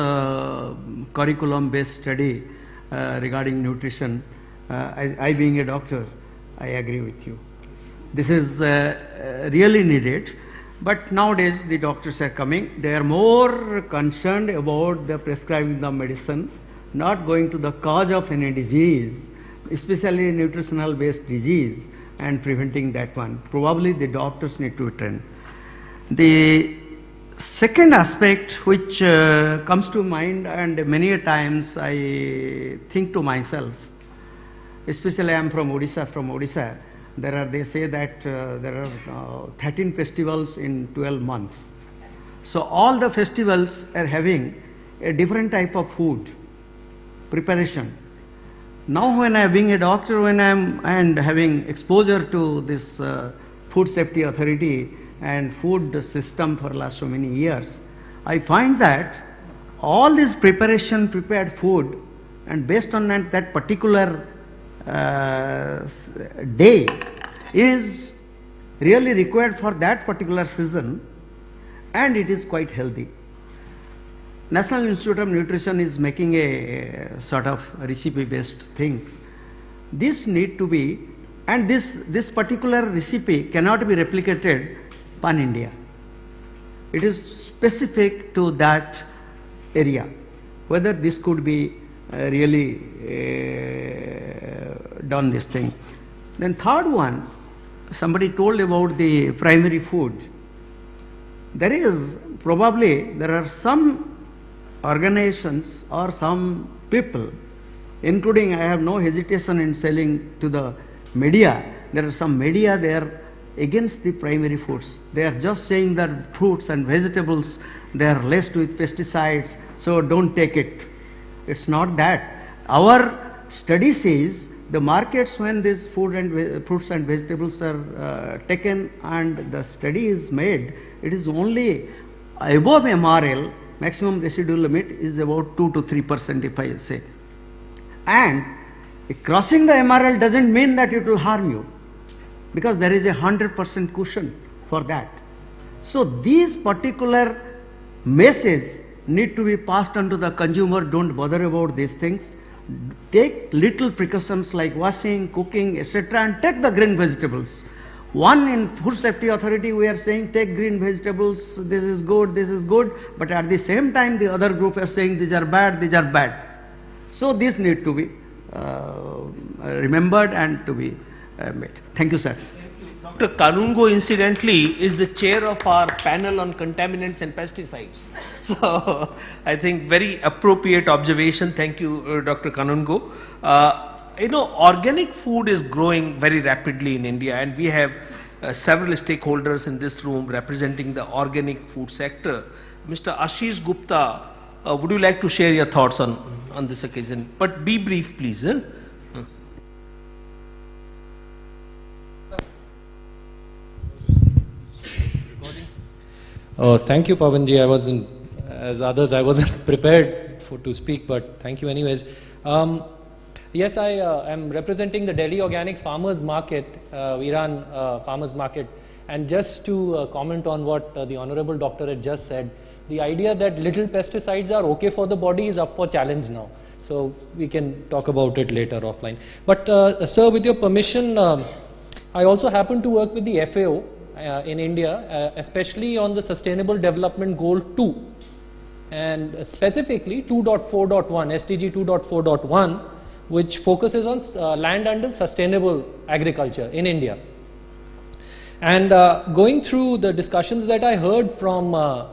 curriculum-based study regarding nutrition. I being a doctor, I agree with you. This is really needed. But nowadays the doctors are coming, they are more concerned about the prescribing the medicine, not going to the cause of any disease, especially nutritional based disease, and preventing that one. Probably the doctors need to attend. The second aspect which comes to mind, and many a times I think to myself, especially I am from Odisha, they say that there are 13 festivals in 12 months. So all the festivals are having a different type of food preparation. Now when I being a doctor, when I am and having exposure to this food safety authority and food system for last so many years, I find that all this prepared food, and based on that particular day is really required for that particular season, and it is quite healthy. National Institute of Nutrition is making a sort of recipe based things. This need to be, and this particular recipe cannot be replicated pan India. It is specific to that area. Whether this could be really done this thing. Then third one, somebody told about the primary food. There are some organizations or some people, including, I have no hesitation in selling to the media, there are some media, they are against the primary foods. They are just saying that fruits and vegetables, they are laced with pesticides, so don't take it. It's not that. Our study says the markets, when these fruits and vegetables are taken and the study is made, it is only above MRL, maximum residual limit is about 2 to 3% if I say. And crossing the MRL doesn't mean that it will harm you, because there is a 100% cushion for that. So these particular messages need to be passed on to the consumer. Don't bother about these things. Take little precautions like washing, cooking, etc., and take the green vegetables. One, in Food Safety Authority we are saying take green vegetables, this is good, but at the same time the other group are saying these are bad. So this need to be remembered and to be made. Thank you, sir. Dr. Kanungo, incidentally, is the chair of our panel on contaminants and pesticides. So I think very appropriate observation. Thank you, Dr. Kanungo. Organic food is growing very rapidly in India, and we have several stakeholders in this room representing the organic food sector. Mr. Ashish Gupta, would you like to share your thoughts on this occasion? But be brief, please. Thank you, Pavanji. As others, I wasn't prepared to speak, but thank you anyways. Yes, I am representing the Delhi Organic Farmers Market. We run Farmers Market. And just to comment on what the Honorable Doctor had just said, the idea that little pesticides are okay for the body is up for challenge now. So we can talk about it later offline. But sir, with your permission, I also happen to work with the FAO in India, especially on the Sustainable Development Goal 2. And specifically 2.4.1, SDG 2.4.1, which focuses on land under sustainable agriculture in India. And going through the discussions that I heard from the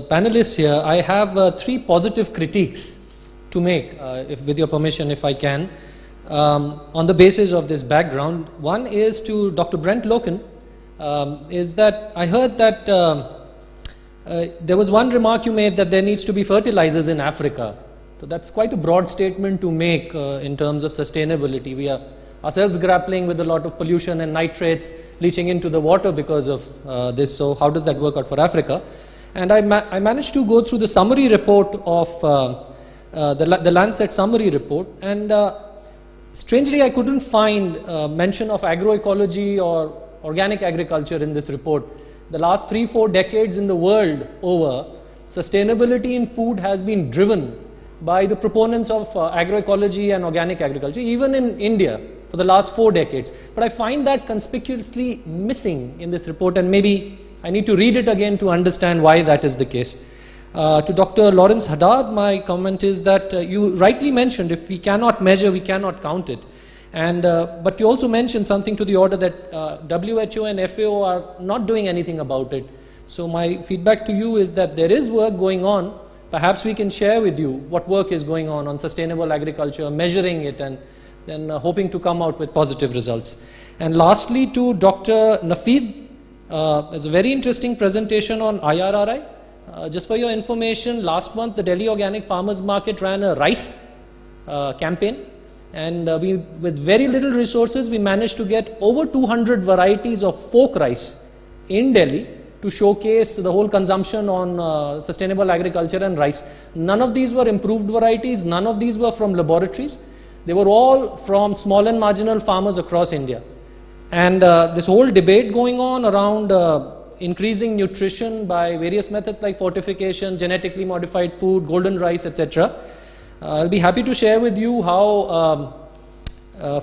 panelists here, I have 3 positive critiques to make, if with your permission, if I can, on the basis of this background. One is to Dr. Brent Loken, is that I heard that there was one remark you made that there needs to be fertilizers in Africa. So that's quite a broad statement to make in terms of sustainability. We are ourselves grappling with a lot of pollution and nitrates leaching into the water because of this. So how does that work out for Africa? And I managed to go through the summary report of the Lancet summary report, and strangely I couldn't find mention of agroecology or organic agriculture in this report. The last 3-4 decades in the world over, sustainability in food has been driven by the proponents of agroecology and organic agriculture, even in India for the last 4 decades. But I find that conspicuously missing in this report, and maybe I need to read it again to understand why that is the case. To Dr. Lawrence Haddad, my comment is that you rightly mentioned if we cannot measure, we cannot count it. And but you also mentioned something to the order that WHO and FAO are not doing anything about it. So my feedback to you is that there is work going on. Perhaps we can share with you what work is going on sustainable agriculture, measuring it, and then hoping to come out with positive results. And lastly, to Dr. Nafeed, it's a very interesting presentation on IRRI. Just for your information, last month the Delhi Organic Farmers Market ran a rice campaign, and with very little resources we managed to get over 200 varieties of folk rice in Delhi to showcase the whole consumption on sustainable agriculture and rice. None of these were improved varieties, none of these were from laboratories. They were all from small and marginal farmers across India. And this whole debate going on around increasing nutrition by various methods like fortification, genetically modified food, golden rice, etc. I'll be happy to share with you how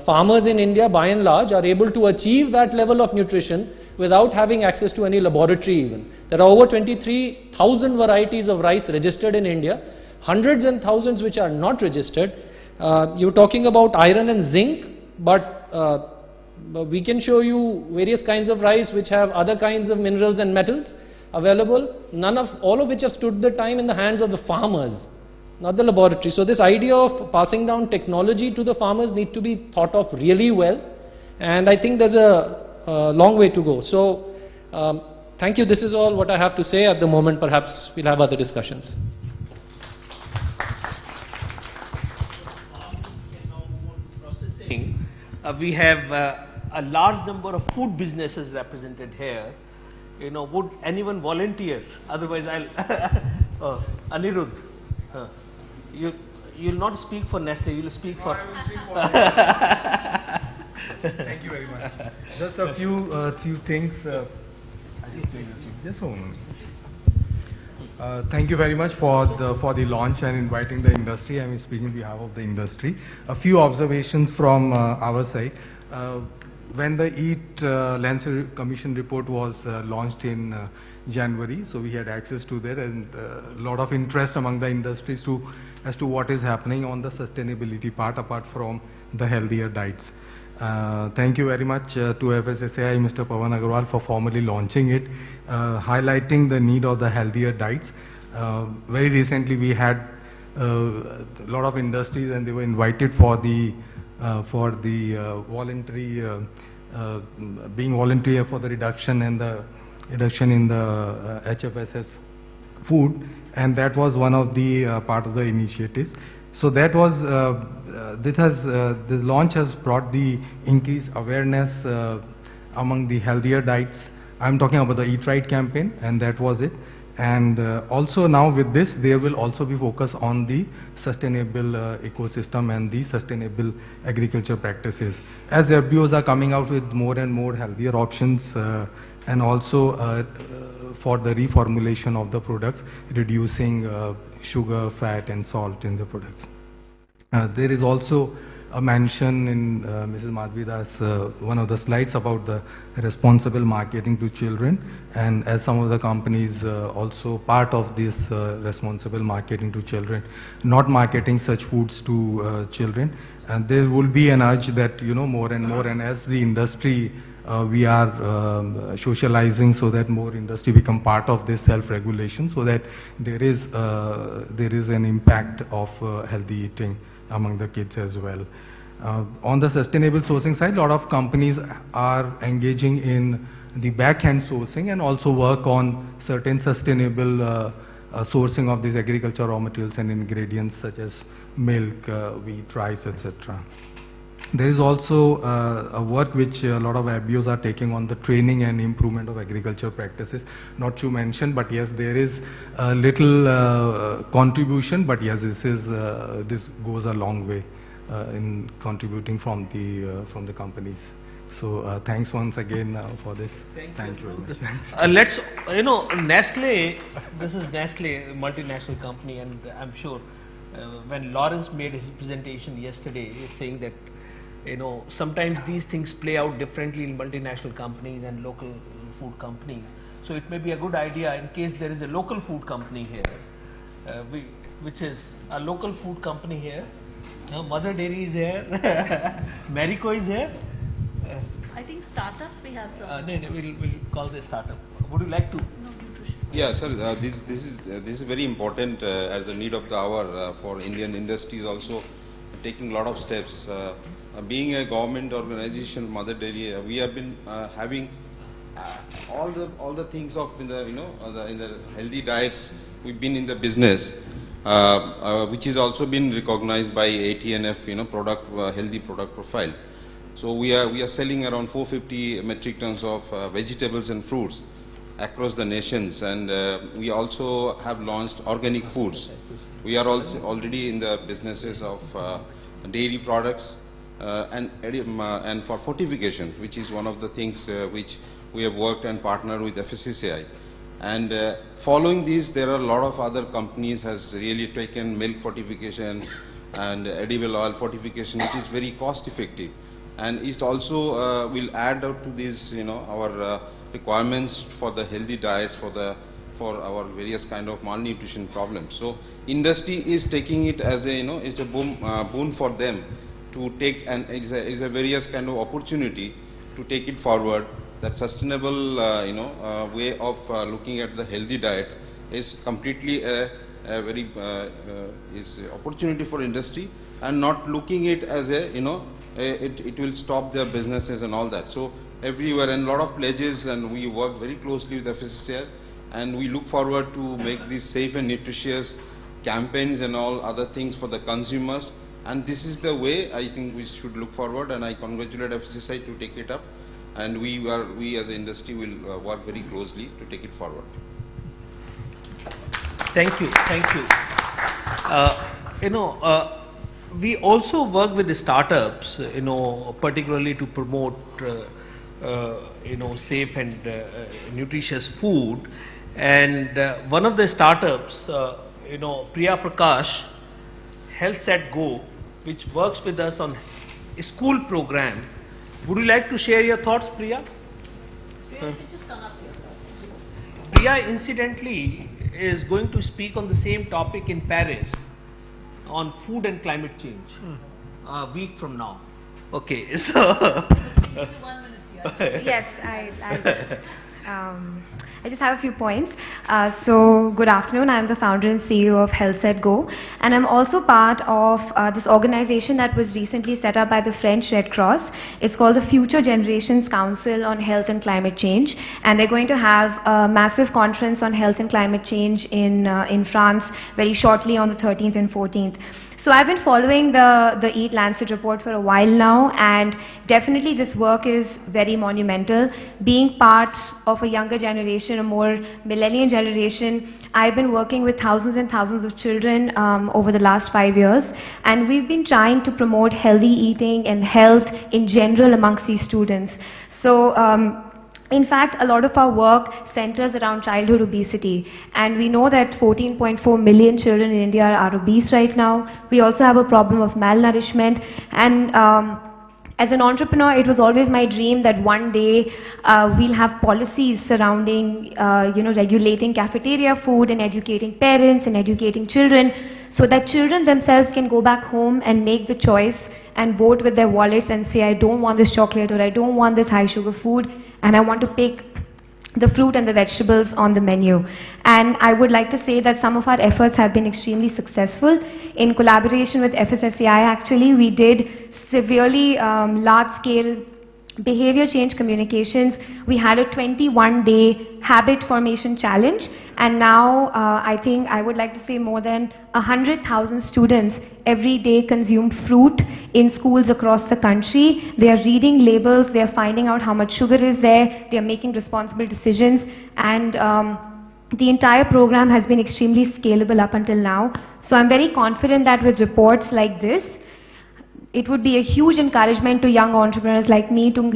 farmers in India by and large are able to achieve that level of nutrition without having access to any laboratory even. There are over 23,000 varieties of rice registered in India, hundreds and thousands which are not registered. You're talking about iron and zinc, but we can show you various kinds of rice which have other kinds of minerals and metals available, all of which have stood the time in the hands of the farmers, not the laboratory. So this idea of passing down technology to the farmers need to be thought of really well, and I think there's a long way to go. So thank you. This is all what I have to say at the moment. Perhaps we'll have other discussions. We have a large number of food businesses represented here. You know, would anyone volunteer? Otherwise, I'll. Anirudh, you'll not speak for Nestle. You'll speak for. Thank you very much. Just a few things. Just a moment. Thank you very much for the launch and inviting the industry. I'm speaking on behalf of the industry. A few observations from our side. When the Eat-Lancet Commission report was launched in January, so we had access to that, and a lot of interest among the industries as to what is happening on the sustainability part apart from the healthier diets. Thank you very much to FSSAI, Mr. Pawan Agarwal, for formally launching it, highlighting the need of the healthier diets. Very recently we had a lot of industries, and they were invited for the voluntary being voluntary for the reduction in the HFSS food, and that was one of the part of the initiatives. So that was the launch has brought the increased awareness among the healthier diets. I'm talking about the Eat Right campaign, and that was it. And also now with this, there will also be focus on the sustainable ecosystem and the sustainable agriculture practices. As FBOs are coming out with more and more healthier options and also for the reformulation of the products, reducing sugar, fat and salt in the products. There is also a mention in Mrs. Madhvida's one of the slides about the responsible marketing to children, and as some of the companies also part of this responsible marketing to children, not marketing such foods to children, and there will be an urge that more and more, and as the industry we are socializing so that more industry become part of this self-regulation, so that there is an impact of healthy eating among the kids as well. On the sustainable sourcing side, a lot of companies are engaging in the back-end sourcing and also work on certain sustainable sourcing of these agricultural raw materials and ingredients such as milk, wheat, rice, etc. There is also a work which a lot of FBOs are taking on the training and improvement of agriculture practices. Not to mention, but yes, there is a little contribution, but yes, this goes a long way in contributing from the companies. So thanks once again for this. Thank you very much. Nestle, this is Nestle, a multinational company, and I'm sure when Lawrence made his presentation yesterday, saying that sometimes these things play out differently in multinational companies and local food companies. So it may be a good idea in case there is a local food company here, which is a local food company here. Mother Dairy is here. Marico is here. I think startups we have some. We'll call this startup. Would you like to? Yeah, sir. This is very important as the need of the hour for Indian industries also taking a lot of steps. Being a government organization, Mother Dairy, we have been having all the things of in the healthy diets. We've been in the business, which has also been recognized by ATNF, product healthy product profile. So we are selling around 450 metric tons of vegetables and fruits across the nations, and we also have launched organic foods. We are also already in the businesses of dairy products. And for fortification, which is one of the things which we have worked and partnered with FSCCI. And following these, there are a lot of other companies has really taken milk fortification and edible oil fortification, which is very cost effective. And it also will add up to these, our requirements for the healthy diets for our various kind of malnutrition problems. So industry is taking it as a, it's a boon for them to take, and is a various kind of opportunity to take it forward. That sustainable way of looking at the healthy diet is completely a very is opportunity for industry, and not looking it as a it will stop their businesses and all that. So everywhere, and a lot of pledges, and we work very closely with FSCCI, and we look forward to make these safe and nutritious campaigns and all other things for the consumers. And this is the way I think we should look forward, and I congratulate FSCCI to take it up, and we as an industry will work very closely to take it forward. Thank you. We also work with the startups, particularly to promote, safe and nutritious food. And one of the startups, Priya Prakash, Health Go, which works with us on a school program. Would you like to share your thoughts, Priya? Priya, incidentally, is going to speak on the same topic in Paris on food and climate change a week from now. Okay, so yes, I just have a few points. So good afternoon. I'm the founder and CEO of Health Go, and I'm also part of this organization that was recently set up by the French Red Cross. It's called the Future Generations Council on Health and Climate Change, and they're going to have a massive conference on health and climate change in France very shortly on the 13th and 14th. So I've been following the Eat-Lancet report for a while now, and definitely this work is very monumental. Being part of a younger generation, a more millennial generation, I've been working with thousands and thousands of children over the last 5 years, and we've been trying to promote healthy eating and health in general amongst these students. So in fact, a lot of our work centers around childhood obesity, and we know that 14.4 million children in India are obese right now. We also have a problem of malnourishment, and as an entrepreneur, it was always my dream that one day we'll have policies surrounding, regulating cafeteria food and educating parents and educating children, so that children themselves can go back home and make the choice and vote with their wallets and say, I don't want this chocolate, or I don't want this high sugar food, and I want to pick the fruit and the vegetables on the menu. And I would like to say that some of our efforts have been extremely successful. In collaboration with FSSAI, actually, we did severely large-scale behavior change communications. We had a 21-day habit formation challenge, and now I think I would like to say more than 100,000 students every day consume fruit in schools across the country. They are reading labels, they are finding out how much sugar is there, they are making responsible decisions, and the entire program has been extremely scalable up until now. So I'm very confident that with reports like this, it would be a huge encouragement to young entrepreneurs like me to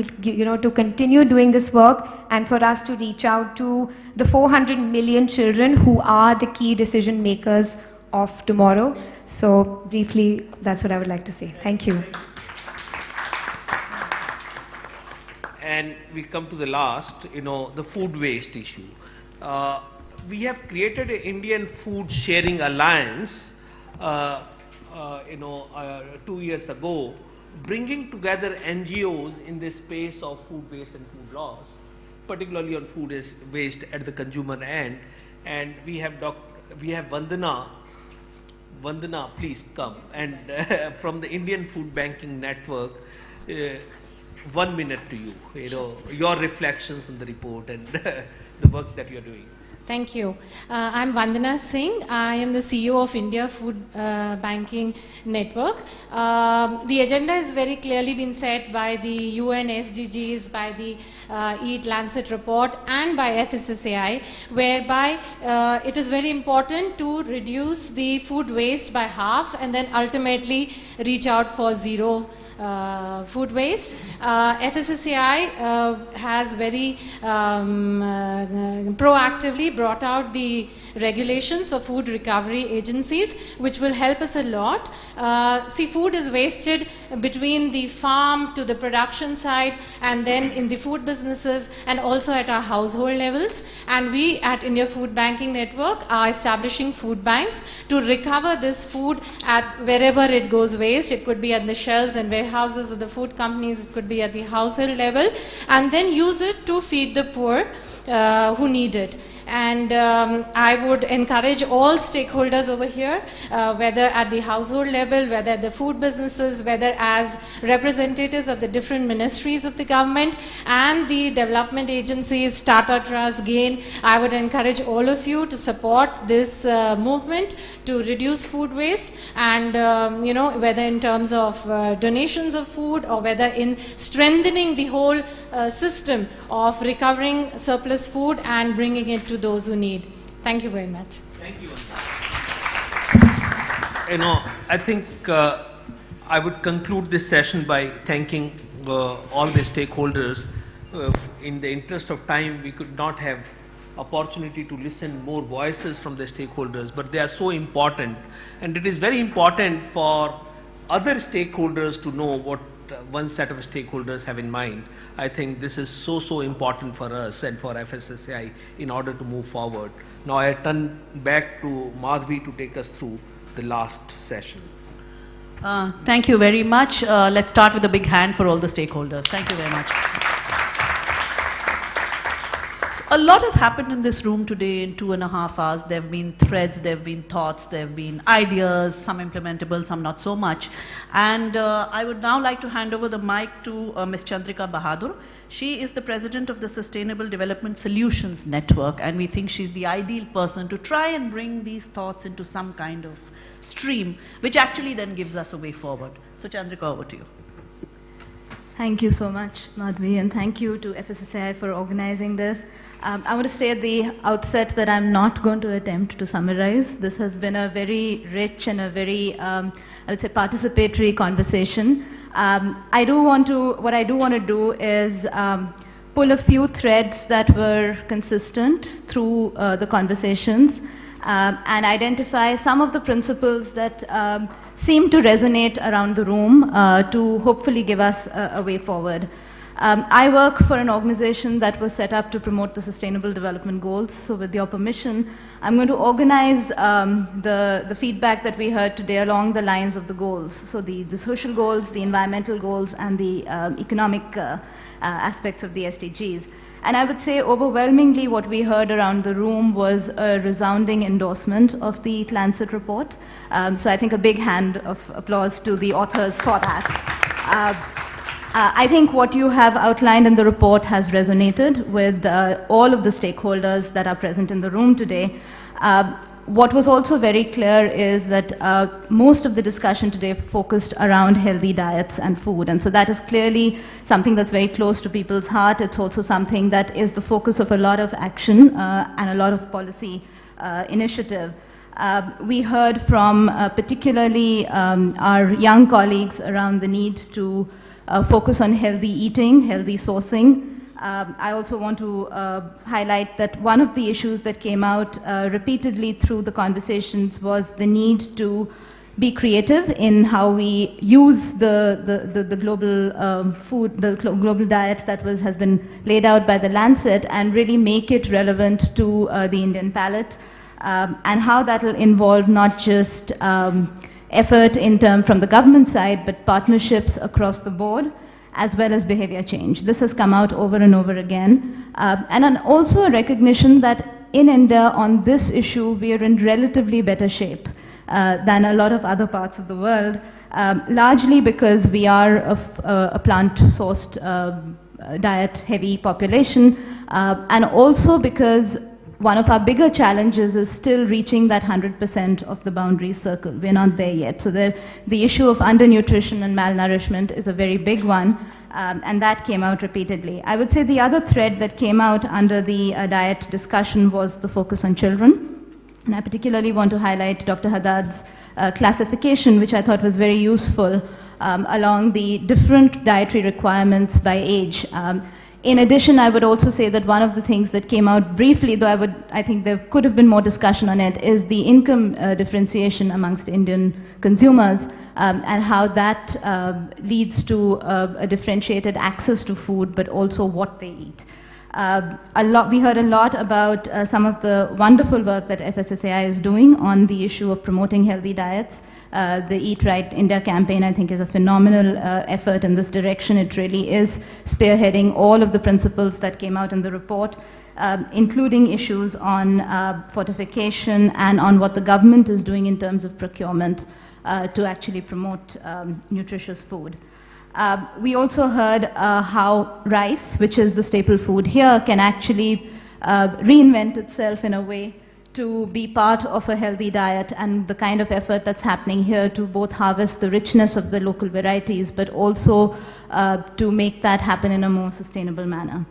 continue doing this work, and for us to reach out to the 400 million children who are the key decision makers of tomorrow. So briefly, that's what I would like to say. Thank you. And we come to the last, the food waste issue. We have created an Indian Food Sharing Alliance 2 years ago, bringing together NGOs in the space of food waste and food loss, particularly on food waste at the consumer end. And we have Vandana. Vandana, please come. And from the Indian Food Banking Network, 1 minute to you. Your reflections on the report and the work that you're doing. Thank you. I'm Vandana Singh. I am the CEO of India Food Banking Network. The agenda has very clearly been set by the UN SDGs, by the Eat-Lancet report, and by FSSAI, whereby it is very important to reduce the food waste by half and then ultimately reach out for zero food waste. FSSAI has very proactively brought out the regulations for food recovery agencies, which will help us a lot. See, food is wasted between the farm to the production side, and then in the food businesses, and also at our household levels. And we at India Food Banking Network are establishing food banks to recover this food at wherever it goes waste. It could be at the shelves and warehouses of the food companies, it could be at the household level, and then use it to feed the poor who need it. And I would encourage all stakeholders over here, whether at the household level, whether at the food businesses, whether as representatives of the different ministries of the government and the development agencies, Tata Trust, GAIN, I would encourage all of you to support this movement to reduce food waste, and whether in terms of donations of food, or whether in strengthening the whole system of recovering surplus food and bringing it to those who need. Thank you very much. Thank you. I think I would conclude this session by thanking all the stakeholders. In the interest of time, we could not have opportunity to listen more voices from the stakeholders, but they are so important, and it is very important for other stakeholders to know what one set of stakeholders have in mind. I think this is so important for us and for FSSAI in order to move forward. Now I turn back to Madhvi to take us through the last session. Thank you very much. Let's start with a big hand for all the stakeholders. Thank you very much. A lot has happened in this room today in 2.5 hours. There have been threads, there have been thoughts, there have been ideas, some implementable, some not so much. And I would now like to hand over the mic to Ms. Chandrika Bahadur. She is the president of the Sustainable Development Solutions Network, and we think she's the ideal person to try and bring these thoughts into some kind of stream, which actually then gives us a way forward. So Chandrika, over to you. Thank you so much, Madhvi, and thank you to FSSAI for organizing this. I want to say at the outset that I'm not going to attempt to summarize. This has been a very rich and a very, I would say, participatory conversation. What I do want to do is pull a few threads that were consistent through the conversations and identify some of the principles that seem to resonate around the room to hopefully give us a way forward. I work for an organization that was set up to promote the Sustainable Development Goals. So with your permission, I'm going to organize the feedback that we heard today along the lines of the goals. So the social goals, the environmental goals, and the economic aspects of the SDGs. And I would say overwhelmingly what we heard around the room was a resounding endorsement of the Eat-Lancet report. So I think a big hand of applause to the authors for that. I think what you have outlined in the report has resonated with all of the stakeholders that are present in the room today. What was also very clear is that most of the discussion today focused around healthy diets and food. And so that is clearly something that's very close to people's heart. It's also something that is the focus of a lot of action and a lot of policy initiative. We heard from particularly our young colleagues around the need to focus on healthy eating, healthy sourcing. I also want to highlight that one of the issues that came out repeatedly through the conversations was the need to be creative in how we use the global food, the global diet that has been laid out by the Lancet, and really make it relevant to the Indian palate, and how that will involve not just effort from the government side, but partnerships across the board, as well as behavior change. This has come out over and over again. And also a recognition that in India, on this issue, we are in relatively better shape than a lot of other parts of the world, largely because we are a plant-sourced diet-heavy population, and also because one of our bigger challenges is still reaching that 100% of the boundary circle. We're not there yet. So the issue of undernutrition and malnourishment is a very big one, and that came out repeatedly. I would say the other thread that came out under the diet discussion was the focus on children. And I particularly want to highlight Dr. Haddad's classification, which I thought was very useful, along the different dietary requirements by age. In addition, I would also say that one of the things that came out briefly, though I think there could have been more discussion on it, is the income differentiation amongst Indian consumers, and how that leads to a differentiated access to food, but also what they eat. We heard a lot about some of the wonderful work that FSSAI is doing on the issue of promoting healthy diets. The Eat Right India campaign, I think, is a phenomenal effort in this direction. It really is spearheading all of the principles that came out in the report, including issues on fortification and on what the government is doing in terms of procurement to actually promote nutritious food. We also heard how rice, which is the staple food here, can actually reinvent itself in a way to be part of a healthy diet, and the kind of effort that's happening here to both harvest the richness of the local varieties, but also to make that happen in a more sustainable manner.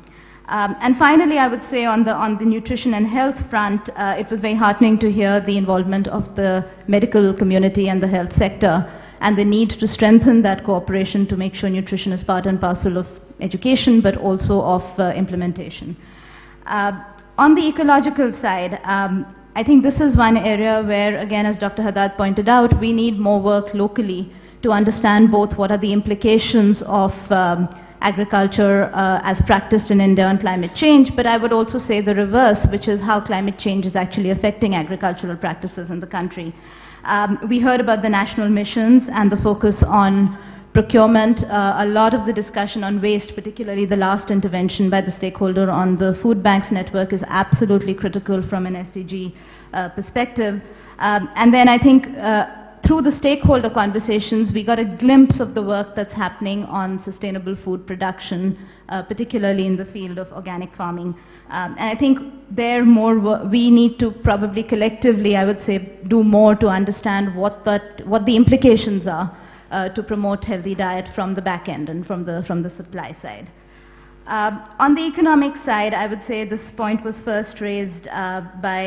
And finally, I would say on the nutrition and health front, it was very heartening to hear the involvement of the medical community and the health sector, and the need to strengthen that cooperation to make sure nutrition is part and parcel of education, but also of implementation. On the ecological side, I think this is one area where, again, as Dr. Haddad pointed out, we need more work locally to understand both what are the implications of agriculture as practiced in India on climate change, but I would also say the reverse, which is how climate change is actually affecting agricultural practices in the country. We heard about the national missions and the focus on procurement. A lot of the discussion on waste, particularly the last intervention by the stakeholder on the food banks network, is absolutely critical from an SDG perspective. And then I think through the stakeholder conversations, we got a glimpse of the work that's happening on sustainable food production, particularly in the field of organic farming. And I think we need to probably collectively, I would say, do more to understand what the implications are to promote healthy diet from the back end and from the supply side. On the economic side, I would say this point was first raised by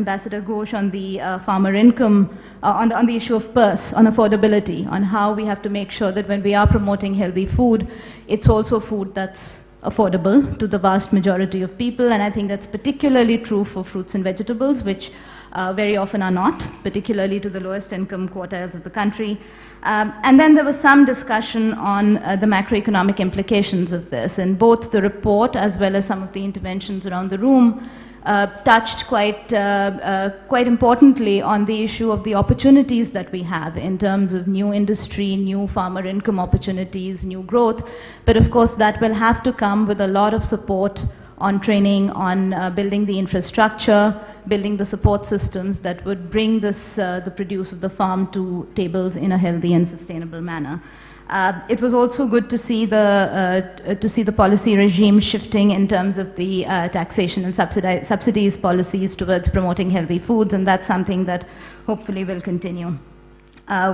Ambassador Ghosh on the farmer income, on the issue of purse, on affordability, on how we have to make sure that when we are promoting healthy food, it's also food that's affordable to the vast majority of people. And I think that's particularly true for fruits and vegetables, which very often are not, particularly to the lowest income quartiles of the country. And then there was some discussion on the macroeconomic implications of this, and both the report as well as some of the interventions around the room touched quite importantly on the issue of the opportunities that we have in terms of new industry, new farmer income opportunities, new growth. But of course that will have to come with a lot of support on training, on building the infrastructure, building the support systems that would bring this, the produce of the farm to tables in a healthy and sustainable manner. It was also good to see the policy regime shifting in terms of the taxation and subsidies policies towards promoting healthy foods, and that's something that hopefully will continue.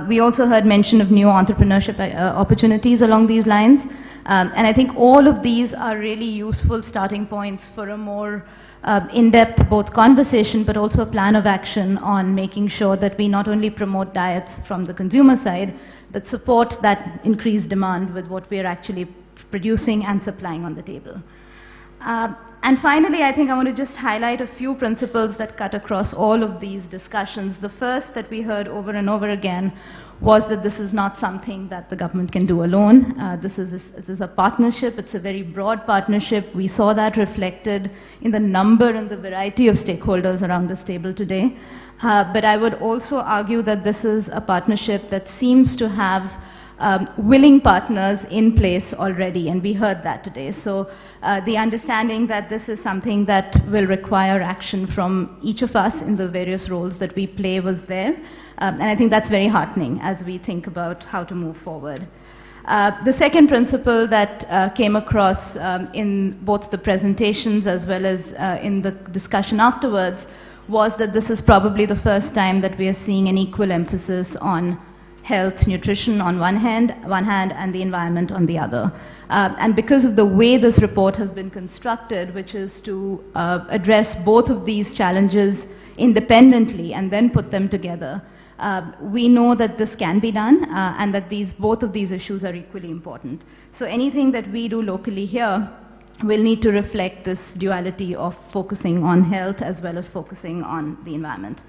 We also heard mention of new entrepreneurship opportunities along these lines. And I think all of these are really useful starting points for a more in-depth both conversation but also a plan of action on making sure that we not only promote diets from the consumer side but support that increased demand with what we are actually producing and supplying on the table. And finally, I think I want to just highlight a few principles that cut across all of these discussions. The first that we heard over and over again was that this is not something that the government can do alone. This is a partnership. It's a very broad partnership. We saw that reflected in the number and the variety of stakeholders around this table today. But I would also argue that this is a partnership that seems to have willing partners in place already, and we heard that today. So the understanding that this is something that will require action from each of us in the various roles that we play was there. And I think that's very heartening as we think about how to move forward. The second principle that came across in both the presentations as well as in the discussion afterwards was that this is probably the first time that we are seeing an equal emphasis on health, nutrition on one hand, and the environment on the other. And because of the way this report has been constructed, which is to address both of these challenges independently and then put them together, we know that this can be done and that both of these issues are equally important. So anything that we do locally here will need to reflect this duality of focusing on health as well as focusing on the environment.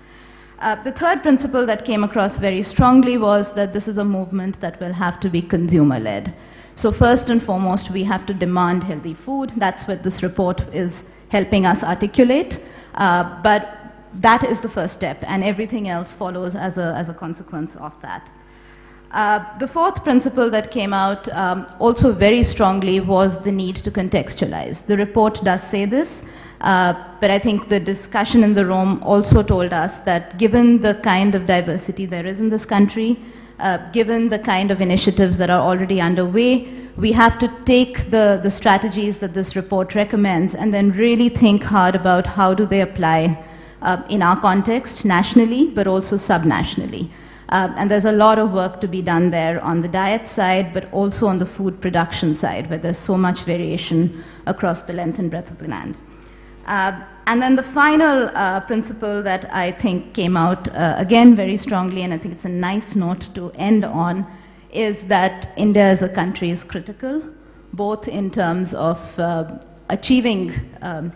The third principle that came across very strongly was that this is a movement that will have to be consumer-led. So first and foremost, we have to demand healthy food. That's what this report is helping us articulate. But that is the first step, and everything else follows as a consequence of that. The fourth principle that came out also very strongly was the need to contextualize. The report does say this, but I think the discussion in the room also told us that given the kind of diversity there is in this country, given the kind of initiatives that are already underway, we have to take the strategies that this report recommends and then really think hard about how do they apply in our context nationally, but also subnationally. And there's a lot of work to be done there on the diet side, but also on the food production side, where there's so much variation across the length and breadth of the land. And then the final principle that I think came out again very strongly, and I think it's a nice note to end on, is that India as a country is critical, both in terms of achieving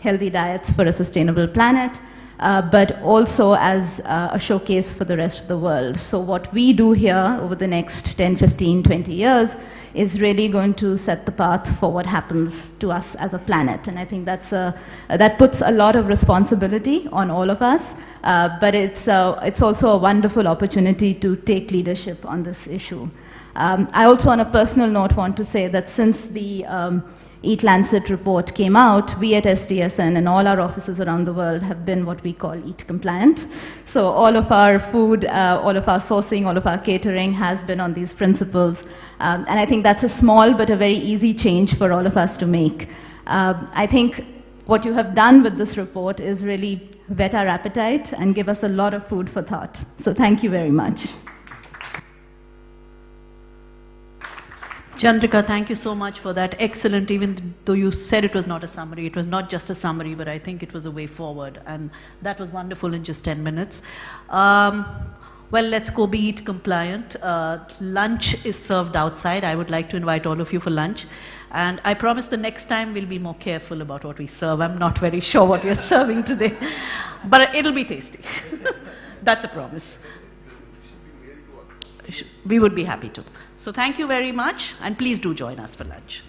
healthy diets for a sustainable planet, but also as a showcase for the rest of the world. So what we do here over the next 10, 15, 20 years is really going to set the path for what happens to us as a planet. And I think that puts a lot of responsibility on all of us, but it's also a wonderful opportunity to take leadership on this issue. I also, on a personal note, want to say that since the Eat-Lancet report came out, we at SDSN and all our offices around the world have been what we call EAT compliant. So all of our food, all of our sourcing, all of our catering has been on these principles. And I think that's a small but a very easy change for all of us to make. I think what you have done with this report is really whet our appetite and give us a lot of food for thought. So thank you very much. Chandrika, thank you so much for that. Excellent, even though you said it was not a summary. It was not just a summary, but I think it was a way forward. And that was wonderful in just 10 minutes. Well, let's go be EAT compliant. Lunch is served outside. I would like to invite all of you for lunch. And I promise the next time we'll be more careful about what we serve. I'm not very sure what we're serving today, but it'll be tasty. That's a promise. We would be happy to. So thank you very much, and please do join us for lunch.